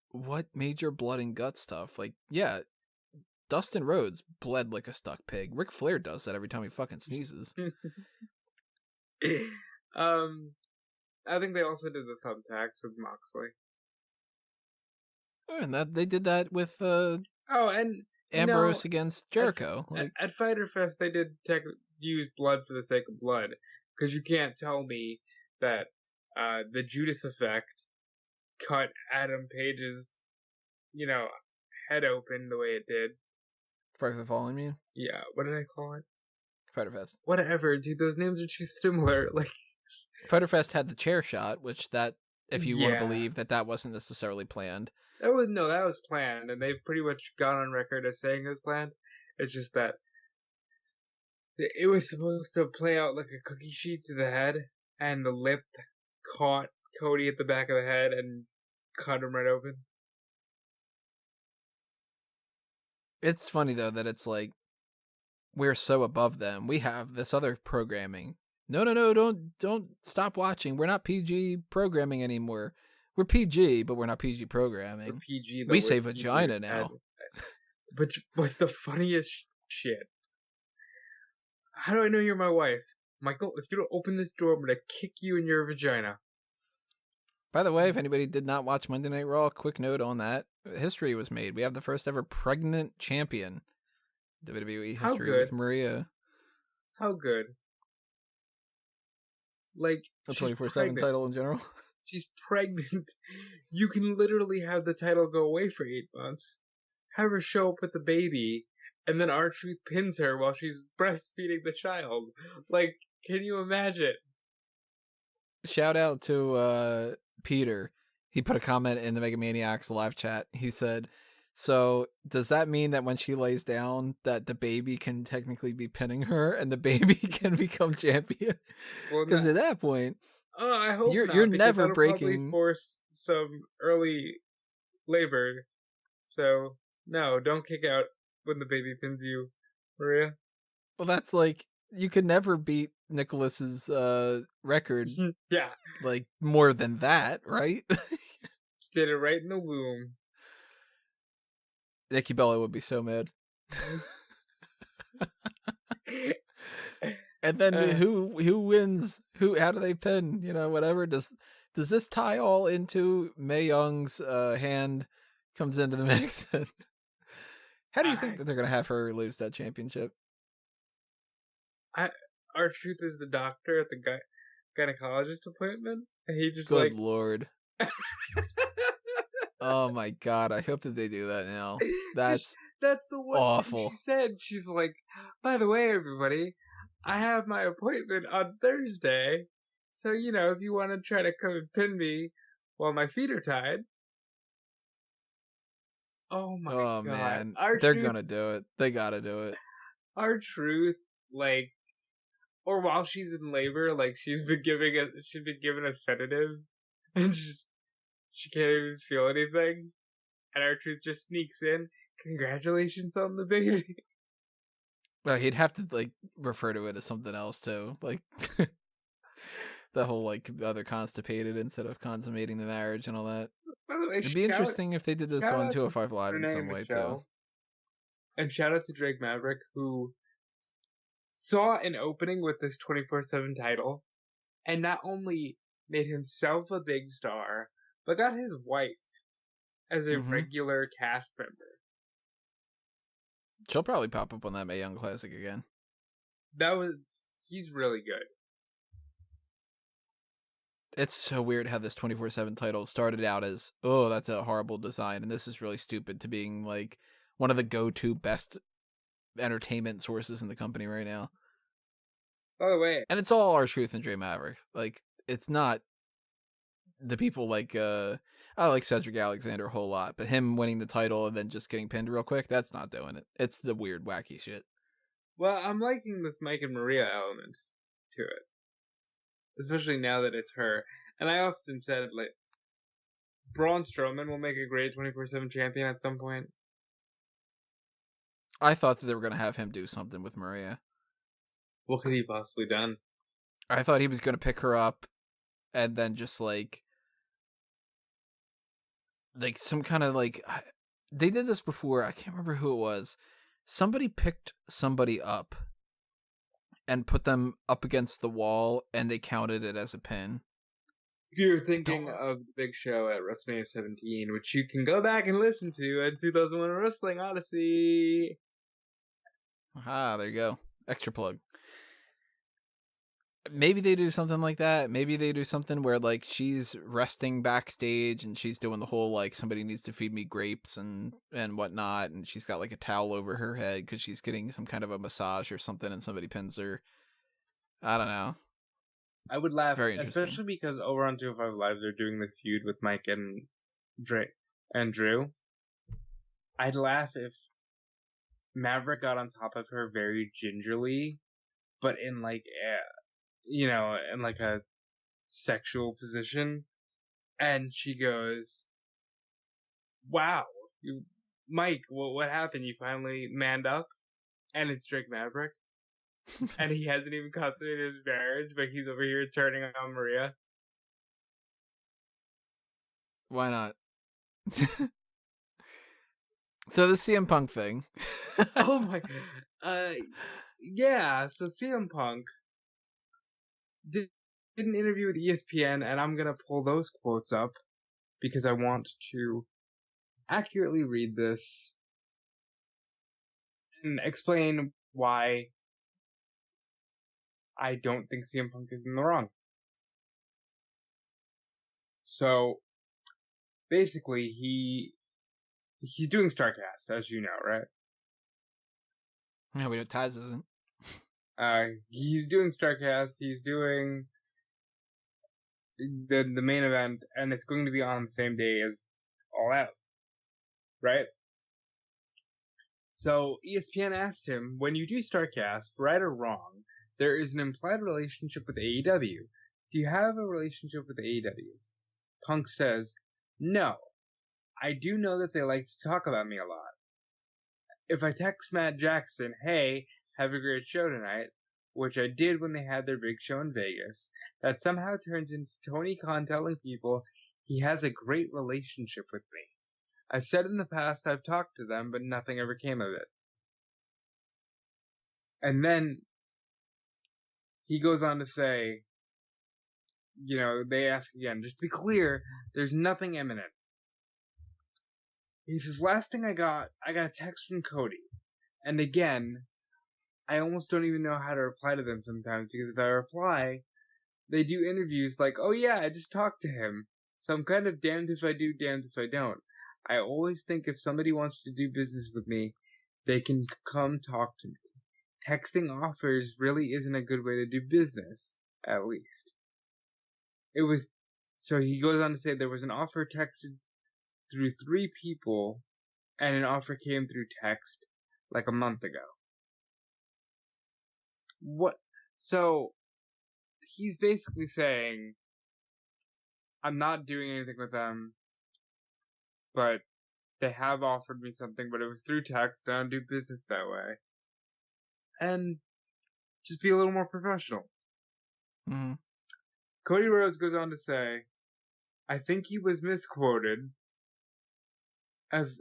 what major blood and gut stuff? Like, yeah, Dustin Rhodes bled like a stuck pig. Ric Flair does that every time he fucking sneezes. I think they also did the thumbtacks with Moxley. Oh, and that they did that with and Ambrose against Jericho. At Fyter Fest, they did use blood for the sake of blood, because you can't tell me that the Judas Effect cut Adam Page's, head open the way it did. Fight for the Fallen, you mean? Yeah, what did I call it? Fyter Fest. Whatever, dude, those names are too similar. Like, Fyter Fest had the chair shot, which that if you want to believe that wasn't necessarily planned. That was planned, and they've pretty much gone on record as saying it was planned. It's just that it was supposed to play out like a cookie sheet to the head, and the lip caught Cody at the back of the head and cut him right open. It's funny though that it's like we're so above them. We have this other programming. No, don't stop watching. We're not PG programming anymore. We're PG, but we're not PG programming. We're PG. We say vagina now. But what's the funniest shit? How do I know you're my wife? Michael, if you don't open this door, I'm going to kick you in your vagina. By the way, if anybody did not watch Monday Night Raw, quick note on that. History was made. We have the first ever pregnant champion. WWE history with Maria. How good? Like, the 24/7 title in general. She's pregnant. You can literally have the title go away for 8 months. Have her show up with the baby, and then R-Truth pins her while she's breastfeeding the child. Like, can you imagine? Shout out to Peter. He put a comment in the Mega Maniacs live chat. He said, so does that mean that when she lays down that the baby can technically be pinning her and the baby can become champion? Because at that point, I hope you're never breaking. Force some early labor. So no, don't kick out when the baby pins you, Maria. Well, that's like you could never beat Nicholas's record. Yeah, like more than that, right? Did it right in the womb. Nikki Bella would be so mad. And then who wins? How do they pin? You know, whatever. Does this tie all into Mae Young's hand comes into the mix? How do you think that they're gonna have her lose that championship? R-Truth is the doctor at the gynecologist appointment, and he just Good Lord. Oh my God! I hope that they do that now. That's the one awful. Thing she said. She's like, by the way, everybody, I have my appointment on Thursday, so if you want to try to come and pin me while my feet are tied. Oh my God! Man, they're gonna do it. They gotta do it. R-Truth, like, or while she's in labor, like she's been given a sedative, and she can't even feel anything, and R-Truth just sneaks in. Congratulations on the baby. Well, he'd have to like refer to it as something else too, like the whole like other constipated instead of consummating the marriage and all that. By the way, it'd be interesting if they did this on 205 Live in some way too. And shout out to Drake Maverick, who saw an opening with this 24/7 title, and not only made himself a big star, but got his wife as a regular cast member. She'll probably pop up on that Mae Young Classic again. He's really good. It's so weird how this 24/7 title started out as, oh, that's a horrible design, and this is really stupid, to being like one of the go-to best entertainment sources in the company right now. By the way, and it's all R-Truth and Dre Maverick. Like, it's not the people like I like Cedric Alexander a whole lot, but him winning the title and then just getting pinned real quick, that's not doing it. It's the weird, wacky shit. Well, I'm liking this Mike and Maria element to it, especially now that it's her. And I often said, like, Braun Strowman will make a great 24/7 champion at some point. I thought that they were going to have him do something with Maria. What could he possibly done? I thought he was going to pick her up and then just like some kind of like, they did this before. I can't remember who it was. Somebody picked somebody up and put them up against the wall, and they counted it as a pin. You're thinking of the Big Show at WrestleMania 17, which you can go back and listen to at 2001 Wrestling Odyssey. Ah, there you go. Extra plug. Maybe they do something like that. Maybe they do something where like she's resting backstage and she's doing the whole like somebody needs to feed me grapes and whatnot, and she's got like a towel over her head because she's getting some kind of a massage or something, and somebody pins her. I don't know. I would laugh, Very interesting. especially because over on 205 Live they're doing the feud with Mike and Drew. I'd laugh if Maverick got on top of her very gingerly, but in like in like a sexual position, and she goes, "Wow, Mike, what happened? You finally manned up?" And it's Drake Maverick, and he hasn't even consummated his marriage, but he's over here turning on Maria. Why not? So the CM Punk thing. Oh my, yeah. So CM Punk did an interview with ESPN, and I'm gonna pull those quotes up because I want to accurately read this and explain why I don't think CM Punk is in the wrong. So basically, he's doing Starcast, as you know, right? Yeah, we know Taz isn't. He's doing Starcast. He's doing the main event, and it's going to be on the same day as All Out, right? So ESPN asked him, when you do Starcast, right or wrong, there is an implied relationship with AEW. Do you have a relationship with AEW? Punk says, no. I do know that they like to talk about me a lot. If I text Matt Jackson, hey, have a great show tonight, which I did when they had their big show in Vegas, that somehow turns into Tony Khan telling people he has a great relationship with me. I've said in the past I've talked to them, but nothing ever came of it. And then he goes on to say, they ask again, just be clear, there's nothing imminent. He says, last thing I got a text from Cody. And again, I almost don't even know how to reply to them sometimes, because if I reply, they do interviews like, oh yeah, I just talked to him. So I'm kind of damned if I do, damned if I don't. I always think if somebody wants to do business with me, they can come talk to me. Texting offers really isn't a good way to do business, at least. So he goes on to say there was an offer texted through 3 people, and an offer came through text like a month ago. What? So he's basically saying, I'm not doing anything with them, but they have offered me something, but it was through text. I don't do business that way. And just be a little more professional. Mm-hmm. Cody Rhodes goes on to say, I think he was misquoted, as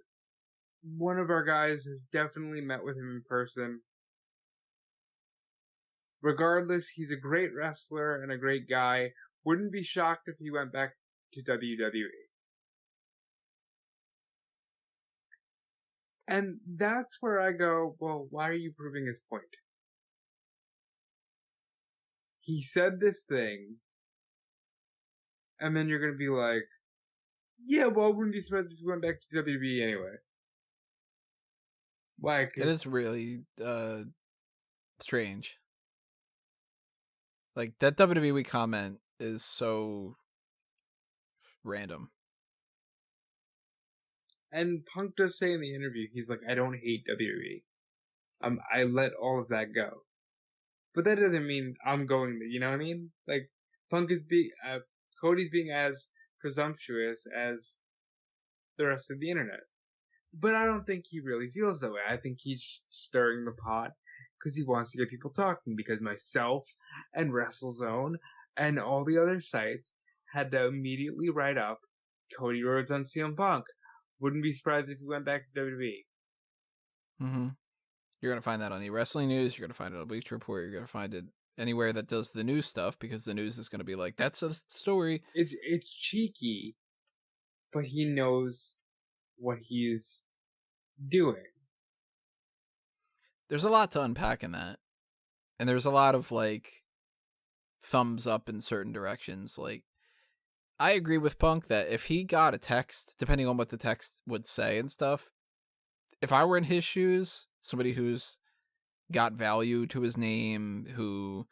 one of our guys has definitely met with him in person. Regardless, he's a great wrestler and a great guy. Wouldn't be shocked if he went back to WWE. And that's where I go, well, why are you proving his point? He said this thing, and then you're going to be like, yeah, well, I wouldn't be surprised if he went back to WWE anyway. Why? It is really strange. Like, that WWE comment is so random. And Punk does say in the interview, he's like, I don't hate WWE. I let all of that go. But that doesn't mean I'm going there, you know what I mean? Like, Cody's being as presumptuous as the rest of the internet. But I don't think he really feels that way. I think he's stirring the pot because he wants to get people talking, because myself and WrestleZone and all the other sites had to immediately write up Cody Rhodes on CM Punk. Wouldn't be surprised if he went back to WWE. Mm-hmm. You're going to find that on eWrestling News. You're going to find it on Bleacher Report. You're going to find it anywhere that does the news stuff, because the news is going to be like, that's a story. It's cheeky, but he knows what he's doing. There's a lot to unpack in that. And there's a lot of, like, thumbs up in certain directions. Like, I agree with Punk that if he got a text, depending on what the text would say and stuff, if I were in his shoes, somebody who's got value to his name, who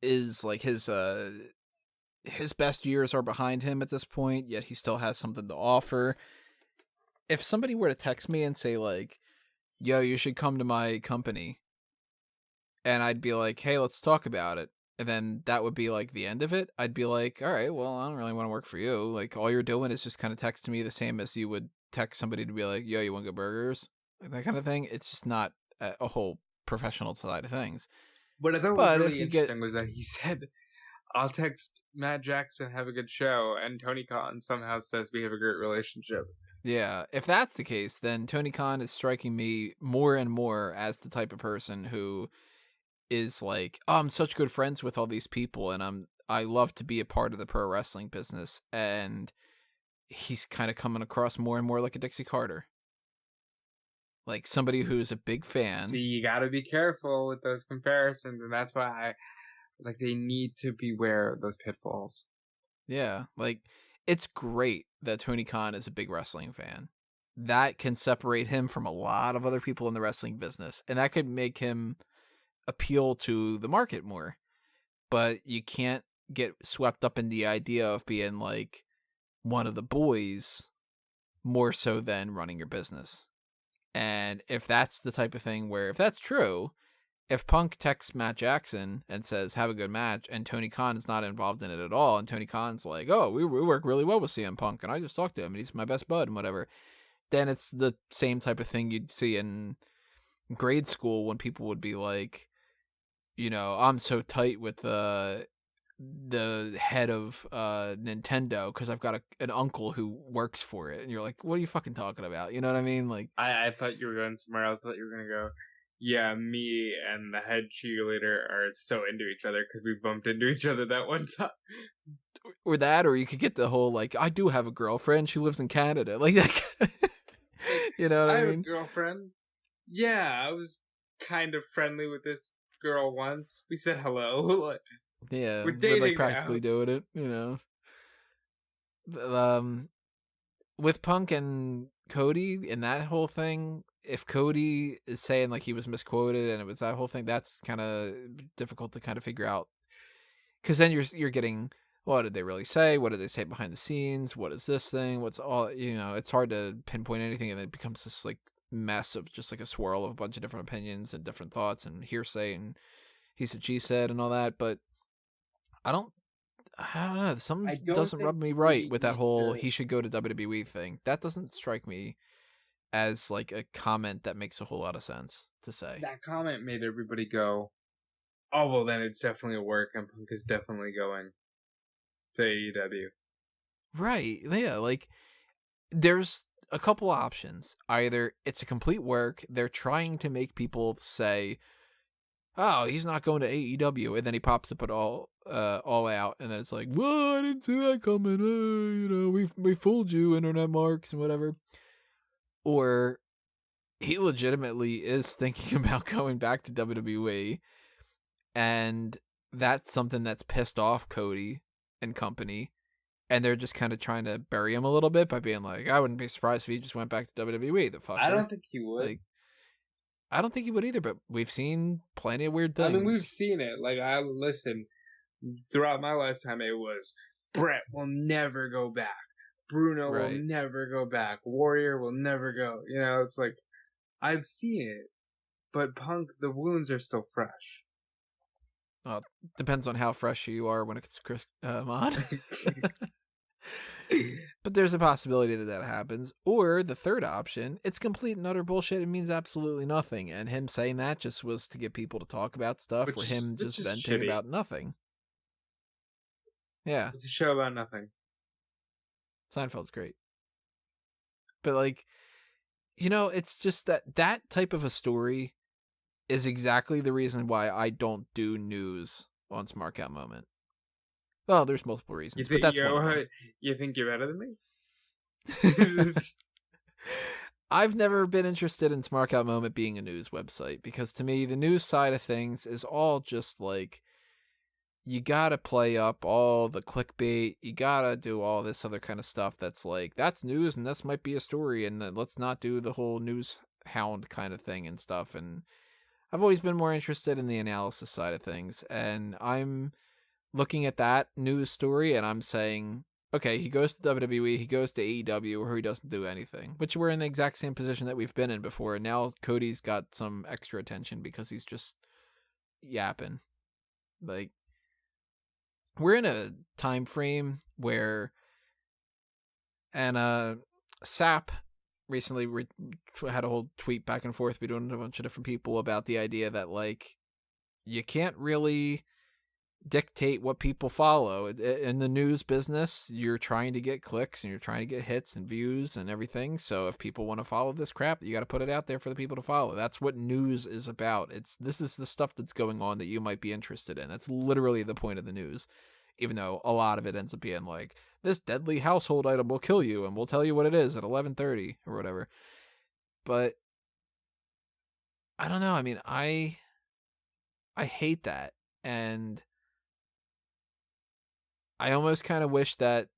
is like his best years are behind him at this point, yet he still has something to offer. If somebody were to text me and say like, yo, you should come to my company, and I'd be like, hey, let's talk about it, and then that would be like the end of it, I'd be like, all right, well, I don't really want to work for you. Like, all you're doing is just kind of texting me the same as you would text somebody to be like, yo, you want to go burgers? Like that kind of thing. It's just not a whole professional side of things. What I thought But was if really you get, interesting was that he said, I'll text Matt Jackson, have a good show, and Tony Khan somehow says we have a great relationship. yeah, if that's the case, then Tony Khan is striking me more and more as the type of person who is like, oh, I'm such good friends with all these people, and I love to be a part of the pro wrestling business, and he's kind of coming across more and more like a Dixie Carter. Like somebody who's a big fan. See, you gotta be careful with those comparisons, and that's why they need to beware of those pitfalls. Yeah, like, it's great that Tony Khan is a big wrestling fan. That can separate him from a lot of other people in the wrestling business, and that could make him appeal to the market more. But you can't get swept up in the idea of being like one of the boys more so than running your business. And if that's the type of thing where, if that's true, if Punk texts Matt Jackson and says, have a good match, and Tony Khan is not involved in it at all, and Tony Khan's like, oh, we work really well with CM Punk, and I just talked to him, and he's my best bud, and whatever, then it's the same type of thing you'd see in grade school when people would be like, you know, I'm so tight with the head of Nintendo because I've got an uncle who works for it, and you're like, what are you fucking talking about? You know what I mean? Like, I thought you were going somewhere else. I thought you were gonna go, yeah, me and the head cheerleader are so into each other because we bumped into each other that one time. Or that, or you could get the whole like, I do have a girlfriend, she lives in Canada, like that. You know what I mean? I have a girlfriend. Yeah, I was kind of friendly with this girl once. We said hello. Yeah, we're dating like practically now. doing it, you know. With Punk and Cody and that whole thing, if Cody is saying like he was misquoted and it was that whole thing, that's kind of difficult to kind of figure out. Because then you're getting, what did they really say? What did they say behind the scenes? What is this thing? What's all, you know, it's hard to pinpoint anything, and it becomes this like mess of just like a swirl of a bunch of different opinions and different thoughts and hearsay and he said, she said, and all that. But I don't know. Something doesn't rub me right with that whole he should go to WWE thing. That doesn't strike me as like a comment that makes a whole lot of sense to say. That comment made everybody go, oh, well, then it's definitely a work, and Punk is definitely going to AEW. Right. Yeah. Like, there's a couple options. Either it's a complete work, they're trying to make people say, oh, he's not going to AEW, and then he pops up at all out, and then it's like, well, I didn't see that coming. You know, we fooled you, internet marks and whatever. Or he legitimately is thinking about going back to WWE, and that's something that's pissed off Cody and company, and they're just kind of trying to bury him a little bit by being like, I wouldn't be surprised if he just went back to WWE. The fucker. I don't think he would. Like, I don't think he would either, but we've seen plenty of weird things. I mean, we've seen it. Like, listen, throughout my lifetime, it was, Brett will never go back. Bruno will never go back. Warrior will never go. You know, it's like, I've seen it. But Punk, the wounds are still fresh. Depends on how fresh you are when it's on. But there's a possibility that happens. Or the third option, it's complete and utter bullshit. It means absolutely nothing. And him saying that just was to get people to talk about stuff, or him just venting about nothing. Yeah. It's a show about nothing. Seinfeld's great. But, like, you know, it's just that type of a story is exactly the reason why I don't do news on Smark Out Moment. Well, there's multiple reasons, but that's one of them. You think you're better than me? I've never been interested in Smark Out Moment being a news website, because to me, the news side of things is all just like, you gotta play up all the clickbait, you gotta do all this other kind of stuff that's like, that's news and this might be a story, and then let's not do the whole news hound kind of thing and stuff. And I've always been more interested in the analysis side of things, and I'm looking at that news story and I'm saying, okay, he goes to WWE, he goes to AEW, where he doesn't do anything, which we're in the exact same position that we've been in before. And now Cody's got some extra attention because he's just yapping. Like, we're in a time frame where, and Sap recently had a whole tweet back and forth between a bunch of different people about the idea that, like, you can't really dictate what people follow. In the news business, you're trying to get clicks and you're trying to get hits and views and everything. So if people want to follow this crap, you got to put it out there for the people to follow. That's what news is about. This is the stuff that's going on that you might be interested in. That's literally the point of the news, even though a lot of it ends up being like, this deadly household item will kill you and we'll tell you what it is at 11:30 or whatever. But I don't know. I mean, I hate that. And I almost kind of wish that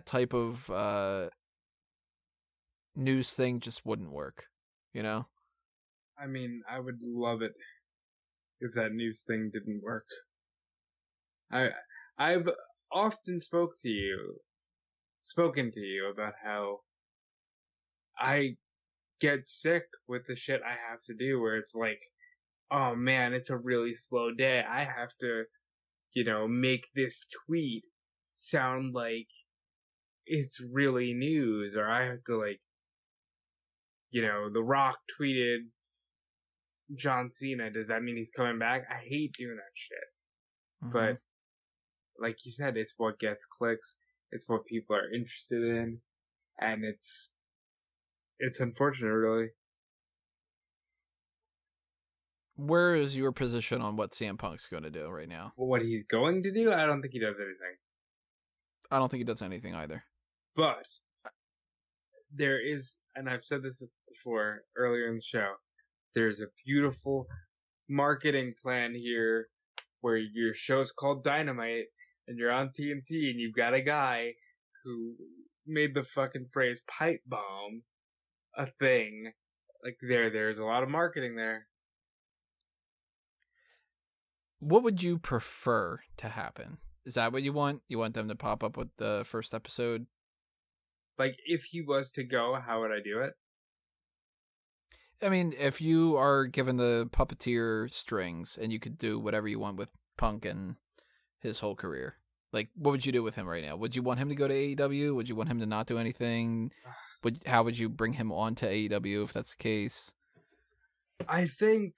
type of news thing just wouldn't work, you know? I mean, I would love it if that news thing didn't work. I've often spoken to you about how I get sick with the shit I have to do, where it's like, oh man, it's a really slow day. I have to, make this tweet sound like it's really news, or I have to, like, The Rock tweeted John Cena. Does that mean he's coming back? I hate doing that shit. Mm-hmm. But like you said, it's what gets clicks. It's what people are interested in. And it's unfortunate, really. Where is your position on what CM Punk's going to do right now? Well, what he's going to do? I don't think he does anything. I don't think he does anything either. But there is, and I've said this before earlier in the show, there's a beautiful marketing plan here where your show's called Dynamite and you're on TNT and you've got a guy who made the fucking phrase pipe bomb a thing. Like, there's a lot of marketing there. What would you prefer to happen? Is that what you want? You want them to pop up with the first episode? Like, if he was to go, how would I do it? I mean, if you are given the puppeteer strings and you could do whatever you want with Punk and his whole career, like, what would you do with him right now? Would you want him to go to AEW? Would you want him to not do anything? How would you bring him on to AEW if that's the case? I think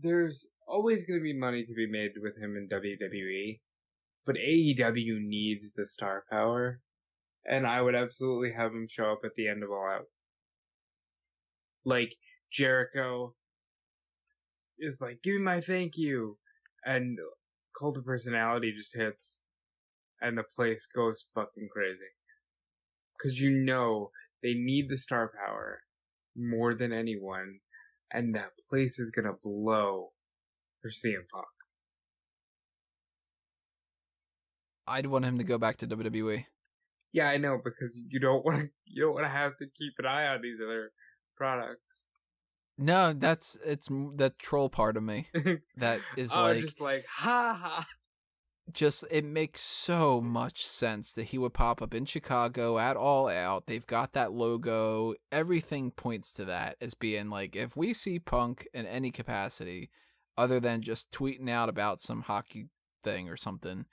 there's always going to be money to be made with him in WWE, but AEW needs the star power, and I would absolutely have him show up at the end of All Out. Like, Jericho is like, give me my thank you, and Cult of Personality just hits, and the place goes fucking crazy. Because they need the star power more than anyone, and that place is gonna blow for CM Punk. I'd want him to go back to WWE. Yeah, I know, because you don't want to have to keep an eye on these other products. No, it's the troll part of me that is just like, ha ha. Just, it makes so much sense that he would pop up in Chicago at All Out. They've got that logo. Everything points to that as being like, if we see Punk in any capacity other than just tweeting out about some hockey thing or something,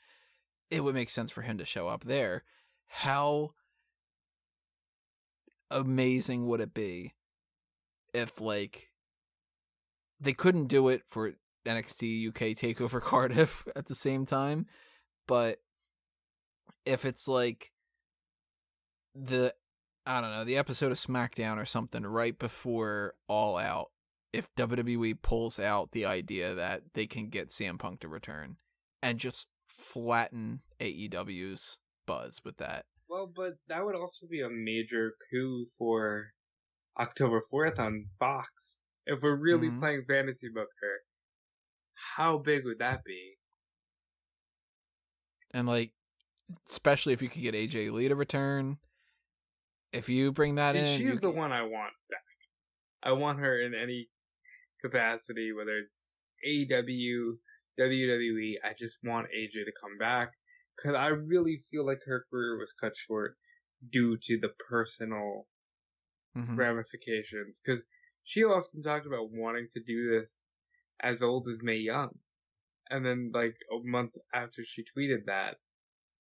it would make sense for him to show up there. How amazing would it be if, like, they couldn't do it for NXT UK TakeOver Cardiff at the same time, but if it's like the episode of SmackDown or something right before All Out, if WWE pulls out the idea that they can get CM Punk to return and just flatten AEW's buzz with that. Well, but that would also be a major coup for October 4th on Fox. If we're really playing fantasy booker, how big would that be? And, like, especially if you could get AJ Lee to return. If you bring that in... She's the one I want back. I want her in any capacity, whether it's AEW, WWE. I just want AJ to come back because I really feel like her career was cut short due to the personal ramifications. Because she often talked about wanting to do this as old as Mae Young. And then, like, a month after she tweeted that,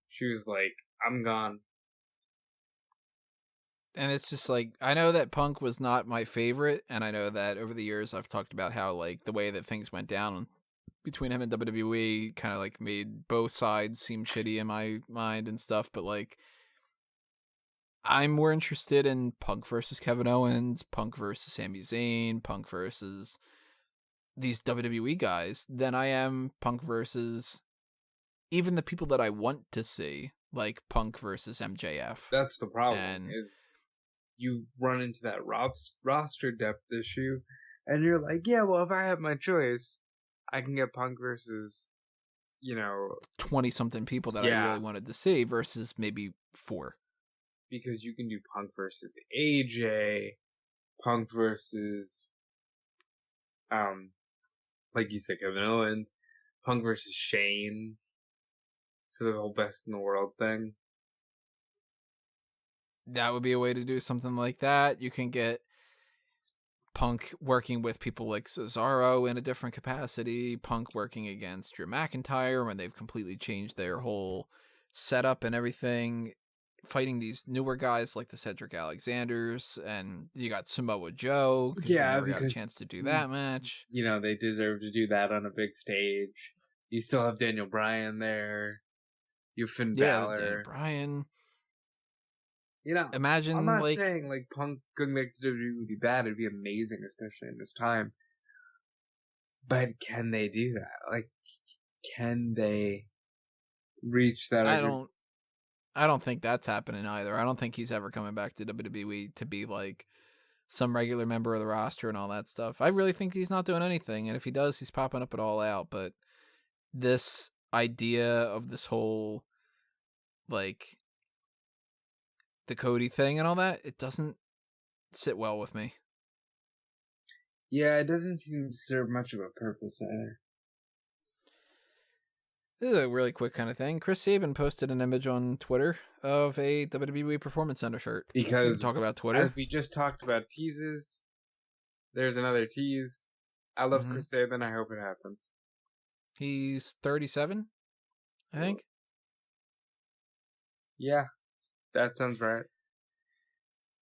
she was like, I'm gone. And it's just like, I know that Punk was not my favorite, and I know that over the years I've talked about how, like, the way that things went down between him and WWE kind of, like, made both sides seem shitty in my mind and stuff, but, like, I'm more interested in Punk versus Kevin Owens, Punk versus Sami Zayn, Punk versus these WWE guys than I am Punk versus even the people that I want to see, like Punk versus MJF. That's the problem, is you run into that roster depth issue, and you're like, yeah, well, if I have my choice, I can get Punk versus, 20-something people that I really wanted to see versus maybe 4. Because you can do Punk versus AJ, Punk versus, like you said, Kevin Owens, Punk versus Shane for the whole best in the world thing. That would be a way to do something like that. You can get Punk working with people like Cesaro in a different capacity, Punk working against Drew McIntyre when they've completely changed their whole setup and everything, fighting these newer guys like the Cedric Alexanders, and you got Samoa Joe, because you never got a chance to do that match. They deserve to do that on a big stage. You still have Daniel Bryan there. You have Finn Balor. Daniel Bryan. Imagine, I'm not saying like Punk going back to WWE would be bad. It'd be amazing, especially in this time. But can they do that? Like, can they reach that? I don't think that's happening either. I don't think he's ever coming back to WWE to be like some regular member of the roster and all that stuff. I really think he's not doing anything, and if he does, he's popping up at All Out. But this idea of this whole like the Cody thing and all that, it doesn't sit well with me. Yeah, it doesn't seem to serve much of a purpose either. This is a really quick kind of thing. Chris Sabin posted an image on Twitter of a WWE Performance Center shirt. Because talk about Twitter. As we just talked about teases, there's another tease. I love Chris Sabin. I hope it happens. He's 37, I think. Yeah, that sounds right.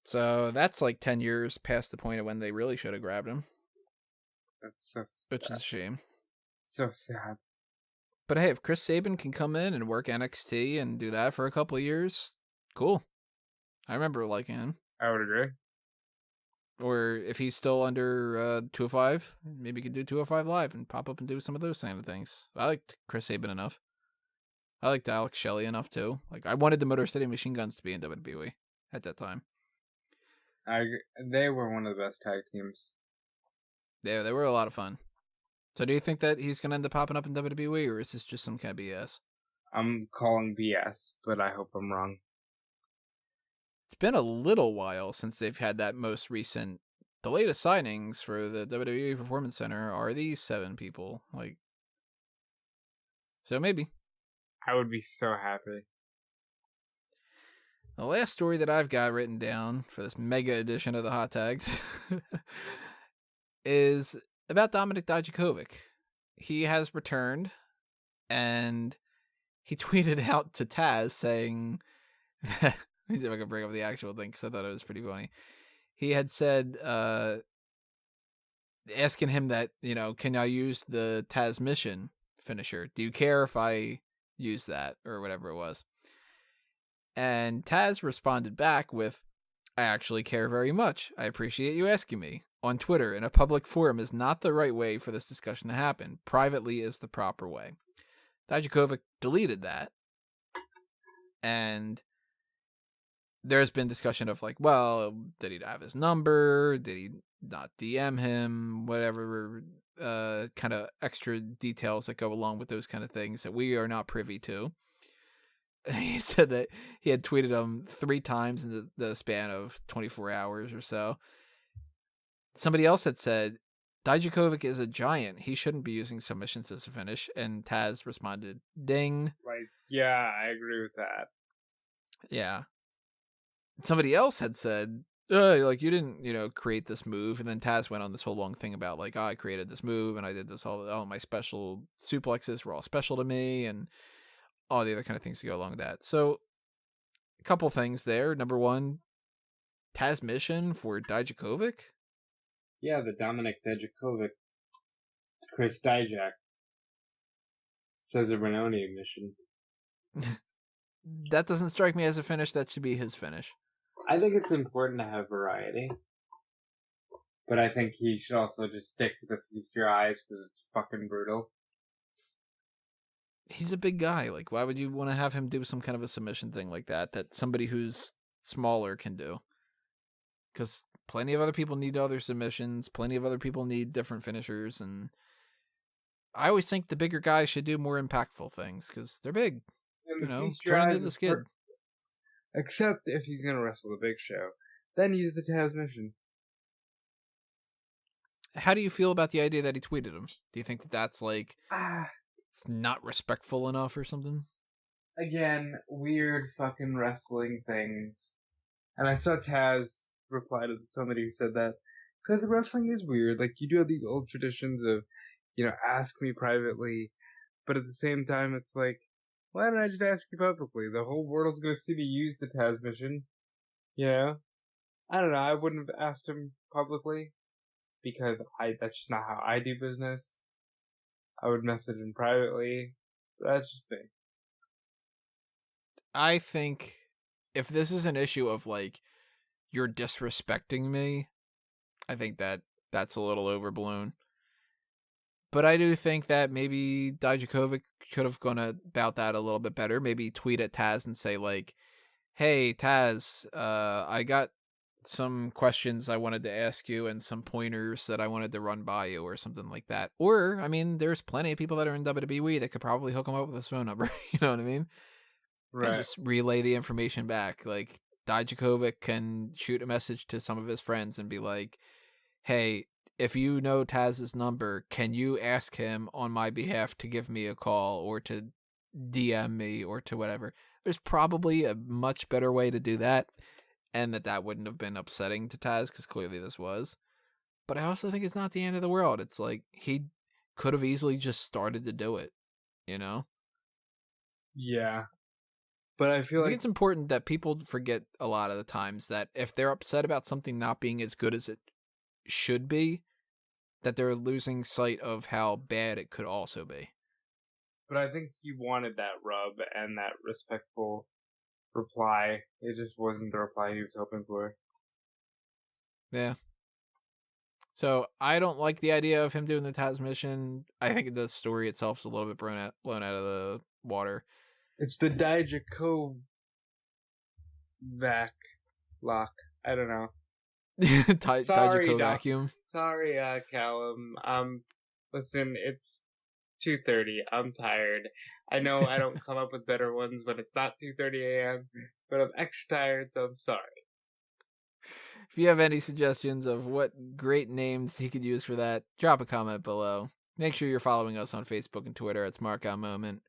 So that's like 10 years past the point of when they really should have grabbed him. That's so sad. Which is a shame. So sad. But hey, if Chris Sabin can come in and work NXT and do that for a couple of years, cool. I remember liking him. I would agree. Or if he's still under 205, maybe he could do 205 Live and pop up and do some of those kind of things. I liked Chris Sabin enough. I liked Alex Shelley enough too. Like, I wanted the Motor City Machine Guns to be in WWE at that time. They were one of the best tag teams. Yeah, they were a lot of fun. So do you think that he's going to end up popping up in WWE, or is this just some kind of BS? I'm calling BS, but I hope I'm wrong. It's been a little while since they've had that most recent. The latest signings for the WWE Performance Center are these 7 people. Like, so maybe. I would be so happy. The last story that I've got written down for this mega edition of the Hot Tags is about Dominik Dijakovic. He has returned, and he tweeted out to Taz saying that, let me see if I can bring up the actual thing because I thought it was pretty funny. He had said, asking him that, can I use the Tazmission finisher? Do you care if I use that, or whatever it was? And Taz responded back with, I actually care very much. I appreciate you asking me. On Twitter, in a public forum, is not the right way for this discussion to happen. Privately is the proper way. Dijakovic deleted that. And there's been discussion of like, well, did he have his number? Did he not DM him? Whatever kind of extra details that go along with those kind of things that we are not privy to. He said that he had tweeted him 3 times in the span of 24 hours or so. somebody else had said, Dijakovic is a giant. He shouldn't be using submissions as a finish. And Taz responded, ding. Like, yeah, I agree with that. Yeah. Somebody else had said, like, you didn't, create this move. And then Taz went on this whole long thing about, like, I created this move and I did this all my special suplexes were all special to me and all the other kind of things to go along with that. So, a couple things there. Number one, Tazmission for Dijakovic. Yeah, the Dominik Dijakovic, Chris Dijak, says a Renoni mission. That doesn't strike me as a finish. That should be his finish. I think it's important to have variety. But I think he should also just stick to the Feast Your Eyes because it's fucking brutal. He's a big guy. Like, why would you want to have him do some kind of a submission thing like that somebody who's smaller can do? Because plenty of other people need other submissions. Plenty of other people need different finishers. And I always think the bigger guys should do more impactful things because they're big. Turn into the skid. Except if he's going to wrestle the Big Show. Then use the Tazmission. How do you feel about the idea that he tweeted him? Do you think that that's like it's not respectful enough or something? Again, weird fucking wrestling things. And I saw Taz reply to somebody who said that because wrestling is weird. Like, you do have these old traditions of, ask me privately, but at the same time, it's like, why don't I just ask you publicly? The whole world's gonna see me use the Tazmission. I don't know. I wouldn't have asked him publicly because that's just not how I do business. I would message him privately. That's just it. I think if this is an issue of like you're disrespecting me, I think that's a little overblown. But I do think that maybe Dijakovic could have gone about that a little bit better. Maybe tweet at Taz and say like, hey, Taz, I got some questions I wanted to ask you and some pointers that I wanted to run by you or something like that. Or, I mean, there's plenty of people that are in WWE that could probably hook him up with his phone number. You know what I mean? Right. And just relay the information back. Like, Dijakovic can shoot a message to some of his friends and be like, hey, if you know Taz's number, can you ask him on my behalf to give me a call or to DM me or to whatever? There's probably a much better way to do that, and that wouldn't have been upsetting to Taz because clearly this was. But I also think it's not the end of the world. It's like he could have easily just started to do it, Yeah. But I feel I think it's important that people forget a lot of the times that if they're upset about something not being as good as it should be, that they're losing sight of how bad it could also be. But I think he wanted that rub and that respectful reply. It just wasn't the reply he was hoping for. Yeah. So I don't like the idea of him doing the Tazmission. I think the story itself is a little bit blown out of the water. It's the Dijakovic lock. I don't know. Sorry, vacuum. Sorry, Callum. Listen, it's 2:30. I'm tired. I know I don't come up with better ones when it's not 2:30 a.m., but I'm extra tired, so I'm sorry. If you have any suggestions of what great names he could use for that, drop a comment below. Make sure you're following us on Facebook and Twitter at SmarkOutMoment.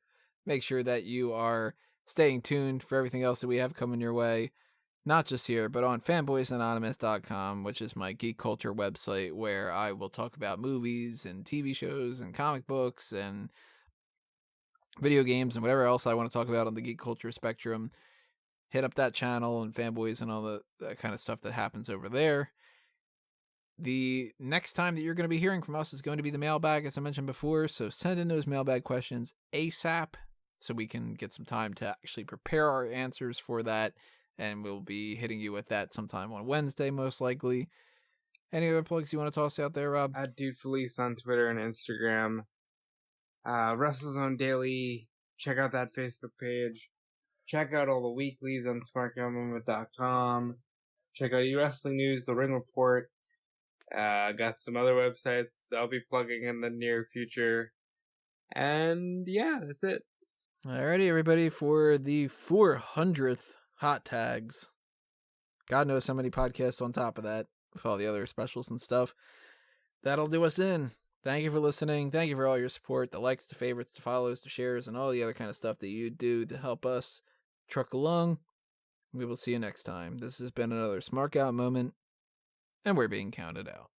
Make sure that you are staying tuned for everything else that we have coming your way. Not just here, but on fanboysanonymous.com, which is my geek culture website where I will talk about movies and TV shows and comic books and video games and whatever else I want to talk about on the geek culture spectrum. Hit up that channel and fanboys and all that kind of stuff that happens over there. The next time that you're going to be hearing from us is going to be the mailbag, as I mentioned before, so send in those mailbag questions ASAP so we can get some time to actually prepare our answers for that. And we'll be hitting you with that sometime on Wednesday, most likely. Any other plugs you want to toss out there, Rob? At Dude Felice on Twitter and Instagram. WrestleZone Daily. Check out that Facebook page. Check out all the weeklies on SmarkOutMoment.com. Check out eWrestling News, The Ring Report. Got some other websites I'll be plugging in the near future. And yeah, that's it. Alrighty, everybody, for the 400th Hot Tags. God knows how many podcasts on top of that. with all the other specials and stuff. That'll do us in. Thank you for listening. Thank you for all your support, the likes, the favorites, the follows, the shares, and all the other kind of stuff that you do to help us truck along. We will see you next time. This has been another Smark Out moment, and we're being counted out.